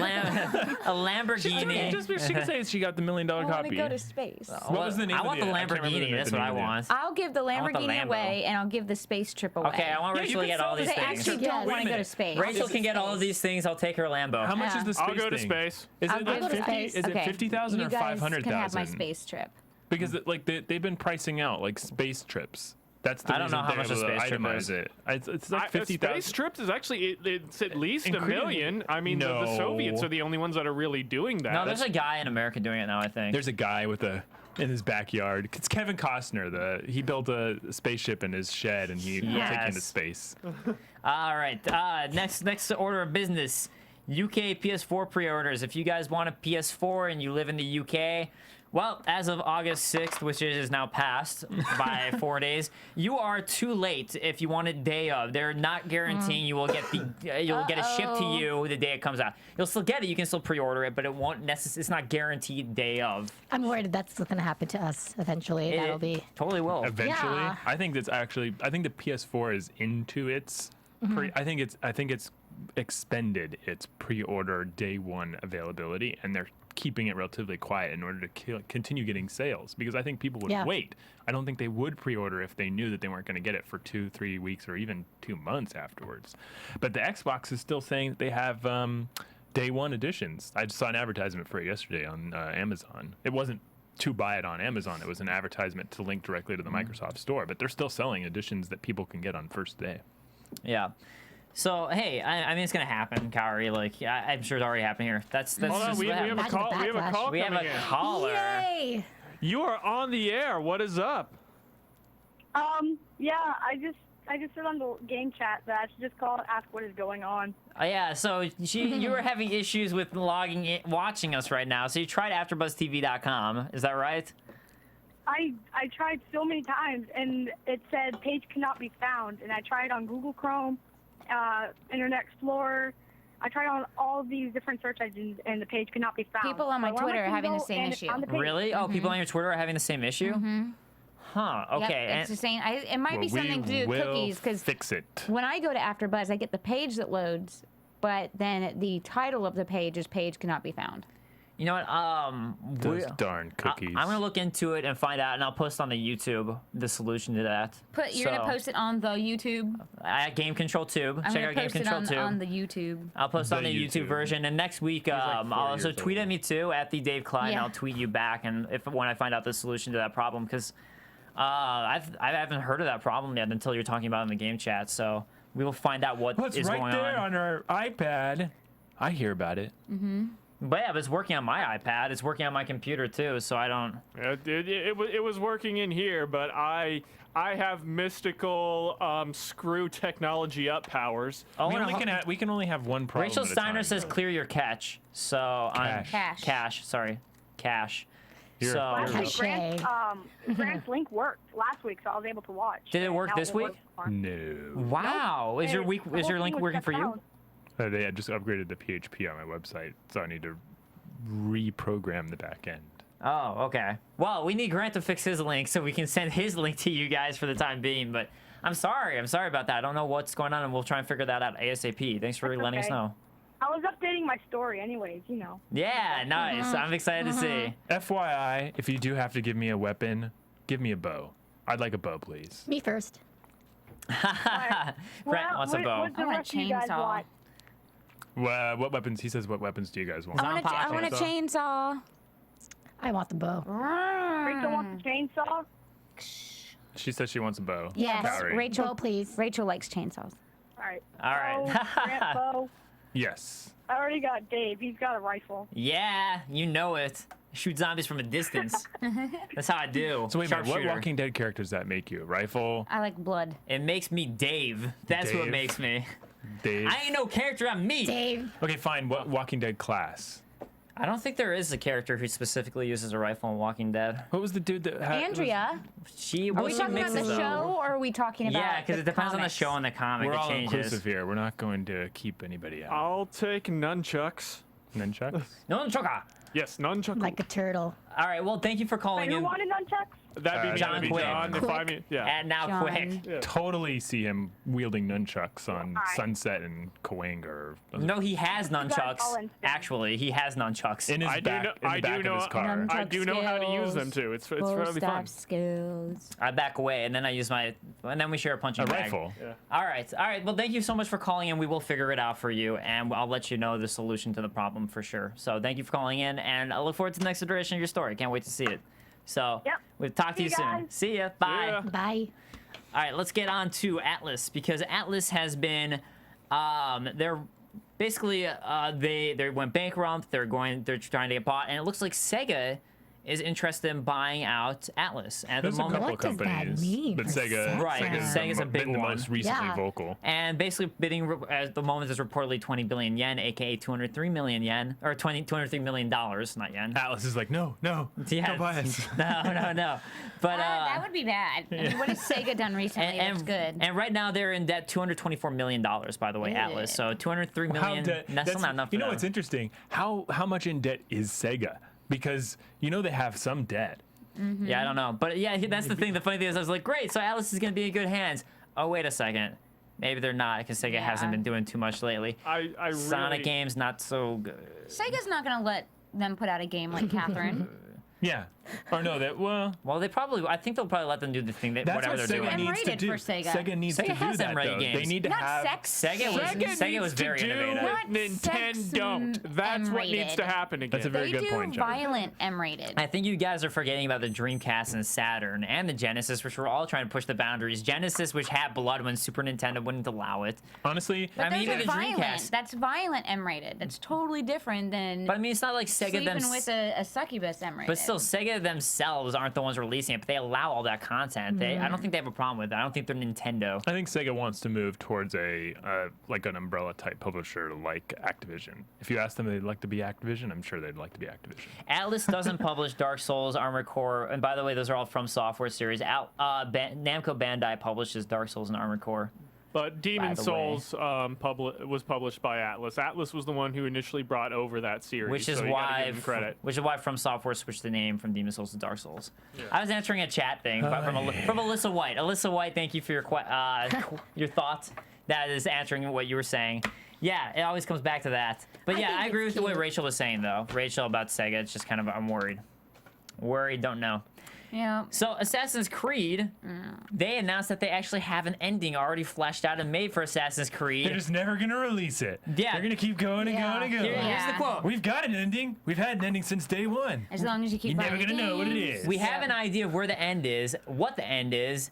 [SPEAKER 3] Lamborghini.
[SPEAKER 4] She can say she got the $1 million
[SPEAKER 5] I want to
[SPEAKER 4] copy.
[SPEAKER 5] go to space.
[SPEAKER 4] What was the name
[SPEAKER 3] I
[SPEAKER 4] of
[SPEAKER 3] want
[SPEAKER 4] the-
[SPEAKER 3] the
[SPEAKER 4] I can't remember
[SPEAKER 3] Lamborghini. That's
[SPEAKER 4] the
[SPEAKER 3] what I
[SPEAKER 4] name of it.
[SPEAKER 3] want.
[SPEAKER 5] I'll give the
[SPEAKER 3] want the
[SPEAKER 5] Lamborghini
[SPEAKER 3] Lambo.
[SPEAKER 5] away, and I'll give the space trip away.
[SPEAKER 3] Okay, I want
[SPEAKER 4] Yeah, you
[SPEAKER 3] Rachel to
[SPEAKER 4] can
[SPEAKER 3] get all
[SPEAKER 4] sell
[SPEAKER 3] these
[SPEAKER 4] this
[SPEAKER 5] They
[SPEAKER 3] things.
[SPEAKER 5] actually
[SPEAKER 7] Yes.
[SPEAKER 5] don't
[SPEAKER 7] Wait a
[SPEAKER 5] want to go to
[SPEAKER 4] minute.
[SPEAKER 5] space.
[SPEAKER 3] Rachel
[SPEAKER 7] This
[SPEAKER 3] can
[SPEAKER 7] is
[SPEAKER 3] get all of
[SPEAKER 7] space.
[SPEAKER 3] these things. I'll take her Lambo.
[SPEAKER 4] How much
[SPEAKER 5] Yeah.
[SPEAKER 4] is the space
[SPEAKER 6] I'll go to
[SPEAKER 4] thing?
[SPEAKER 6] space.
[SPEAKER 4] Is
[SPEAKER 5] I'll
[SPEAKER 4] it
[SPEAKER 5] go
[SPEAKER 4] like
[SPEAKER 5] to
[SPEAKER 4] 50?
[SPEAKER 5] space.
[SPEAKER 4] Is it
[SPEAKER 5] Okay.
[SPEAKER 4] 50,000
[SPEAKER 5] You
[SPEAKER 4] or
[SPEAKER 5] guys
[SPEAKER 4] 500,000?
[SPEAKER 5] can have my space trip.
[SPEAKER 4] Because like they've been pricing out like space trips. That's the
[SPEAKER 3] I don't
[SPEAKER 4] reason
[SPEAKER 3] know how
[SPEAKER 4] they're
[SPEAKER 3] much a
[SPEAKER 4] able to
[SPEAKER 3] space trip
[SPEAKER 4] itemize
[SPEAKER 3] is.
[SPEAKER 4] it. It's like
[SPEAKER 6] Space
[SPEAKER 4] 50,000.
[SPEAKER 6] trips is actually it's at least $1
[SPEAKER 4] Including-
[SPEAKER 6] million. I mean, the
[SPEAKER 4] No.
[SPEAKER 6] Soviets are the only ones that are really doing that.
[SPEAKER 3] No, there's a guy in America doing it now. I think.
[SPEAKER 4] There's a guy with a in his backyard. It's Kevin Costner. He built a spaceship in his shed, and he will take it into
[SPEAKER 3] Yes.
[SPEAKER 4] space.
[SPEAKER 3] All right. Next order of business. UK PS4 pre-orders. If you guys want a PS4 and you live in the UK, well, as of August 6th, which is now passed by 4 days, you are too late if you want it day of. They're not guaranteeing you will get it shipped to you the day it comes out. You'll still get it. You can still pre-order it, but it won't it's not guaranteed day of.
[SPEAKER 7] I'm worried that's going to happen to us eventually. That'll be.
[SPEAKER 3] Totally will.
[SPEAKER 4] Eventually,
[SPEAKER 7] Yeah.
[SPEAKER 4] I think the PS4 is into its. I think it's expended its pre-order day one availability, and they're keeping it relatively quiet in order to continue getting sales, because I think people would
[SPEAKER 7] Yeah.
[SPEAKER 4] wait. I don't think they would pre-order if they knew that they weren't going to get it for 2-3 weeks or even 2 months afterwards. But the Xbox is still saying that they have day one editions. I just saw an advertisement for it yesterday on Amazon. It wasn't to buy it on Amazon. It was an advertisement to link directly to the Microsoft Store, but they're still selling editions that people can get on first day.
[SPEAKER 3] Yeah. So hey, I mean it's gonna happen, Kaori. Like I'm sure it's already happened here. That's
[SPEAKER 6] Hold on,
[SPEAKER 3] just
[SPEAKER 6] we
[SPEAKER 3] what
[SPEAKER 6] have a
[SPEAKER 3] happens.
[SPEAKER 6] call. We have a
[SPEAKER 7] backlash.
[SPEAKER 6] call
[SPEAKER 3] We have
[SPEAKER 6] coming
[SPEAKER 3] a
[SPEAKER 6] in.
[SPEAKER 3] caller.
[SPEAKER 7] Yay!
[SPEAKER 6] You are on the air. What is up?
[SPEAKER 8] Yeah, I just said on the game chat that I should just call and ask what is going on.
[SPEAKER 3] Yeah, so you were having issues with logging in, watching us right now. So you tried AfterBuzzTV.com. Is that right?
[SPEAKER 8] I tried so many times, and it said page cannot be found. And I tried on Google Chrome, Internet Explorer. I tried on all these different search engines, and the page could not be found.
[SPEAKER 5] People on my
[SPEAKER 8] So I went
[SPEAKER 5] Twitter are
[SPEAKER 8] to
[SPEAKER 5] having the
[SPEAKER 8] Google,
[SPEAKER 5] same
[SPEAKER 8] and it's
[SPEAKER 5] issue.
[SPEAKER 8] on the page.
[SPEAKER 3] Really? Oh, people on your Twitter are having the same issue? Huh. Okay.
[SPEAKER 5] Yep, it's the same. It might be something to do with
[SPEAKER 4] will
[SPEAKER 5] cookies, because
[SPEAKER 4] fix it.
[SPEAKER 5] when I go to AfterBuzz, I get the page that loads, but then the title of the page is "Page cannot be found."
[SPEAKER 3] You know what?
[SPEAKER 4] Those darn cookies.
[SPEAKER 3] I'm gonna look into it and find out, and I'll post on the YouTube the solution to that.
[SPEAKER 5] You're gonna post it on the YouTube.
[SPEAKER 3] Game Control Tube.
[SPEAKER 5] I'm
[SPEAKER 3] Check
[SPEAKER 5] gonna
[SPEAKER 3] out Game
[SPEAKER 5] post it
[SPEAKER 3] Control Tube.
[SPEAKER 5] on the YouTube.
[SPEAKER 3] I'll post
[SPEAKER 4] The
[SPEAKER 3] on the YouTube
[SPEAKER 4] YouTube.
[SPEAKER 3] version, and next week
[SPEAKER 4] like
[SPEAKER 3] I'll
[SPEAKER 4] 4
[SPEAKER 3] also
[SPEAKER 4] years
[SPEAKER 3] tweet at
[SPEAKER 4] old.
[SPEAKER 3] me too at the Dave Klein.
[SPEAKER 5] Yeah.
[SPEAKER 3] I'll tweet you back, and when I find out the solution to that problem, because I haven't heard of that problem yet until you're talking about it in the game chat. So we will find out what
[SPEAKER 4] What's
[SPEAKER 3] is
[SPEAKER 4] right
[SPEAKER 3] going
[SPEAKER 4] there
[SPEAKER 3] on.
[SPEAKER 4] on our iPad? I hear about it.
[SPEAKER 3] But yeah, but it's working on my iPad. It's working on my computer too. So I don't.
[SPEAKER 6] It was working in here, but I have mystical screw technology up powers.
[SPEAKER 3] Oh,
[SPEAKER 4] We can only have one problem.
[SPEAKER 3] Rachel
[SPEAKER 4] at a
[SPEAKER 3] Steiner
[SPEAKER 4] time.
[SPEAKER 3] says clear your cache. So on
[SPEAKER 4] Cache.
[SPEAKER 5] Cache.
[SPEAKER 3] Sorry, cache.
[SPEAKER 4] Here.
[SPEAKER 3] So
[SPEAKER 8] Last week,
[SPEAKER 7] Cache.
[SPEAKER 8] Grant's link worked last week, so I was able to watch.
[SPEAKER 3] Did it
[SPEAKER 8] and
[SPEAKER 3] work
[SPEAKER 8] now
[SPEAKER 3] this
[SPEAKER 8] will
[SPEAKER 3] week?
[SPEAKER 8] work fine.
[SPEAKER 4] No.
[SPEAKER 3] wow, is your
[SPEAKER 8] Hey,
[SPEAKER 3] week
[SPEAKER 8] the
[SPEAKER 3] is
[SPEAKER 8] whole
[SPEAKER 3] your link
[SPEAKER 8] thing was
[SPEAKER 3] working for
[SPEAKER 8] shut
[SPEAKER 3] you?
[SPEAKER 8] down.
[SPEAKER 4] They had just upgraded the PHP on my website, so I need to reprogram the back end.
[SPEAKER 3] Oh, okay. Well, we need Grant to fix his link so we can send his link to you guys for the time being. But I'm sorry about that. I don't know what's going on, and we'll try and figure that out ASAP. Thanks for
[SPEAKER 8] That's
[SPEAKER 3] letting us
[SPEAKER 8] okay.
[SPEAKER 3] know.
[SPEAKER 8] I was updating my story anyways, you know.
[SPEAKER 3] Yeah, nice. I'm excited to see.
[SPEAKER 4] FYI, if you do have to give me a weapon, give me a bow. I'd like a bow, please.
[SPEAKER 7] Me first.
[SPEAKER 3] Grant wants a bow.
[SPEAKER 8] What the
[SPEAKER 5] I want a
[SPEAKER 8] rest of you guys
[SPEAKER 5] chainsaw.
[SPEAKER 8] want?
[SPEAKER 4] What weapons? He says, what weapons do you guys want?
[SPEAKER 5] I want a chainsaw.
[SPEAKER 7] I want the bow.
[SPEAKER 8] Rachel wants a chainsaw?
[SPEAKER 4] She says she wants a bow.
[SPEAKER 5] Yes,
[SPEAKER 4] Kaori.
[SPEAKER 5] Rachel.
[SPEAKER 7] Bow, please.
[SPEAKER 5] Rachel likes chainsaws.
[SPEAKER 8] All right.
[SPEAKER 3] All right.
[SPEAKER 8] Bow, Grant, bow.
[SPEAKER 4] Yes.
[SPEAKER 8] I already got Dave. He's got a rifle.
[SPEAKER 3] Yeah, you know it. Shoot zombies from a distance. That's how I do.
[SPEAKER 4] So wait a minute, what
[SPEAKER 3] Sharpshooter.
[SPEAKER 4] Walking Dead character does that make you? Rifle?
[SPEAKER 5] I like blood.
[SPEAKER 3] It makes me Dave. That's what
[SPEAKER 4] Dave?
[SPEAKER 3] makes me.
[SPEAKER 4] Dave?
[SPEAKER 3] I ain't no character. I'm me.
[SPEAKER 7] Dave.
[SPEAKER 4] Okay, fine. What Walking Dead class?
[SPEAKER 3] I don't think there is a character who specifically uses a rifle in Walking Dead.
[SPEAKER 4] What was the dude that had...
[SPEAKER 5] Andrea,
[SPEAKER 3] She
[SPEAKER 5] are
[SPEAKER 3] well,
[SPEAKER 5] we
[SPEAKER 3] she
[SPEAKER 5] talking about the
[SPEAKER 3] mixes them.
[SPEAKER 5] show, or are we talking about?
[SPEAKER 3] Yeah, because
[SPEAKER 5] the
[SPEAKER 3] it depends on the
[SPEAKER 5] comics?
[SPEAKER 3] show and the comic.
[SPEAKER 4] We're
[SPEAKER 3] it
[SPEAKER 4] all
[SPEAKER 3] changes.
[SPEAKER 4] inclusive here. We're not going to keep anybody out.
[SPEAKER 6] I'll take nunchucks.
[SPEAKER 4] Nunchucks?
[SPEAKER 3] No, choka.
[SPEAKER 6] Yes, nunchuck.
[SPEAKER 7] Like a turtle.
[SPEAKER 3] All right. Well, thank you for
[SPEAKER 8] Wait,
[SPEAKER 3] calling
[SPEAKER 8] who
[SPEAKER 3] in.
[SPEAKER 8] wanted nunchucks?
[SPEAKER 6] That'd be
[SPEAKER 3] John
[SPEAKER 6] that'd be
[SPEAKER 3] Quick.
[SPEAKER 6] John. If I mean, yeah.
[SPEAKER 3] And now
[SPEAKER 5] John.
[SPEAKER 3] quick.
[SPEAKER 4] Totally see him wielding nunchucks on
[SPEAKER 8] Hi.
[SPEAKER 4] Sunset and Cahuenga. Or
[SPEAKER 3] No, he has nunchucks.
[SPEAKER 8] call in.
[SPEAKER 3] Actually, he has nunchucks.
[SPEAKER 4] in his
[SPEAKER 6] I do
[SPEAKER 4] back,
[SPEAKER 6] know-
[SPEAKER 4] in the
[SPEAKER 6] I do
[SPEAKER 4] back
[SPEAKER 6] know-
[SPEAKER 4] of his car.
[SPEAKER 5] Nunchuck
[SPEAKER 6] I do know how to use them
[SPEAKER 5] skills.
[SPEAKER 6] too. It's
[SPEAKER 5] Full
[SPEAKER 6] fairly fun.
[SPEAKER 5] stop skills.
[SPEAKER 3] I back away, and then I use my, and then we share a punching
[SPEAKER 4] A
[SPEAKER 3] bag.
[SPEAKER 4] rifle.
[SPEAKER 3] All right. Well, thank you so much for calling in. We will figure it out for you, and I'll let you know the solution to the problem for sure. So thank you for calling in, and I look forward to the next iteration of your story. Can't wait to see it. So
[SPEAKER 8] Yep.
[SPEAKER 3] we'll talk to
[SPEAKER 8] See
[SPEAKER 3] you
[SPEAKER 8] you
[SPEAKER 3] soon.
[SPEAKER 8] guys.
[SPEAKER 3] See ya. Bye.
[SPEAKER 6] ya.
[SPEAKER 7] Bye.
[SPEAKER 3] All right, let's get on to Atlus, because Atlus has been, they're basically they went bankrupt. They're trying to get bought, and it looks like Sega is interested in buying out Atlus at
[SPEAKER 4] There's
[SPEAKER 3] the
[SPEAKER 4] a
[SPEAKER 3] moment.
[SPEAKER 4] couple
[SPEAKER 7] What does that
[SPEAKER 4] companies,
[SPEAKER 7] mean
[SPEAKER 4] but
[SPEAKER 7] for
[SPEAKER 4] Sega,
[SPEAKER 3] Right, Sega's a big
[SPEAKER 4] been the
[SPEAKER 3] one.
[SPEAKER 4] most recently
[SPEAKER 7] Yeah.
[SPEAKER 4] vocal.
[SPEAKER 3] And basically bidding at the moment is reportedly 20 billion yen, aka 203 million yen, or $203 million, not yen.
[SPEAKER 4] Atlas is like, no,
[SPEAKER 3] Yeah.
[SPEAKER 4] don't buy us.
[SPEAKER 3] No. But
[SPEAKER 5] that would be bad. I mean, what has Sega done recently that's good?
[SPEAKER 3] And right now they're in debt $224 million, by the way, Atlus. So 203 million. That's still not enough for
[SPEAKER 4] You know
[SPEAKER 3] them.
[SPEAKER 4] what's interesting? How much in debt is Sega? Because you know they have some debt.
[SPEAKER 3] Yeah, I don't know. But yeah, that's the thing. The funny thing is I was like, great, so Atlus is going to be in good hands. Oh, wait a second. Maybe they're not, because Sega hasn't been doing too much lately.
[SPEAKER 6] I
[SPEAKER 3] Sonic
[SPEAKER 6] really,
[SPEAKER 3] games, not so good.
[SPEAKER 5] Sega's not going to let them put out a game like Catherine.
[SPEAKER 4] Yeah. Or no, well,
[SPEAKER 3] Well, I think they'll probably let them do the thing that
[SPEAKER 4] that's
[SPEAKER 3] whatever
[SPEAKER 4] what
[SPEAKER 3] they're
[SPEAKER 4] Sega
[SPEAKER 3] doing.
[SPEAKER 4] needs to
[SPEAKER 5] M-rated
[SPEAKER 4] do.
[SPEAKER 5] for Sega.
[SPEAKER 4] Sega needs
[SPEAKER 3] Sega
[SPEAKER 4] to do
[SPEAKER 3] has
[SPEAKER 4] that,
[SPEAKER 3] M-rated
[SPEAKER 4] though.
[SPEAKER 3] games.
[SPEAKER 4] They need to
[SPEAKER 5] Not
[SPEAKER 4] have...
[SPEAKER 5] sex.
[SPEAKER 3] Sega was very innovative.
[SPEAKER 5] Not
[SPEAKER 6] Nintendo
[SPEAKER 5] sex
[SPEAKER 6] don't. That's what needs
[SPEAKER 5] M-rated.
[SPEAKER 6] to happen again.
[SPEAKER 4] That's a very
[SPEAKER 5] They
[SPEAKER 4] good
[SPEAKER 5] do
[SPEAKER 4] point, John.
[SPEAKER 5] violent M-rated.
[SPEAKER 3] I think you guys are forgetting about the Dreamcast and Saturn and the Genesis, which were all trying to push the boundaries. Genesis, which had blood when Super Nintendo wouldn't allow it.
[SPEAKER 4] Honestly,
[SPEAKER 3] I mean,
[SPEAKER 5] Those
[SPEAKER 3] even
[SPEAKER 5] are
[SPEAKER 3] the
[SPEAKER 5] violent.
[SPEAKER 3] Dreamcast.
[SPEAKER 5] That's violent M-rated. That's totally different than
[SPEAKER 3] But I mean, it's not like Sega
[SPEAKER 5] sleeping with a succubus M-rated.
[SPEAKER 3] But still, Sega themselves aren't the ones releasing it, but they allow all that content. I don't think they have a problem with it. I don't think they're Nintendo.
[SPEAKER 4] I think Sega wants to move towards a like an umbrella type publisher like Activision. If you ask them if they'd like to be Activision, I'm sure they'd like to be Activision.
[SPEAKER 3] Atlus doesn't publish Dark Souls, Armored Core, and by the way, those are all from Software series. Namco Bandai publishes Dark Souls and Armored Core.
[SPEAKER 6] But Demon
[SPEAKER 3] the
[SPEAKER 6] Souls was published by Atlus. Atlus was the one who initially brought over that series.
[SPEAKER 3] Which is
[SPEAKER 6] so you gotta
[SPEAKER 3] why
[SPEAKER 6] give them credit.
[SPEAKER 3] From Software switched the name from Demon Souls to Dark Souls. I was answering a chat thing from Alyssa White. Alyssa White, thank you for your your thoughts. That is answering what you were saying. Yeah, it always comes back to that. But yeah, I agree with the way Rachel was saying though. Rachel about Sega, it's just kind of I'm worried. Don't know.
[SPEAKER 5] Yeah.
[SPEAKER 3] So Assassin's Creed, they announced that they actually have an ending already fleshed out and made for Assassin's Creed.
[SPEAKER 4] They're just never gonna release it.
[SPEAKER 3] Yeah.
[SPEAKER 4] They're gonna keep going and going and going.
[SPEAKER 3] Here's the quote.
[SPEAKER 4] We've got an ending. We've had an ending since day one.
[SPEAKER 5] As long as you keep
[SPEAKER 4] You're never
[SPEAKER 5] buying
[SPEAKER 4] gonna know what it
[SPEAKER 5] games.
[SPEAKER 4] is.
[SPEAKER 3] We have an idea of where the end is, what the end is.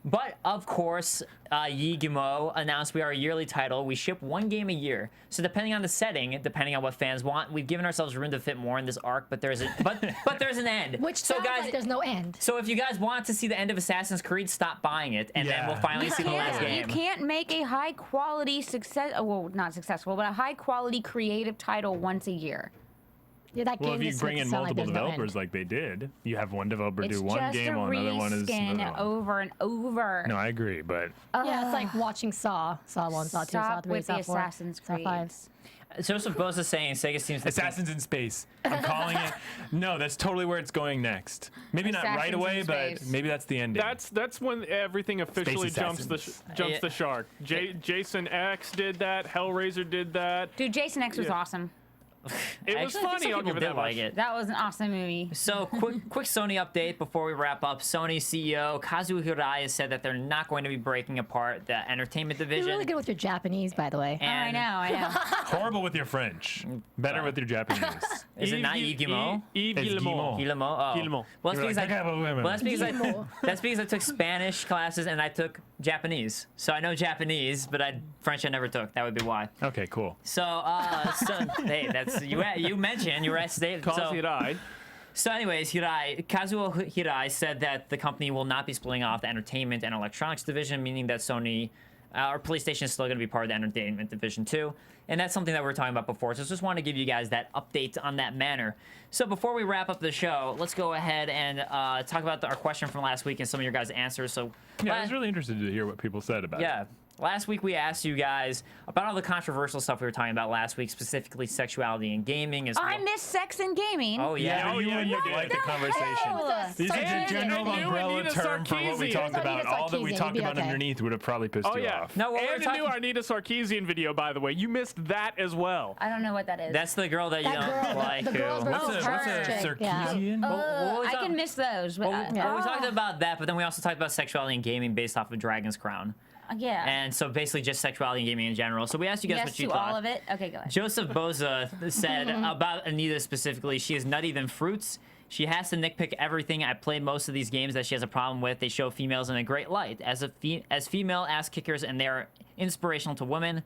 [SPEAKER 3] But of course, Yigimo announced we are a yearly title. We ship one game a year. So depending on the setting, depending on what fans want, we've given ourselves room to fit more in this arc. But there's but there's an end.
[SPEAKER 7] Which sounds like there's no end.
[SPEAKER 3] So if you guys want to see the end of Assassin's Creed, stop buying it, and then we'll finally see the last game.
[SPEAKER 5] You can't make a high quality not successful, but a high quality creative title once a year.
[SPEAKER 7] Yeah, that
[SPEAKER 4] Well,
[SPEAKER 7] game
[SPEAKER 4] if you
[SPEAKER 7] just
[SPEAKER 4] bring
[SPEAKER 7] makes
[SPEAKER 4] in
[SPEAKER 7] it sound like
[SPEAKER 4] multiple
[SPEAKER 7] there's no end.
[SPEAKER 4] developers like they did, you have one developer
[SPEAKER 5] It's
[SPEAKER 4] do one
[SPEAKER 5] just
[SPEAKER 4] game
[SPEAKER 5] a
[SPEAKER 4] while another one is
[SPEAKER 5] reskin
[SPEAKER 4] another one.
[SPEAKER 5] over and over.
[SPEAKER 4] No, I agree, but
[SPEAKER 7] Yeah, it's like watching Saw 1, Saw 2, Saw
[SPEAKER 5] Stop
[SPEAKER 7] 3,
[SPEAKER 5] with
[SPEAKER 7] Saw
[SPEAKER 5] the
[SPEAKER 7] 4,
[SPEAKER 5] Assassin's
[SPEAKER 7] Saw 5.
[SPEAKER 5] Creeds.
[SPEAKER 3] Joseph Bose is saying Sega seems to
[SPEAKER 4] Assassins in Space. I'm calling it. No, that's totally where it's going next. Maybe not right
[SPEAKER 5] Assassins in
[SPEAKER 4] away, but
[SPEAKER 5] Space.
[SPEAKER 4] maybe that's the ending.
[SPEAKER 6] That's when everything officially jumps
[SPEAKER 4] Assassins.
[SPEAKER 6] the shark. Jason X did that. Hellraiser did that.
[SPEAKER 5] Dude, Jason X was awesome.
[SPEAKER 6] It was
[SPEAKER 3] Actually, I think
[SPEAKER 6] funny.
[SPEAKER 3] some
[SPEAKER 6] I'll
[SPEAKER 3] people
[SPEAKER 6] give it
[SPEAKER 3] did
[SPEAKER 6] that
[SPEAKER 3] like
[SPEAKER 6] much.
[SPEAKER 3] it.
[SPEAKER 5] That was an awesome movie.
[SPEAKER 3] So quick Sony update before we wrap up. Sony CEO Kazuhiko Ichii has said that they're not going to be breaking apart the entertainment
[SPEAKER 7] You're
[SPEAKER 3] division.
[SPEAKER 7] really good with your Japanese, by the way.
[SPEAKER 3] And
[SPEAKER 5] I know.
[SPEAKER 4] Horrible with your French. Better with your Japanese.
[SPEAKER 3] Is it not Yigimo?
[SPEAKER 6] Yves
[SPEAKER 4] It's
[SPEAKER 6] Guillemot.
[SPEAKER 3] Guillemot. Oh.
[SPEAKER 6] Guillemot.
[SPEAKER 3] Well,
[SPEAKER 4] You're like,
[SPEAKER 3] that's because I took Spanish classes and I took Japanese. So I know Japanese, but French I never took. That would be why.
[SPEAKER 4] Okay, cool.
[SPEAKER 3] So hey, that's you mentioned you were at state. So anyways, Kazuo Hirai said that the company will not be splitting off the entertainment and electronics division, meaning that Sony or PlayStation is still going to be part of the entertainment division too. And that's something that we were talking about before. So just want to give you guys that update on that manner. So before we wrap up the show, let's go ahead and talk about our question from last week and some of your guys' answers. So
[SPEAKER 4] Yeah, I was really interested to hear what people said about it.
[SPEAKER 3] yeah. Last week we asked you guys about all the controversial stuff we were talking about last week, specifically sexuality in gaming.
[SPEAKER 5] I miss sex and gaming.
[SPEAKER 3] Oh yeah.
[SPEAKER 4] You and Nick like the conversation.
[SPEAKER 5] hell?
[SPEAKER 4] This is a general
[SPEAKER 6] And you
[SPEAKER 4] umbrella
[SPEAKER 6] Anita
[SPEAKER 4] term for what we
[SPEAKER 6] Sarkeesian.
[SPEAKER 4] talked
[SPEAKER 7] I thought
[SPEAKER 4] about.
[SPEAKER 7] Anita
[SPEAKER 4] All that we
[SPEAKER 7] Sarkeesian,
[SPEAKER 4] talked
[SPEAKER 7] you'd be
[SPEAKER 4] about
[SPEAKER 7] okay.
[SPEAKER 4] underneath would have probably pissed
[SPEAKER 6] Oh
[SPEAKER 4] you
[SPEAKER 6] yeah.
[SPEAKER 4] off.
[SPEAKER 3] No, what we're
[SPEAKER 6] And a
[SPEAKER 3] talking-
[SPEAKER 6] new Anita Sarkeesian video, by the way. You missed that as well.
[SPEAKER 5] I don't know what that is.
[SPEAKER 3] That's the girl that you
[SPEAKER 7] That
[SPEAKER 3] don't
[SPEAKER 7] girl,
[SPEAKER 3] like.
[SPEAKER 7] the girls
[SPEAKER 3] who-
[SPEAKER 7] versus
[SPEAKER 5] What's
[SPEAKER 7] church
[SPEAKER 5] a
[SPEAKER 7] chick, yeah.
[SPEAKER 4] Sarkeesian?
[SPEAKER 3] what was
[SPEAKER 5] I
[SPEAKER 3] up?
[SPEAKER 5] can miss those. But
[SPEAKER 3] Well, we talked about that, but then we also talked about sexuality in gaming based off of Dragon's Crown.
[SPEAKER 5] yeah.
[SPEAKER 3] And so basically just sexuality in gaming in general. So we asked you guys
[SPEAKER 5] yes
[SPEAKER 3] what you
[SPEAKER 5] to
[SPEAKER 3] thought.
[SPEAKER 5] all of it. Okay, go ahead.
[SPEAKER 3] Joseph Boza said about Anita specifically, she is nutty than fruits. She has to nitpick everything. I played most of these games that she has a problem with. They show females in a great light as female ass kickers, and they are inspirational to women.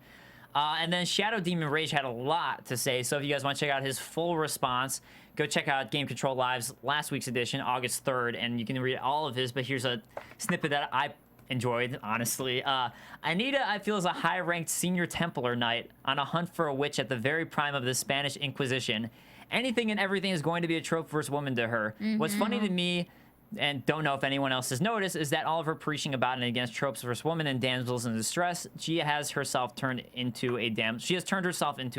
[SPEAKER 3] And then Shadow Demon Rage had a lot to say, so if you guys want to check out his full response, go check out Game Control Live's last week's edition, August 3rd, and you can read all of his, but here's a snippet that I enjoyed, honestly. Anita, I feel, is a high-ranked senior Templar knight on a hunt for a witch at the very prime of the Spanish Inquisition. Anything and everything is going to be a trope versus woman to her. What's funny to me, and don't know if anyone else has noticed, is that all of her preaching about and against tropes versus women and damsels in distress, she has turned herself into a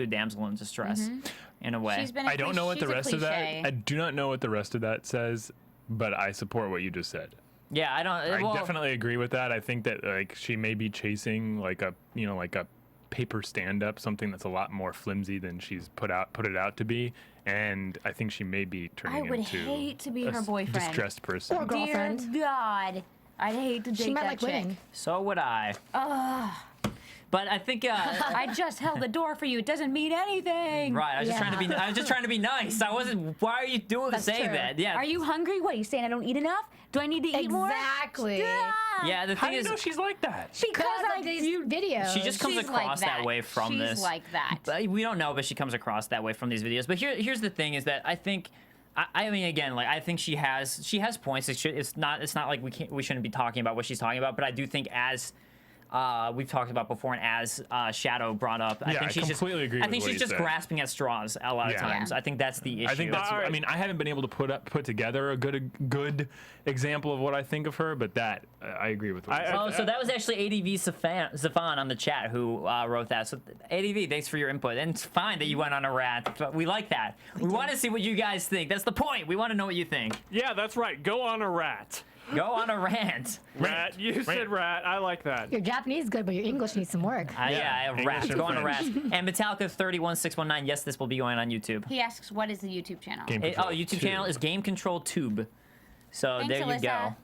[SPEAKER 3] damsel in distress, in a way.
[SPEAKER 4] I don't know what the rest of that. I do not know what the rest of that says, but I support what you just said.
[SPEAKER 3] Yeah, I
[SPEAKER 4] definitely agree with that. I think that like she may be chasing like a paper stand-up, something that's a lot more flimsy than she's put it out to be, and I think she may be turning into.
[SPEAKER 5] I would hate to be her boyfriend.
[SPEAKER 4] Distressed person.
[SPEAKER 7] Or girlfriend.
[SPEAKER 5] Dear God, I'd hate to date
[SPEAKER 7] She might
[SPEAKER 5] that
[SPEAKER 7] like
[SPEAKER 5] chick.
[SPEAKER 7] winning.
[SPEAKER 3] So would I. But I think
[SPEAKER 5] I just held the door for you. It doesn't mean anything.
[SPEAKER 3] right. I was just trying to be nice. I wasn't. Why are you saying
[SPEAKER 7] true.
[SPEAKER 3] that? Yeah.
[SPEAKER 5] Are you hungry? What are you saying? I don't eat enough? Do I need to eat more?
[SPEAKER 7] Exactly.
[SPEAKER 3] Yeah. The
[SPEAKER 4] How
[SPEAKER 3] thing
[SPEAKER 4] do you
[SPEAKER 3] is,
[SPEAKER 4] know she's like that?
[SPEAKER 5] Because
[SPEAKER 7] Because of these videos.
[SPEAKER 3] she just comes
[SPEAKER 5] She's
[SPEAKER 3] across
[SPEAKER 5] like
[SPEAKER 3] that way from
[SPEAKER 5] She's
[SPEAKER 3] this.
[SPEAKER 5] like that.
[SPEAKER 3] But we don't know, but she comes across that way from these videos. But here's the thing: is that I think. I mean, again, like I think she has points. It's not like we shouldn't be talking about what she's talking about. But I do think as we've talked about before, and as Shadow brought up, I think she's
[SPEAKER 4] completely agree with
[SPEAKER 3] I think
[SPEAKER 4] what
[SPEAKER 3] she's
[SPEAKER 4] you
[SPEAKER 3] just
[SPEAKER 4] said.
[SPEAKER 3] grasping at straws a lot of
[SPEAKER 4] Yeah.
[SPEAKER 3] times.
[SPEAKER 5] Yeah.
[SPEAKER 3] I think that's the issue.
[SPEAKER 4] I think that's. I mean, I haven't been able to put together a good example of what I think of her, but that I agree with. What you said.
[SPEAKER 3] Oh, so that was actually ADV Zafan on the chat who wrote that. So ADV, thanks for your input. And it's fine that you went on a rant, but we like that. We want to see what you guys think. That's the point. We want to know what you think.
[SPEAKER 6] Yeah, that's right. Go on a rat.
[SPEAKER 3] Go on a rant.
[SPEAKER 6] Rat. You said rat. I like that.
[SPEAKER 7] Your Japanese is good, but your English needs some work.
[SPEAKER 3] Yeah,
[SPEAKER 4] English
[SPEAKER 3] rant.
[SPEAKER 4] and
[SPEAKER 3] Go on a rant.
[SPEAKER 4] French.
[SPEAKER 3] And Metallica 31619. Yes, this will be going on YouTube.
[SPEAKER 5] He asks, what is the YouTube channel?
[SPEAKER 4] Game Control
[SPEAKER 3] YouTube
[SPEAKER 4] 2.
[SPEAKER 3] channel is Game Control Tube. So
[SPEAKER 5] Thanks,
[SPEAKER 3] there you
[SPEAKER 5] Alyssa.
[SPEAKER 3] go.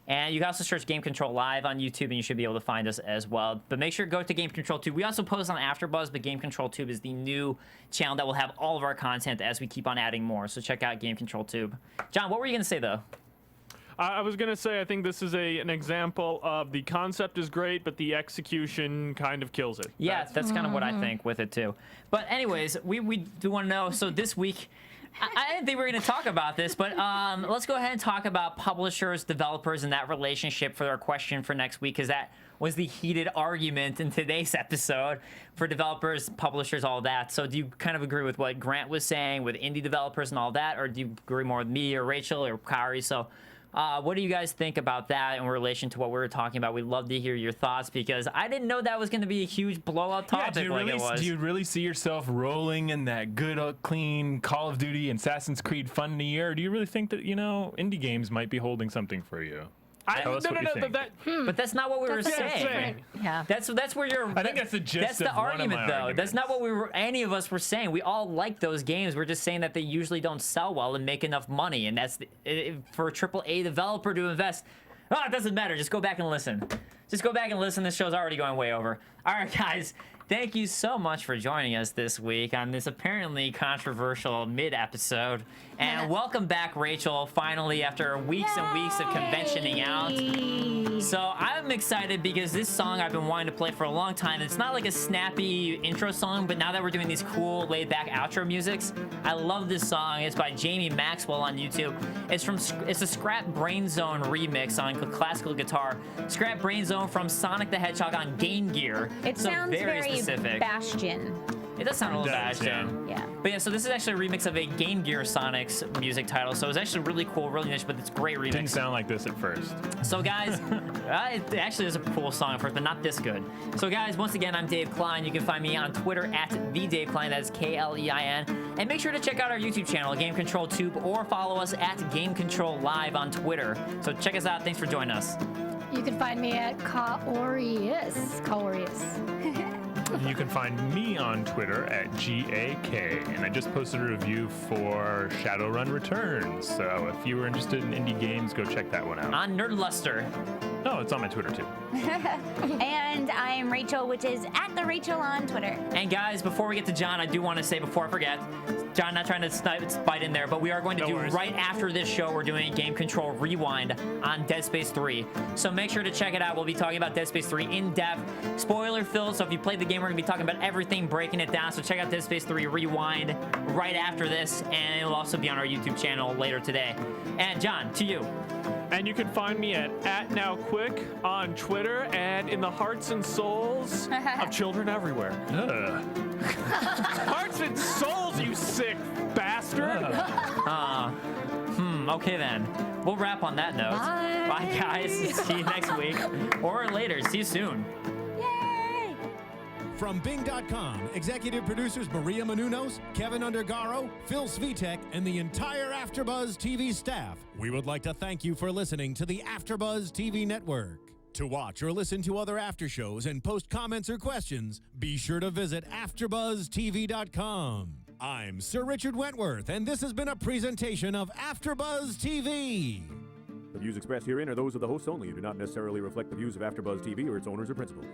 [SPEAKER 3] And you can also search Game Control Live on YouTube, and you should be able to find us as well. But make sure to go to Game Control Tube. We also post on AfterBuzz, but Game Control Tube is the new channel that will have all of our content as we keep on adding more. So check out Game Control Tube. John, what were you going to say, though?
[SPEAKER 6] I was going to say, I think this is an example of the concept is great, but the execution kind of kills it.
[SPEAKER 3] Yeah, that's kind of what I think with it, too. But anyways, we do want to know, so this week... I didn't think we were going to talk about this, but let's go ahead and talk about publishers, developers, and that relationship for our question for next week, because that was the heated argument in today's episode for developers, publishers, all that. So do you kind of agree with what Grant was saying with indie developers and all that, or do you agree more with me or Rachel or Kaori? So what do you guys think about that in relation to what we were talking about? We'd love to hear your thoughts, because I didn't know that was going to be a huge blow-up topic
[SPEAKER 4] do you really see yourself rolling in that good, clean Call of Duty and Assassin's Creed fun of the year? Or do you really think that, indie games might be holding something for you? Tell us what you think.
[SPEAKER 3] But that's not what we were
[SPEAKER 7] That's
[SPEAKER 3] saying.
[SPEAKER 7] Yeah.
[SPEAKER 3] That's where you're.
[SPEAKER 4] I think that's the gist
[SPEAKER 3] That's the
[SPEAKER 4] of one of
[SPEAKER 3] argument,
[SPEAKER 4] my
[SPEAKER 3] though.
[SPEAKER 4] arguments.
[SPEAKER 3] That's not what any of us were saying. We all like those games. We're just saying that they usually don't sell well and make enough money, and that's for a AAA developer to invest. Oh, it doesn't matter. Just go back and listen. Just go back and listen. This show's already going way over. All right, guys. Thank you so much for joining us this week on this apparently controversial mid-episode. And welcome back, Rachel, finally, after weeks and weeks of conventioning out. So I'm excited because this song I've been wanting to play for a long time. It's not like a snappy intro song, but now that we're doing these cool laid-back outro musics, I love this song. It's by Jamie Maxwell on YouTube. It's a Scrap Brain Zone remix on classical guitar. Scrap Brain Zone from Sonic the Hedgehog on Game Gear.
[SPEAKER 5] It
[SPEAKER 3] So
[SPEAKER 5] sounds very
[SPEAKER 3] specific.
[SPEAKER 5] Bastion.
[SPEAKER 3] It does sound a little
[SPEAKER 4] does,
[SPEAKER 3] Bastion.
[SPEAKER 5] Yeah.
[SPEAKER 3] But yeah, so this is actually a remix of a Game Gear Sonic's music title. So it's actually really cool, really niche, but it's a great remix.
[SPEAKER 4] Didn't sound like this at first.
[SPEAKER 3] So guys, it actually is a cool song at first, but not this good. So guys, once again, I'm Dave Klein. You can find me on Twitter at @TheDaveKlein. That is Klein. And make sure to check out our YouTube channel, Game Control Tube, or follow us at Game Control Live on Twitter. So check us out. Thanks for joining us.
[SPEAKER 7] You can find me at Kaorius.
[SPEAKER 4] You can find me on Twitter at GAK, and I just posted a review for Shadowrun Returns. So if you were interested in indie games, go check that one out.
[SPEAKER 3] On Nerdluster.
[SPEAKER 4] Oh, it's on my Twitter too.
[SPEAKER 5] And I'm Rachel, which is at the Rachel on Twitter.
[SPEAKER 3] And guys, before we get to John, I do want to say before I forget, John, not trying to bite in there, but we are going to
[SPEAKER 4] No
[SPEAKER 3] do
[SPEAKER 4] worries.
[SPEAKER 3] right after this show, we're doing a Game Control Rewind on Dead Space 3. So make sure to check it out. We'll be talking about Dead Space 3 in depth, spoiler filled. So if you played the game stream. We're going to be talking about everything, breaking it down. So check out Dead Space 3 Rewind right after this, and it'll also be on our YouTube channel later today. And John, to you.
[SPEAKER 6] And you can find me at @NowQuick on Twitter and in the hearts and souls of children everywhere. Hearts and souls, you sick bastard!
[SPEAKER 3] Okay then. We'll wrap on that note. Bye guys. See you next week. Or later. See you soon.
[SPEAKER 5] Yay!
[SPEAKER 1] From Bing.com, executive producers Maria Menounos, Kevin Undergaro, Phil Svitek, and the entire AfterBuzz TV staff, we would like to thank you for listening to the AfterBuzz TV network. To watch or listen to other after shows and post comments or questions, be sure to visit AfterBuzzTV.com. I'm Sir Richard Wentworth, and this has been a presentation of AfterBuzz TV.
[SPEAKER 9] The views expressed herein are those of the hosts only and do not necessarily reflect the views of AfterBuzz TV or its owners or principals.